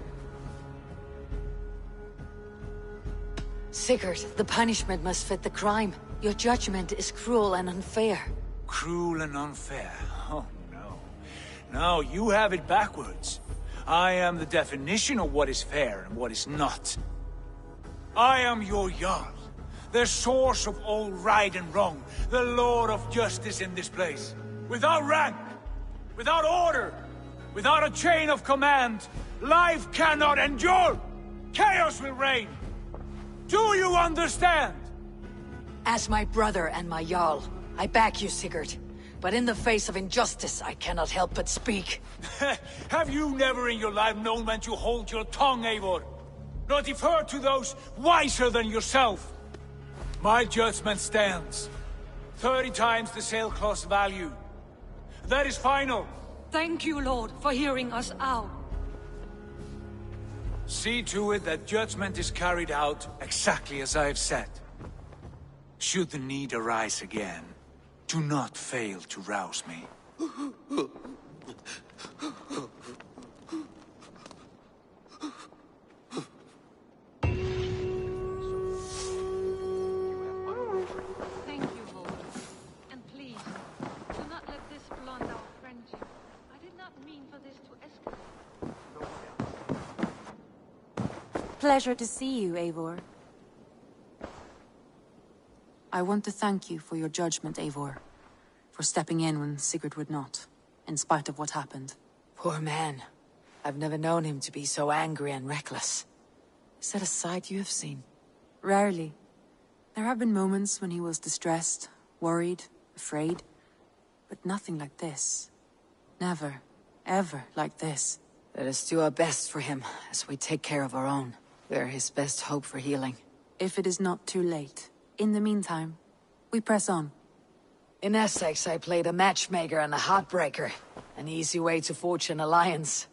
Sigurd, the punishment must fit the crime. Your judgment is cruel and unfair. Cruel and unfair? Oh, no. No, you have it backwards. I am the definition of what is fair and what is not. I am your Jarl, the source of all right and wrong, the Lord of justice in this place. Without rank, without order, without a chain of command, life cannot endure! Chaos will reign! Do you understand? As my brother and my Jarl, I back you, Sigurd. But in the face of injustice, I cannot help but speak. Have you never in your life known when to hold your tongue, Eivor? Nor defer to those wiser than yourself? My judgment stands. 30 times the sailcloth's value. That is final. Thank you, Lord, for hearing us out. See to it that judgment is carried out exactly as I have said. Should the need arise again, do not fail to rouse me. Thank you, Lord. And please, do not let this blunt our friendship. I did not mean for this to escalate. Pleasure to see you, Eivor. I want to thank you for your judgment, Eivor. For stepping in when Sigurd would not, in spite of what happened. Poor man. I've never known him to be so angry and reckless. Is that a side you have seen? Rarely. There have been moments when he was distressed, worried, afraid. But nothing like this. Never, ever like this. Let us do our best for him, as we take care of our own. We're his best hope for healing. If it is not too late. In the meantime, we press on. In Essex, I played a matchmaker and a heartbreaker. An easy way to forge an alliance.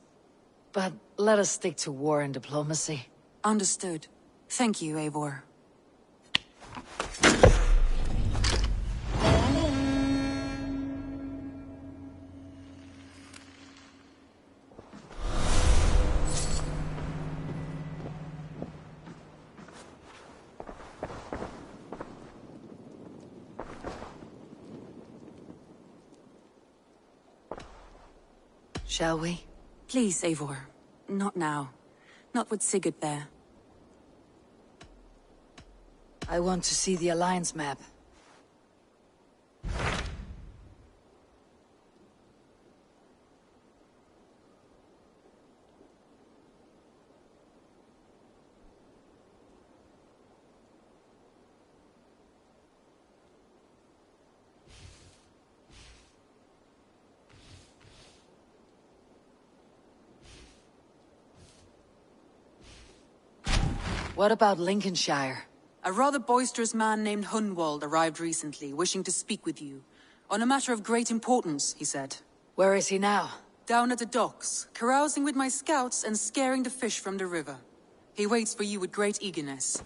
But let us stick to war and diplomacy. Understood. Thank you, Eivor. Shall we? Please, Eivor. Not now. Not with Sigurd there. I want to see the Alliance map. What about Lincolnshire? A rather boisterous man named Hunwald arrived recently, wishing to speak with you. On a matter of great importance, he said. Where is he now? Down at the docks, carousing with my scouts and scaring the fish from the river. He waits for you with great eagerness.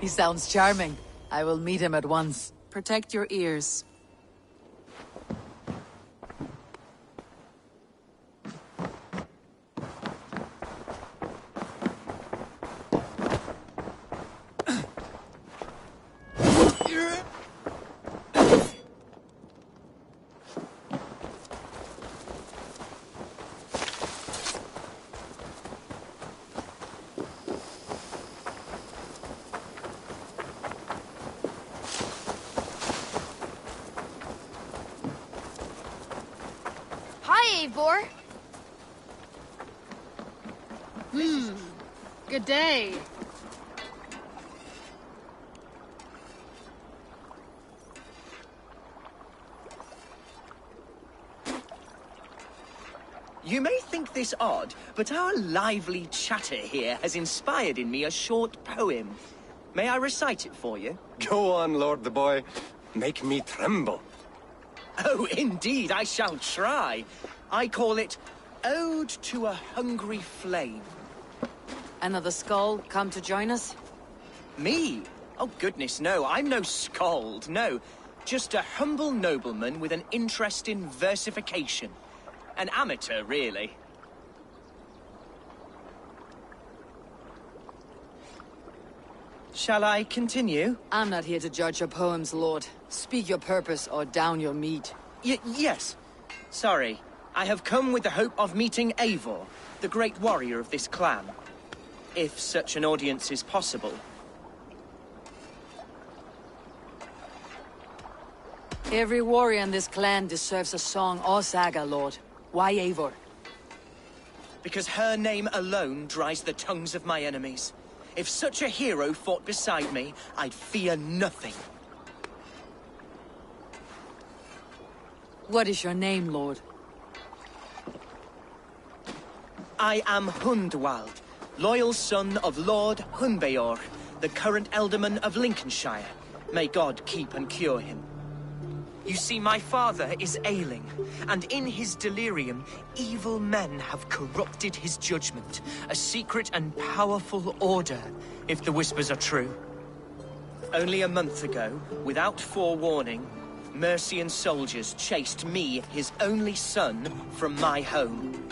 He sounds charming. I will meet him at once. Protect your ears. Eivor. Good day. You may think this odd, but our lively chatter here has inspired in me a short poem. May I recite it for you? Go on, Lord the Boy. Make me tremble. Oh, indeed, I shall try. I call it Ode to a Hungry Flame. Another skull come to join us? Me? Oh, goodness, no. I'm no skald, no. Just a humble nobleman with an interest in versification. An amateur, really. Shall I continue? I'm not here to judge your poems, Lord. Speak your purpose or down your meat. Yes. Sorry. I have come with the hope of meeting Eivor, the great warrior of this clan. If such an audience is possible. Every warrior in this clan deserves a song or saga, Lord. Why Eivor? Because her name alone dries the tongues of my enemies. If such a hero fought beside me, I'd fear nothing. What is your name, Lord? I am Hundwald, loyal son of Lord Hunbeor, the current Elderman of Lincolnshire. May God keep and cure him. You see, my father is ailing, and in his delirium, evil men have corrupted his judgment. A secret and powerful order, if the whispers are true. Only a month ago, without forewarning, Mercian soldiers chased me, his only son, from my home.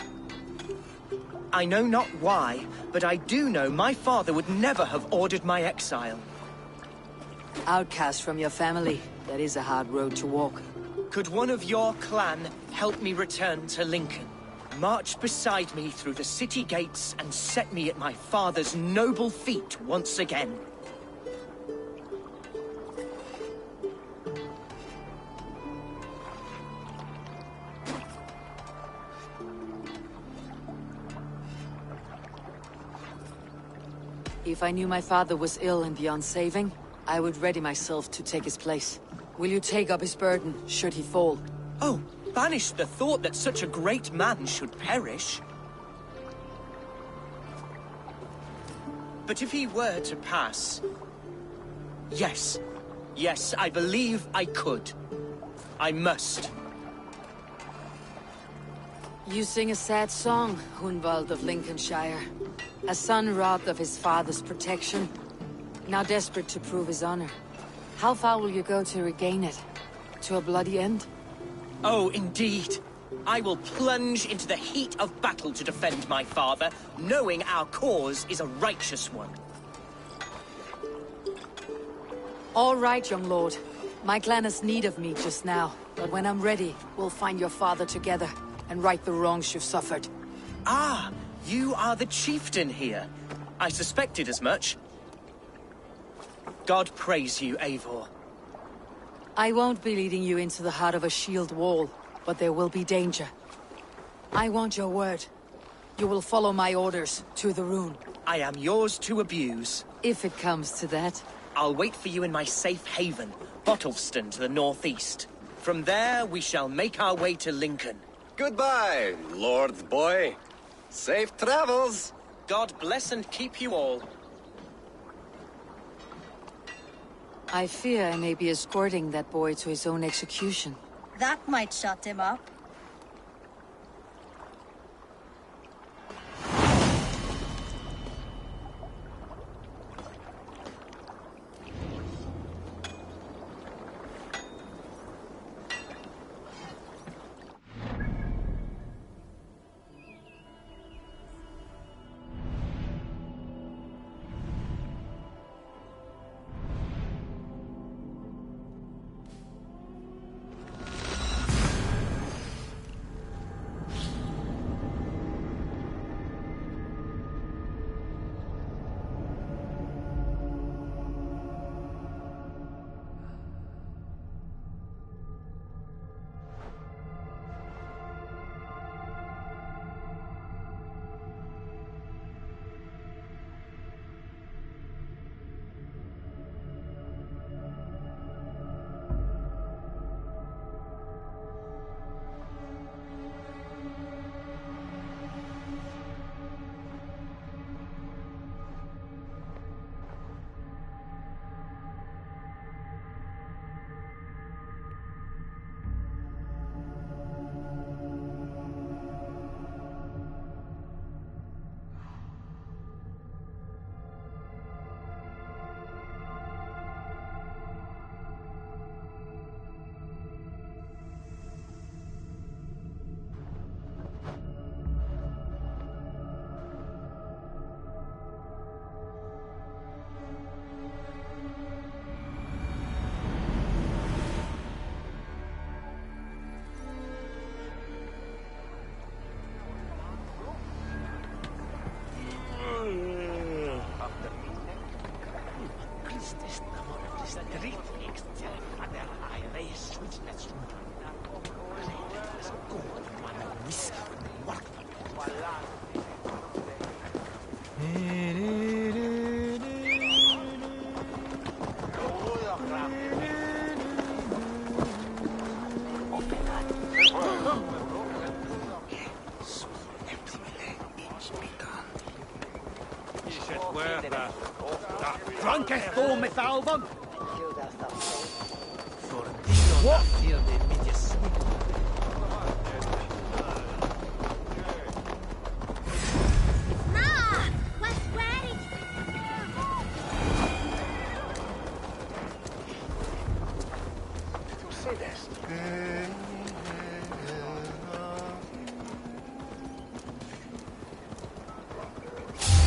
I know not why, but I do know my father would never have ordered my exile. Outcast from your family. That is a hard road to walk. Could one of your clan help me return to Lincoln? March beside me through the city gates and set me at my father's noble feet once again. If I knew my father was ill and beyond saving, I would ready myself to take his place. Will you take up his burden, should he fall? Oh, banish the thought that such a great man should perish. But if he were to pass... Yes. Yes, I believe I could. I must. You sing a sad song, Hunwald of Lincolnshire. A son robbed of his father's protection, now desperate to prove his honor. How far will you go to regain it? To a bloody end? Oh, indeed. I will plunge into the heat of battle to defend my father, knowing our cause is a righteous one. All right, young lord. My clan has need of me just now, but when I'm ready, we'll find your father together and right the wrongs you've suffered. Ah, you are the chieftain here. I suspected as much. God praise you, Eivor. I won't be leading you into the heart of a shield wall, but there will be danger. I want your word. You will follow my orders to the rune. I am yours to abuse. If it comes to that. I'll wait for you in my safe haven, Bottleston to the northeast. From there, we shall make our way to Lincoln. Goodbye, Lord Boy. Safe travels. God bless and keep you all. I fear I may be escorting that boy to his own execution. That might shut him up. Drunkest form, Miss Alban!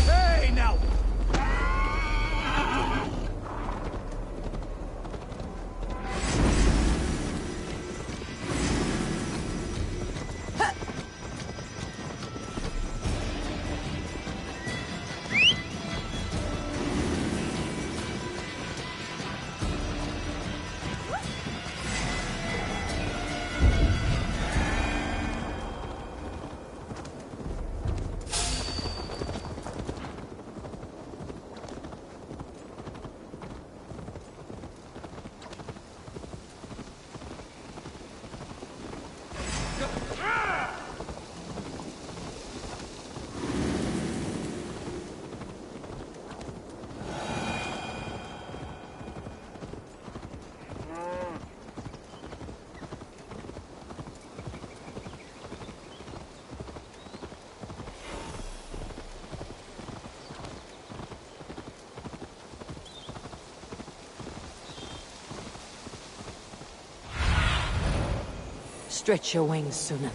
Hey, now! Stretch your wings, Sunan.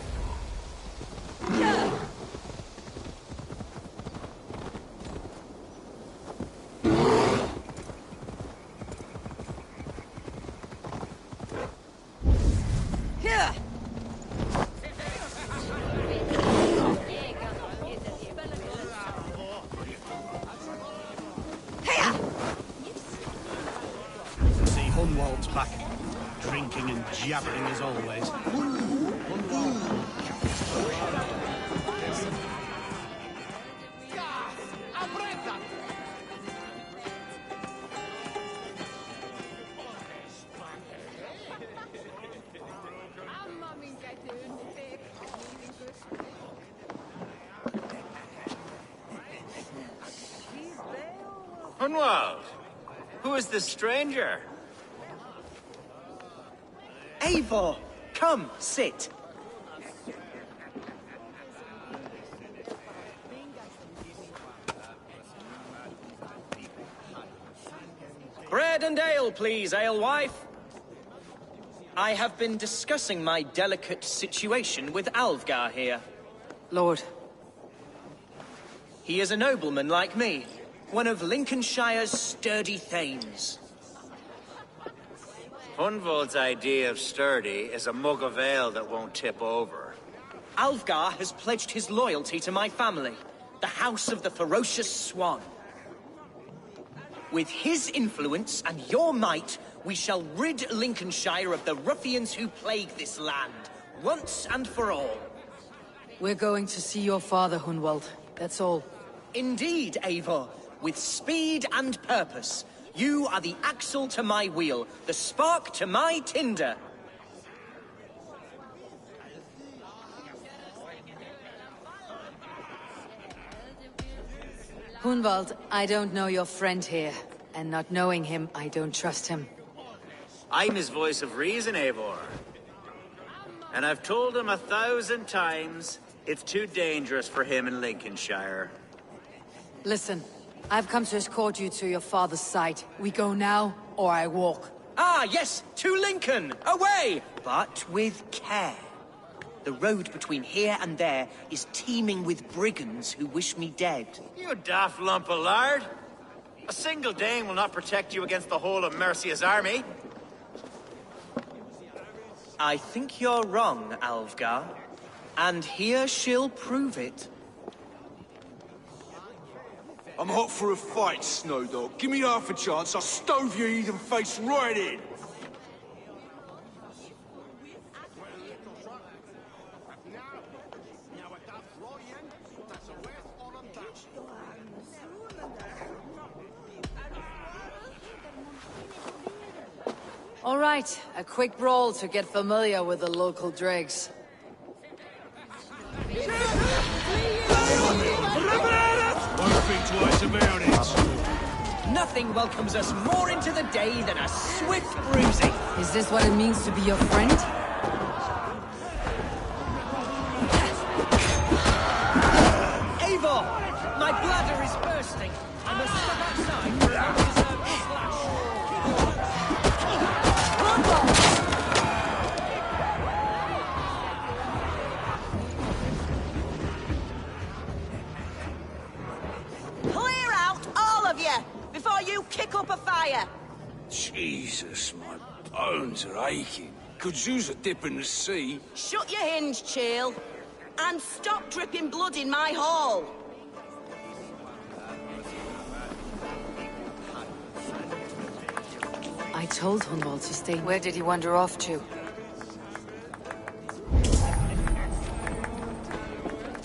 See Hunwald's back, drinking and jabbering as always. Hunwald, who is this stranger? Eivor, come, sit. Bread and ale, please, alewife. I have been discussing my delicate situation with Alvgar here. Lord. He is a nobleman like me, one of Lincolnshire's sturdy thanes. Hunwald's idea of sturdy is a mug of ale that won't tip over. Alvgar has pledged his loyalty to my family, the House of the Ferocious Swan. With his influence and your might, we shall rid Lincolnshire of the ruffians who plague this land, once and for all. We're going to see your father, Hunwald. That's all. Indeed, Eivor. With speed and purpose. You are the axle to my wheel, the spark to my tinder. Hunwald, I don't know your friend here. And not knowing him, I don't trust him. I'm his voice of reason, Eivor. And I've told him 1,000 times it's too dangerous for him in Lincolnshire. Listen, I've come to escort you to your father's side. We go now, or I walk. Ah, yes, to Lincoln! Away! But with care. The road between here and there is teeming with brigands who wish me dead. You daft lump of lard! A single Dane will not protect you against the whole of Mercia's army. I think you're wrong, Alvgar. And here she'll prove it. I'm hot for a fight, Snowdog. Give me half a chance, I'll stove your heathen face right in. All right, a quick brawl to get familiar with the local dregs. Won't think twice about it. Nothing welcomes us more into the day than a swift bruising. Is this what it means to be your friend? Eivor! My bladder is bursting. I must step outside for an undeserved splash. Clear out, all of you, before you kick up a fire. Jesus, my bones are aching. Could use a dip in the sea. Shut your hinge, Chill, and stop dripping blood in my hall. I told Hunwald to stay. Where did he wander off to?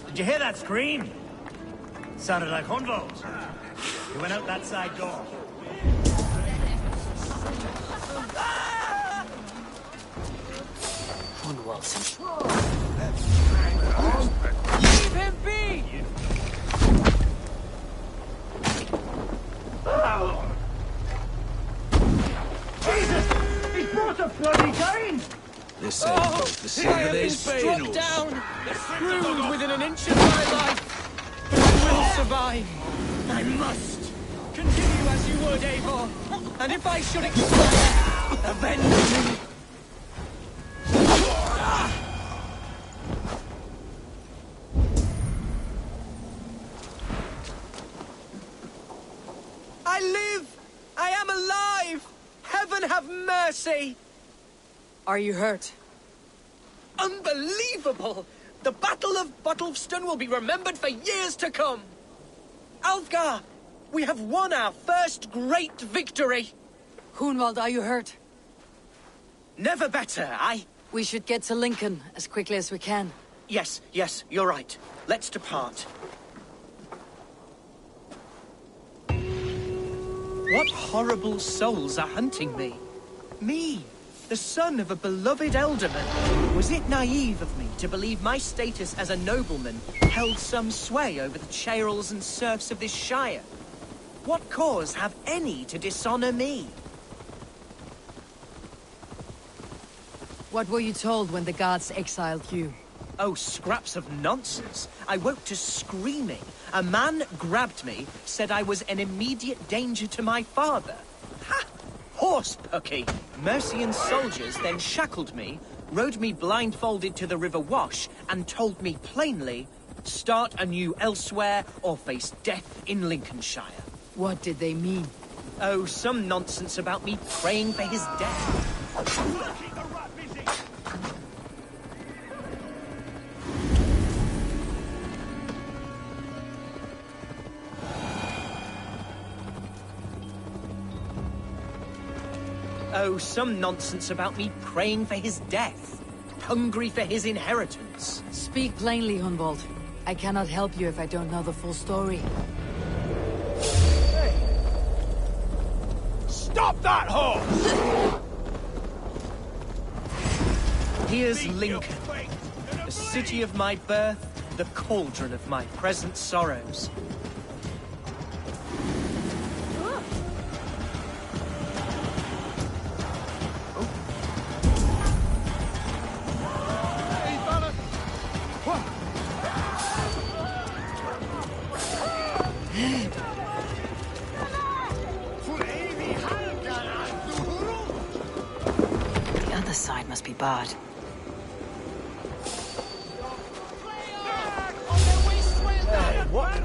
Did you hear that scream? Sounded like Hunwald. He went out that side door. Hunwald. Leave him be! Jesus! He's brought a bloody cane! This ain't the scene I of have been these struck funerals. down, screwed within an inch of my life. But I will survive. I must. Continue as you would, Eivor. And if I should expire, avenge me. I live! I am alive! Heaven have mercy! Are you hurt? Unbelievable! The Battle of Bottleston will be remembered for years to come! Alfgar, we have won our first great victory! Hunwald, are you hurt? Never better, We should get to Lincoln as quickly as we can. Yes, you're right. Let's depart. What horrible souls are hunting me? Me, the son of a beloved elderman. Was it naive of me to believe my status as a nobleman held some sway over the churls and serfs of this shire? What cause have any to dishonor me? What were you told when the guards exiled you? Oh, scraps of nonsense. I woke to screaming. A man grabbed me, said I was an immediate danger to my father. Ha! Horse pucky! Mercian soldiers then shackled me, rode me blindfolded to the River Wash, and told me plainly, start anew elsewhere or face death in Lincolnshire. What did they mean? Oh, some nonsense about me praying for his death. Oh, some nonsense about me praying for his death. Hungry for his inheritance. Speak plainly, Hunwald. I cannot help you if I don't know the full story. Hey! Stop that horse! Here's Lincoln, the city of my birth, the cauldron of my present sorrows. The other side must be barred. Hey, what?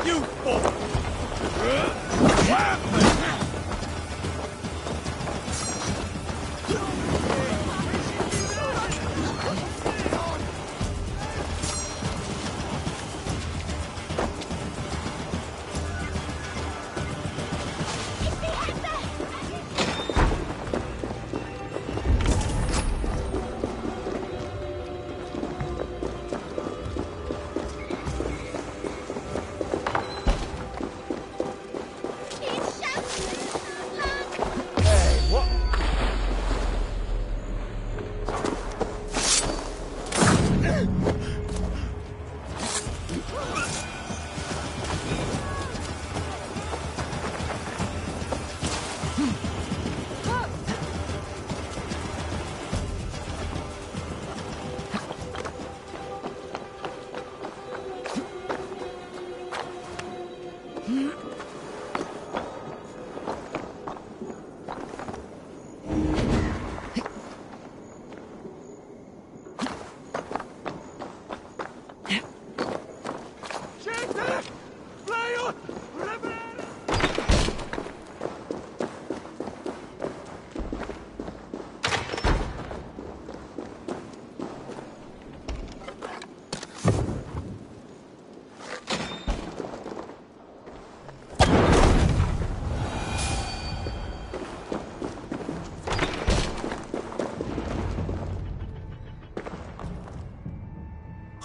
You fool!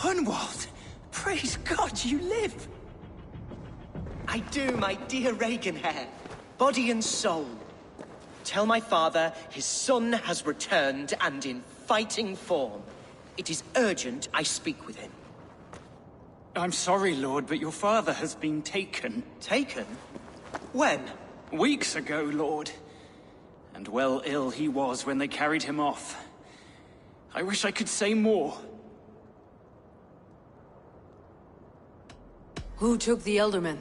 Hunwald! Praise God you live! I do, my dear Reaganhair. Body and soul. Tell my father his son has returned and in fighting form. It is urgent I speak with him. I'm sorry, Lord, but your father has been taken. Taken? When? Weeks ago, Lord. And well ill he was when they carried him off. I wish I could say more. Who took the Elderman?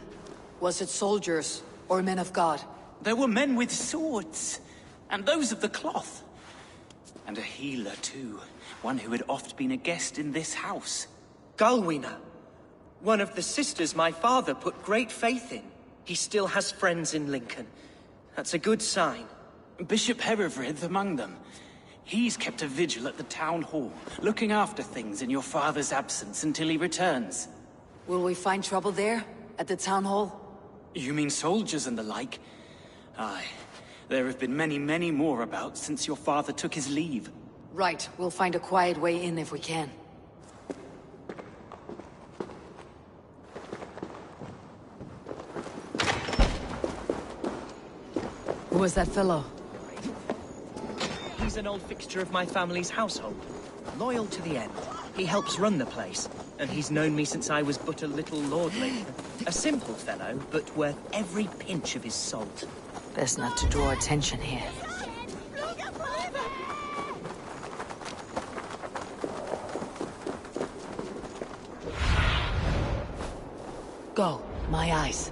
Was it soldiers or men of God? There were men with swords, and those of the cloth. And a healer, too. One who had oft been a guest in this house. Galwina. One of the sisters my father put great faith in. He still has friends in Lincoln. That's a good sign. Bishop Herefrith among them. He's kept a vigil at the town hall, looking after things in your father's absence until he returns. Will we find trouble there? At the town hall? You mean soldiers and the like? Aye. There have been many, many more about since your father took his leave. Right. We'll find a quiet way in if we can. Who was that fellow? He's an old fixture of my family's household. Loyal to the end. He helps run the place, and he's known me since I was but a little lordling. A simple fellow, but worth every pinch of his salt. Best not to draw attention here. Go, my eyes.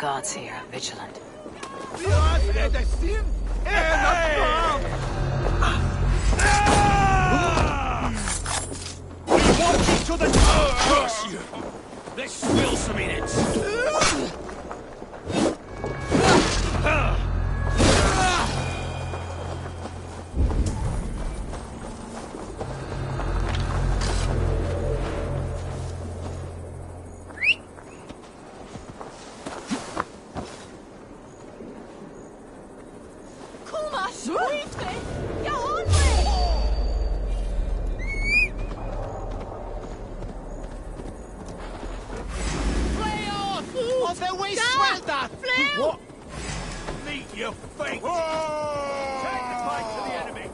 gods here are vigilant. We want each other. Curse you! Let's spill some in it. What? Meet your fate! Take the fight to the enemy!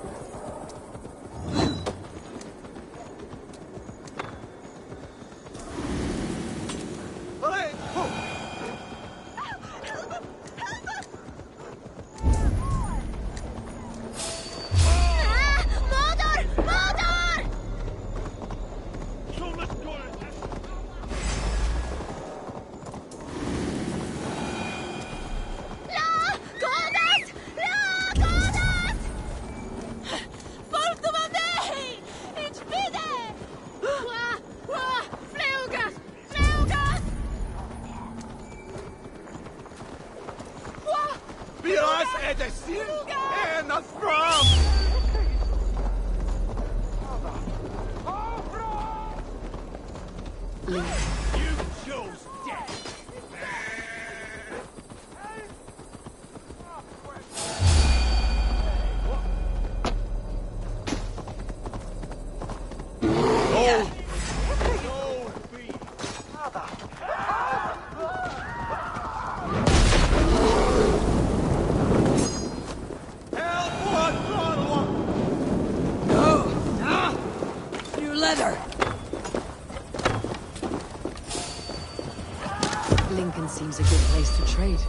Lincoln seems a good place to trade.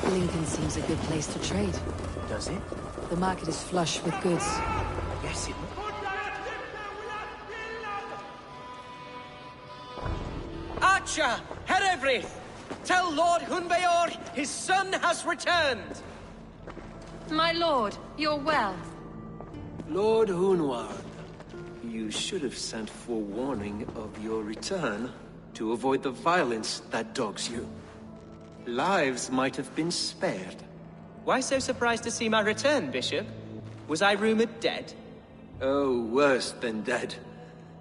Lincoln seems a good place to trade. Does it? The market is flush with goods. Yes, it... Archer! Herevri! Tell Lord Hunbeor his son has returned! My lord, you're well. Lord Hunward, you should have sent forewarning of your return to avoid the violence that dogs you. Lives might have been spared. Why so surprised to see my return, Bishop? Was I rumored dead? Oh, worse than dead.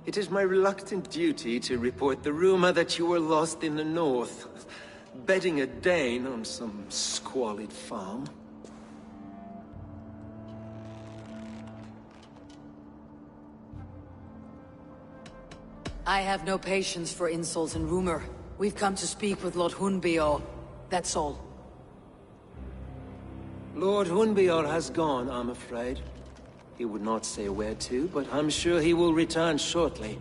It is my reluctant duty to report the rumor that you were lost in the north, bedding a Dane on some squalid farm. I have no patience for insult and rumor. We've come to speak with Lord Hunbeor. That's all. Lord Hunbeor has gone, I'm afraid. He would not say where to, but I'm sure he will return shortly.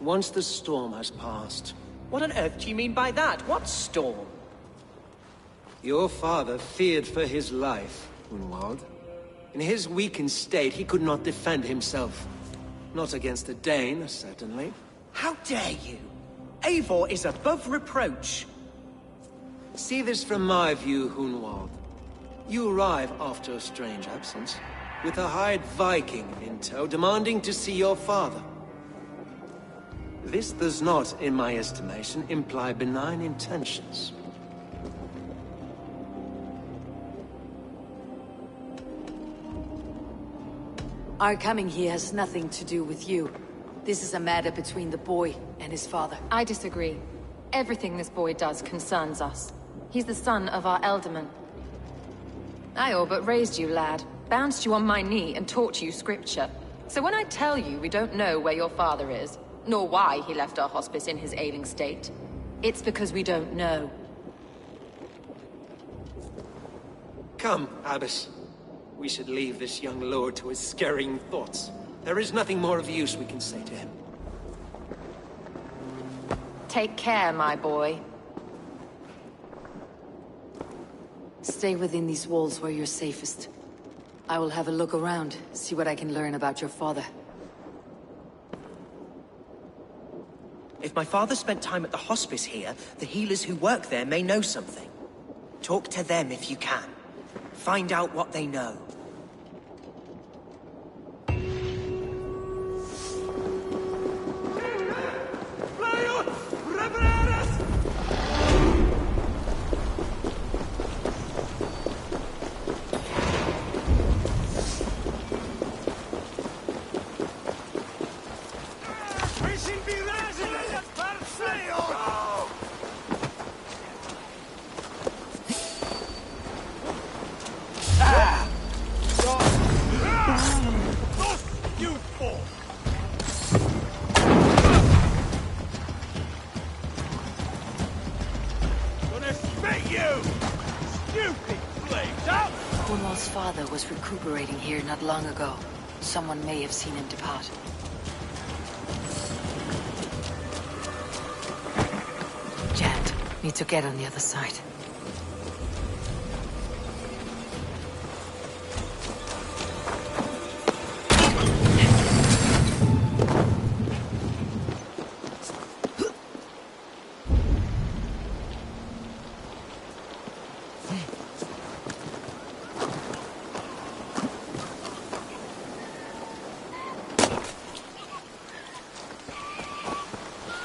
Once the storm has passed. What on earth do you mean by that? What storm? Your father feared for his life, Hunwald. In his weakened state, he could not defend himself. Not against a Dane, certainly. How dare you? Eivor is above reproach. See this from my view, Hunwald. You arrive after a strange absence, with a hired Viking in tow, demanding to see your father. This does not, in my estimation, imply benign intentions. Our coming here has nothing to do with you. This is a matter between the boy and his father. I disagree. Everything this boy does concerns us. He's the son of our Elderman. I all but raised you, lad. Bounced you on my knee and taught you scripture. So when I tell you we don't know where your father is, nor why he left our hospice in his ailing state, it's because we don't know. Come, Abbess. We should leave this young lord to his scurrying thoughts. There is nothing more of use we can say to him. Take care, my boy. Stay within these walls where you're safest. I will have a look around, see what I can learn about your father. If my father spent time at the hospice here, the healers who work there may know something. Talk to them if you can. Find out what they know. Kunal's father was recuperating here not long ago. Someone may have seen him depart. Jammed. Need to get on the other side.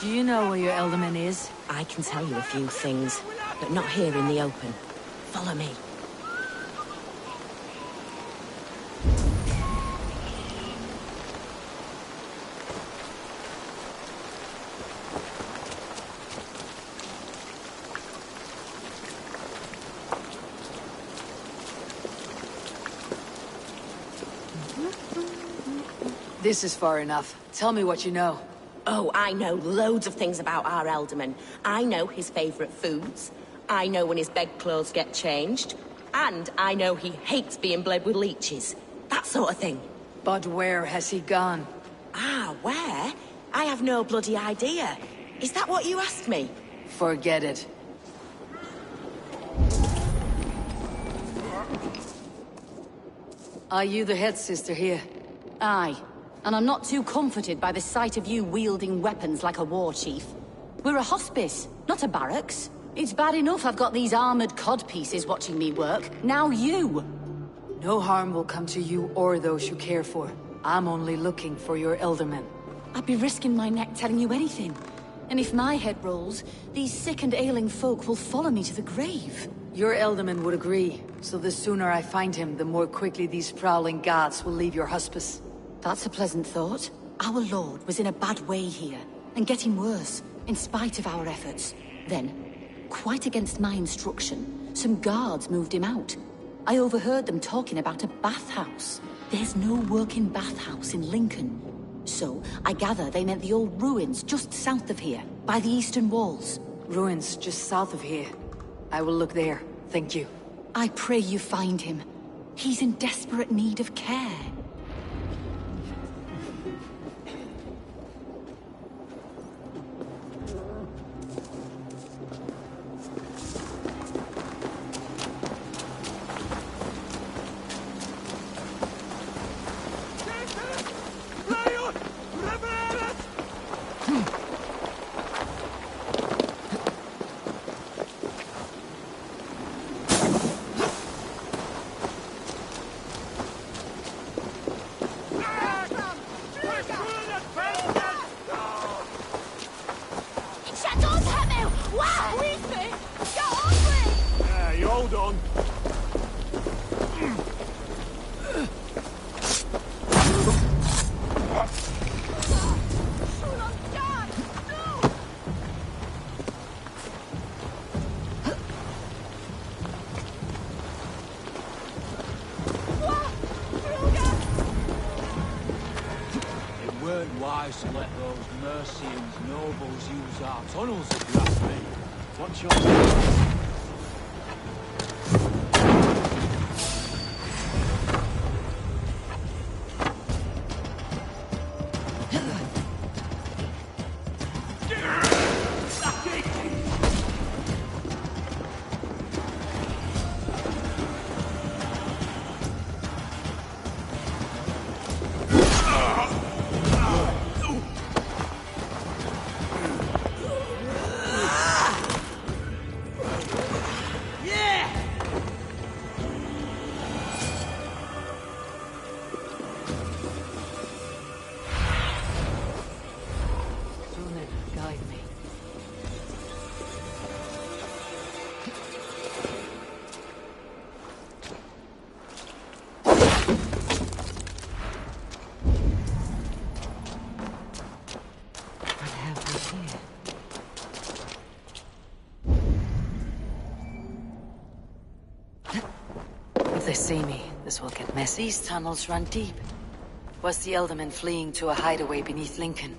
Do you know where your Elderman is? I can tell you a few things, but not here in the open. Follow me. This is far enough. Tell me what you know. Oh, I know loads of things about our Elderman. I know his favorite foods. I know when his bedclothes get changed. And I know he hates being bled with leeches. That sort of thing. But where has he gone? Ah, where? I have no bloody idea. Is that what you asked me? Forget it. Are you the head sister here? Aye. And I'm not too comforted by the sight of you wielding weapons like a war chief. We're a hospice, not a barracks. It's bad enough I've got these armored codpieces watching me work. Now you! No harm will come to you or those you care for. I'm only looking for your Elderman. I'd be risking my neck telling you anything. And if my head rolls, these sick and ailing folk will follow me to the grave. Your Elderman would agree, so the sooner I find him, the more quickly these prowling guards will leave your hospice. That's a pleasant thought. Our lord was in a bad way here, and getting worse, in spite of our efforts. Then, quite against my instruction, some guards moved him out. I overheard them talking about a bathhouse. There's no working bathhouse in Lincoln. So, I gather they meant the old ruins just south of here, by the eastern walls. Ruins just south of here. I will look there, thank you. I pray you find him. He's in desperate need of care. Wise to let those Mercians nobles use our tunnels, if you ask me. What's your... If they see me, this will get messy. These tunnels run deep. Was the Elderman fleeing to a hideaway beneath Lincoln?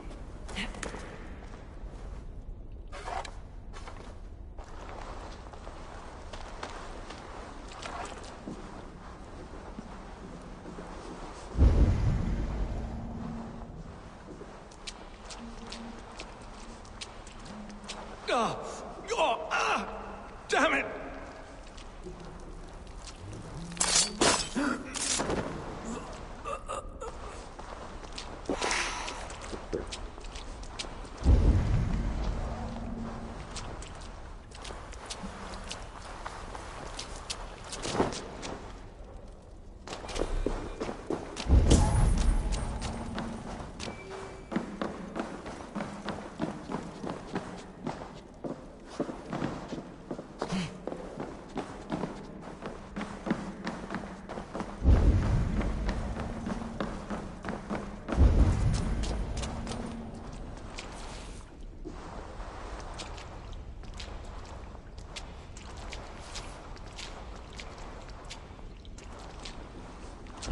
Damn it!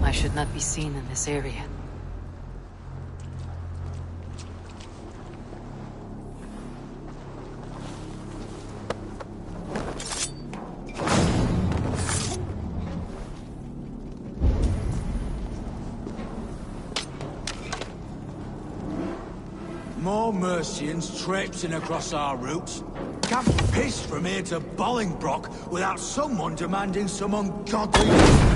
I should not be seen in this area. More Mercians traipsing across our routes. Can't piss from here to Bolingbroke without someone demanding some ungodly...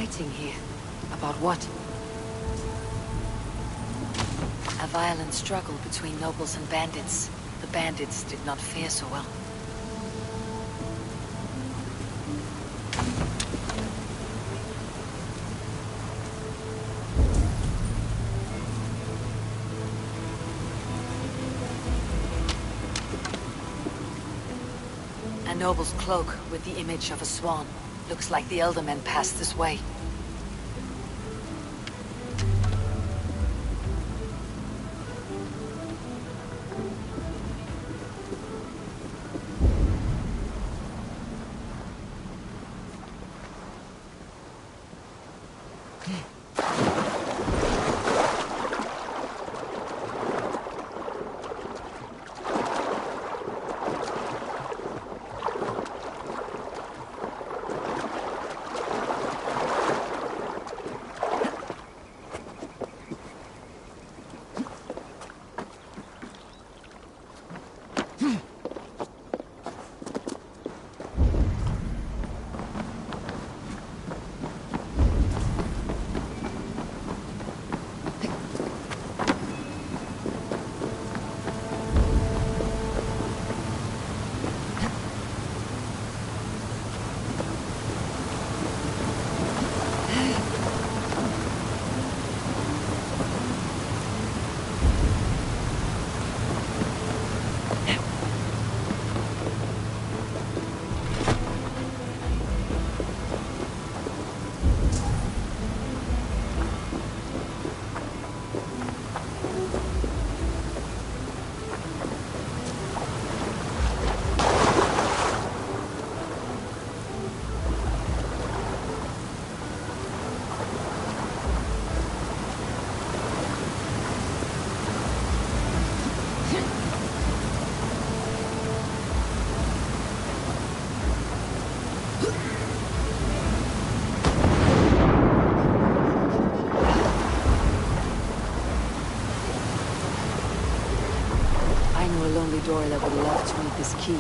fighting here. About what? A violent struggle between nobles and bandits. The bandits did not fare so well. A noble's cloak with the image of a swan. Looks like the Eldermen passed this way. Door that would love to meet this key.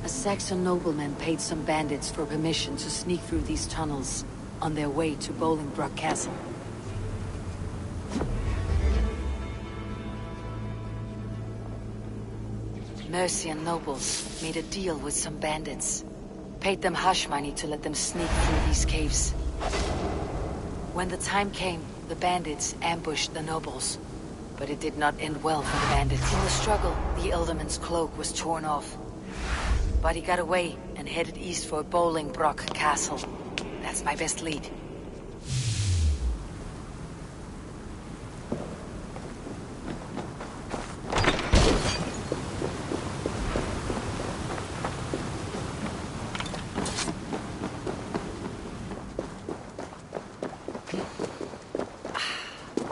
Saxon noblemen paid some bandits for permission to sneak through these tunnels on their way to Bolingbroke Castle. Mercian nobles made a deal with some bandits. Paid them hush money to let them sneak through these caves. When the time came, the bandits ambushed the nobles. But it did not end well for the bandits. In the struggle, the Elderman's cloak was torn off. But he got away and headed east for Bolingbroke Castle. That's my best lead.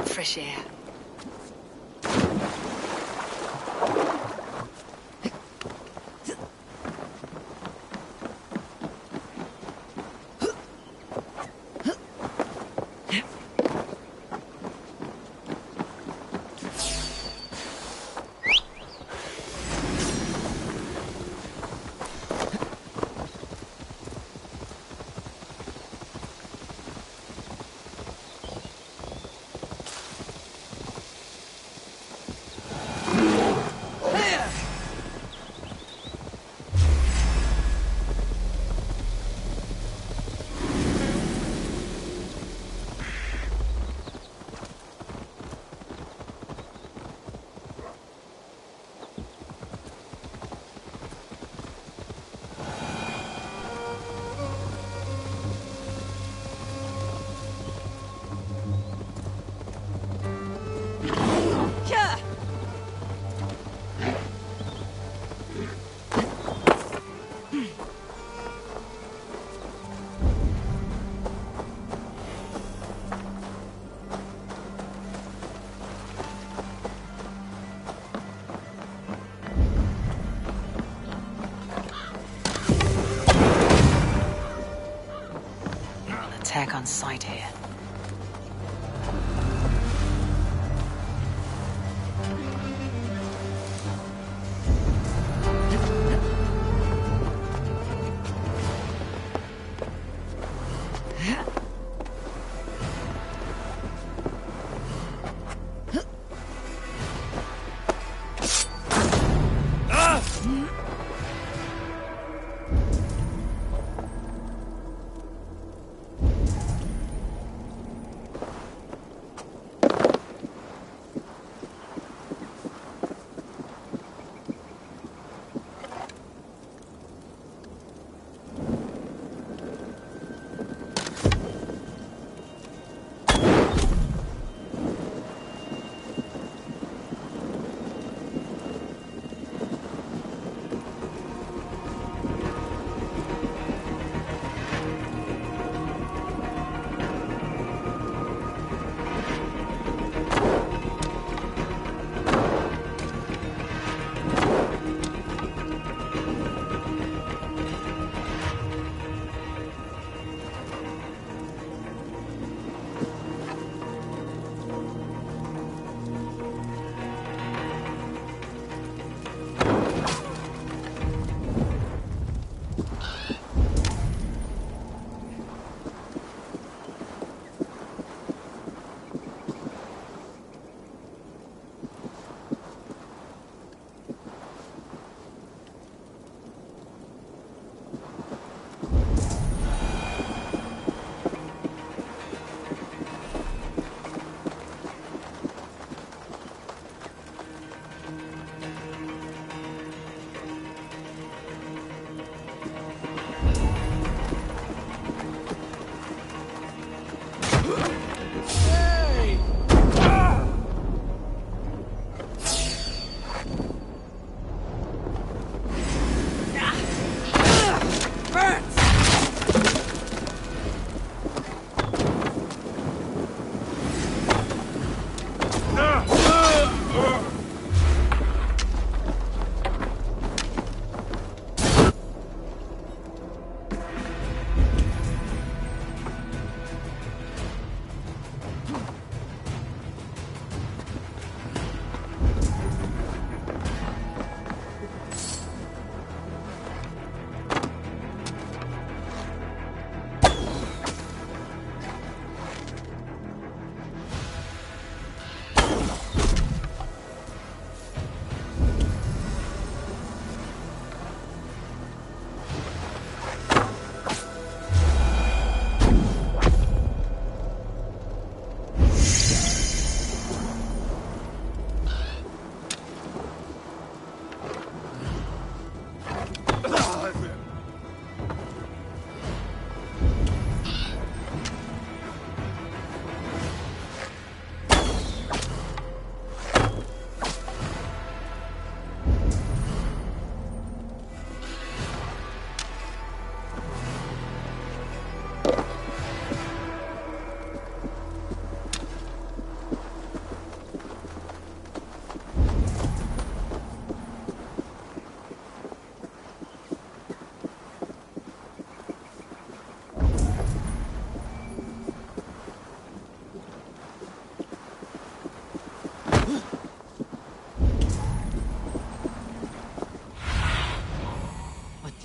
Fresh air. on sight here.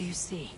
Do you see?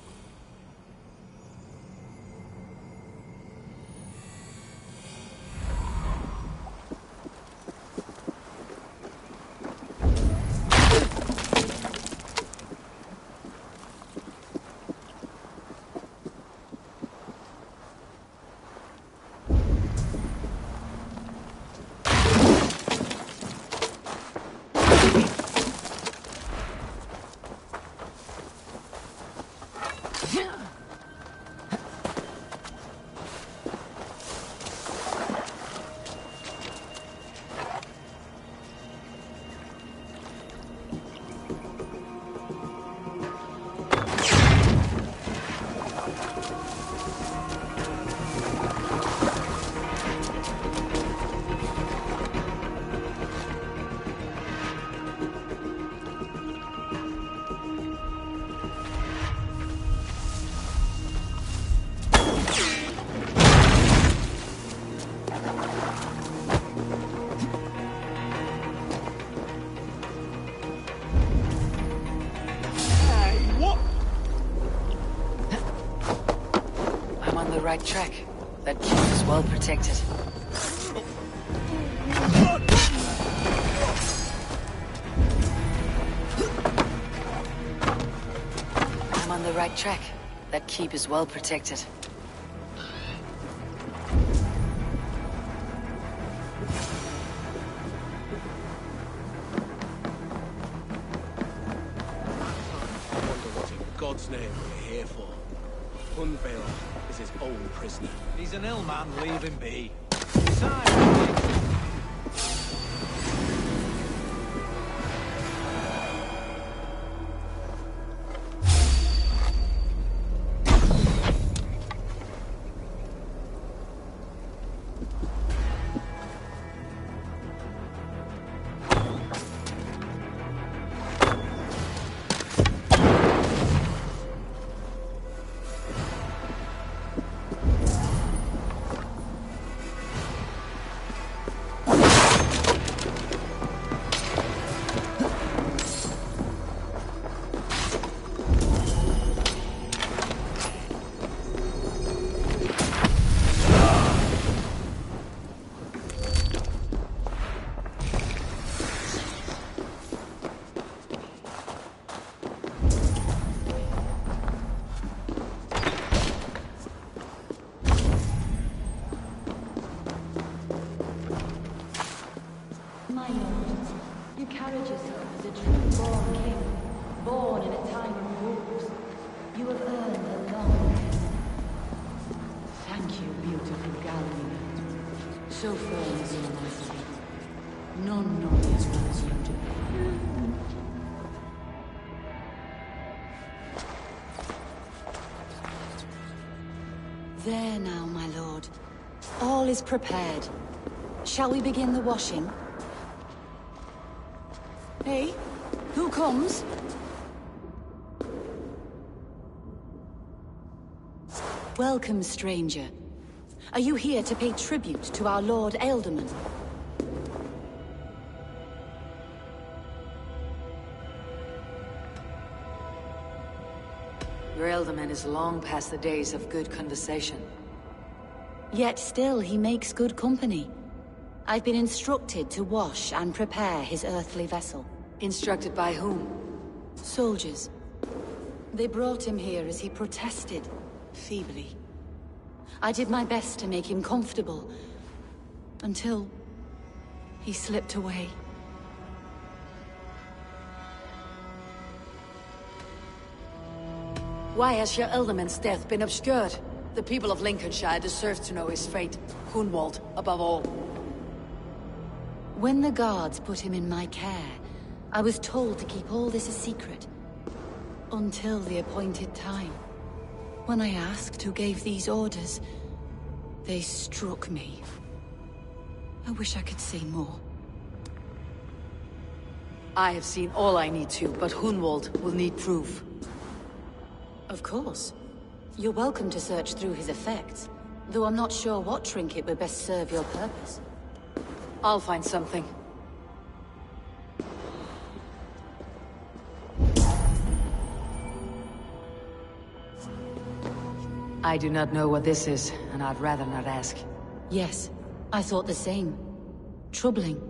right track. That keep is well protected. I'm on the right track. That keep is well protected. God's name we're here for. Hunbeor is his own prisoner. He's an ill man, leave him be. Besides, My lord, you carried yourself as a true-born king, born in a time of wolves. You have earned a long rest. Thank you, beautiful Galliard. So firm as your master. None know me as well as you do. There now, my lord. All is prepared. Shall we begin the washing? Hey, who comes? Welcome, stranger. Are you here to pay tribute to our Lord Ealdorman? Your Ealdorman is long past the days of good conversation. Yet still he makes good company. I've been instructed to wash and prepare his earthly vessel. Instructed by whom? Soldiers. They brought him here as he protested, feebly. I did my best to make him comfortable, until he slipped away. Why has your Ealdorman's death been obscured? The people of Lincolnshire deserve to know his fate. Hunwald, above all. When the guards put him in my care, I was told to keep all this a secret. Until the appointed time. When I asked who gave these orders, they struck me. I wish I could say more. I have seen all I need to, but Hunwald will need proof. Of course. You're welcome to search through his effects, though I'm not sure what trinket would best serve your purpose. I'll find something. I do not know what this is, and I'd rather not ask. Yes, I thought the same. Troubling.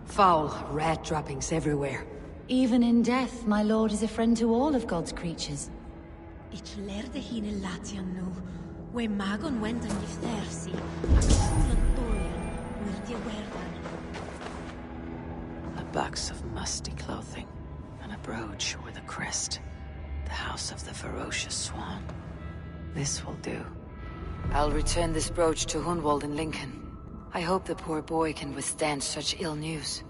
Foul rat droppings everywhere. Even in death, my lord is a friend to all of God's creatures. Ich lærte hende Latian nu. We magon went and giftersi. Aksulattorian wirdi werdan. A box of musty clothing, and a brooch with a crest. The house of the ferocious swan. This will do. I'll return this brooch to Hunwald in Lincoln. I hope the poor boy can withstand such ill news.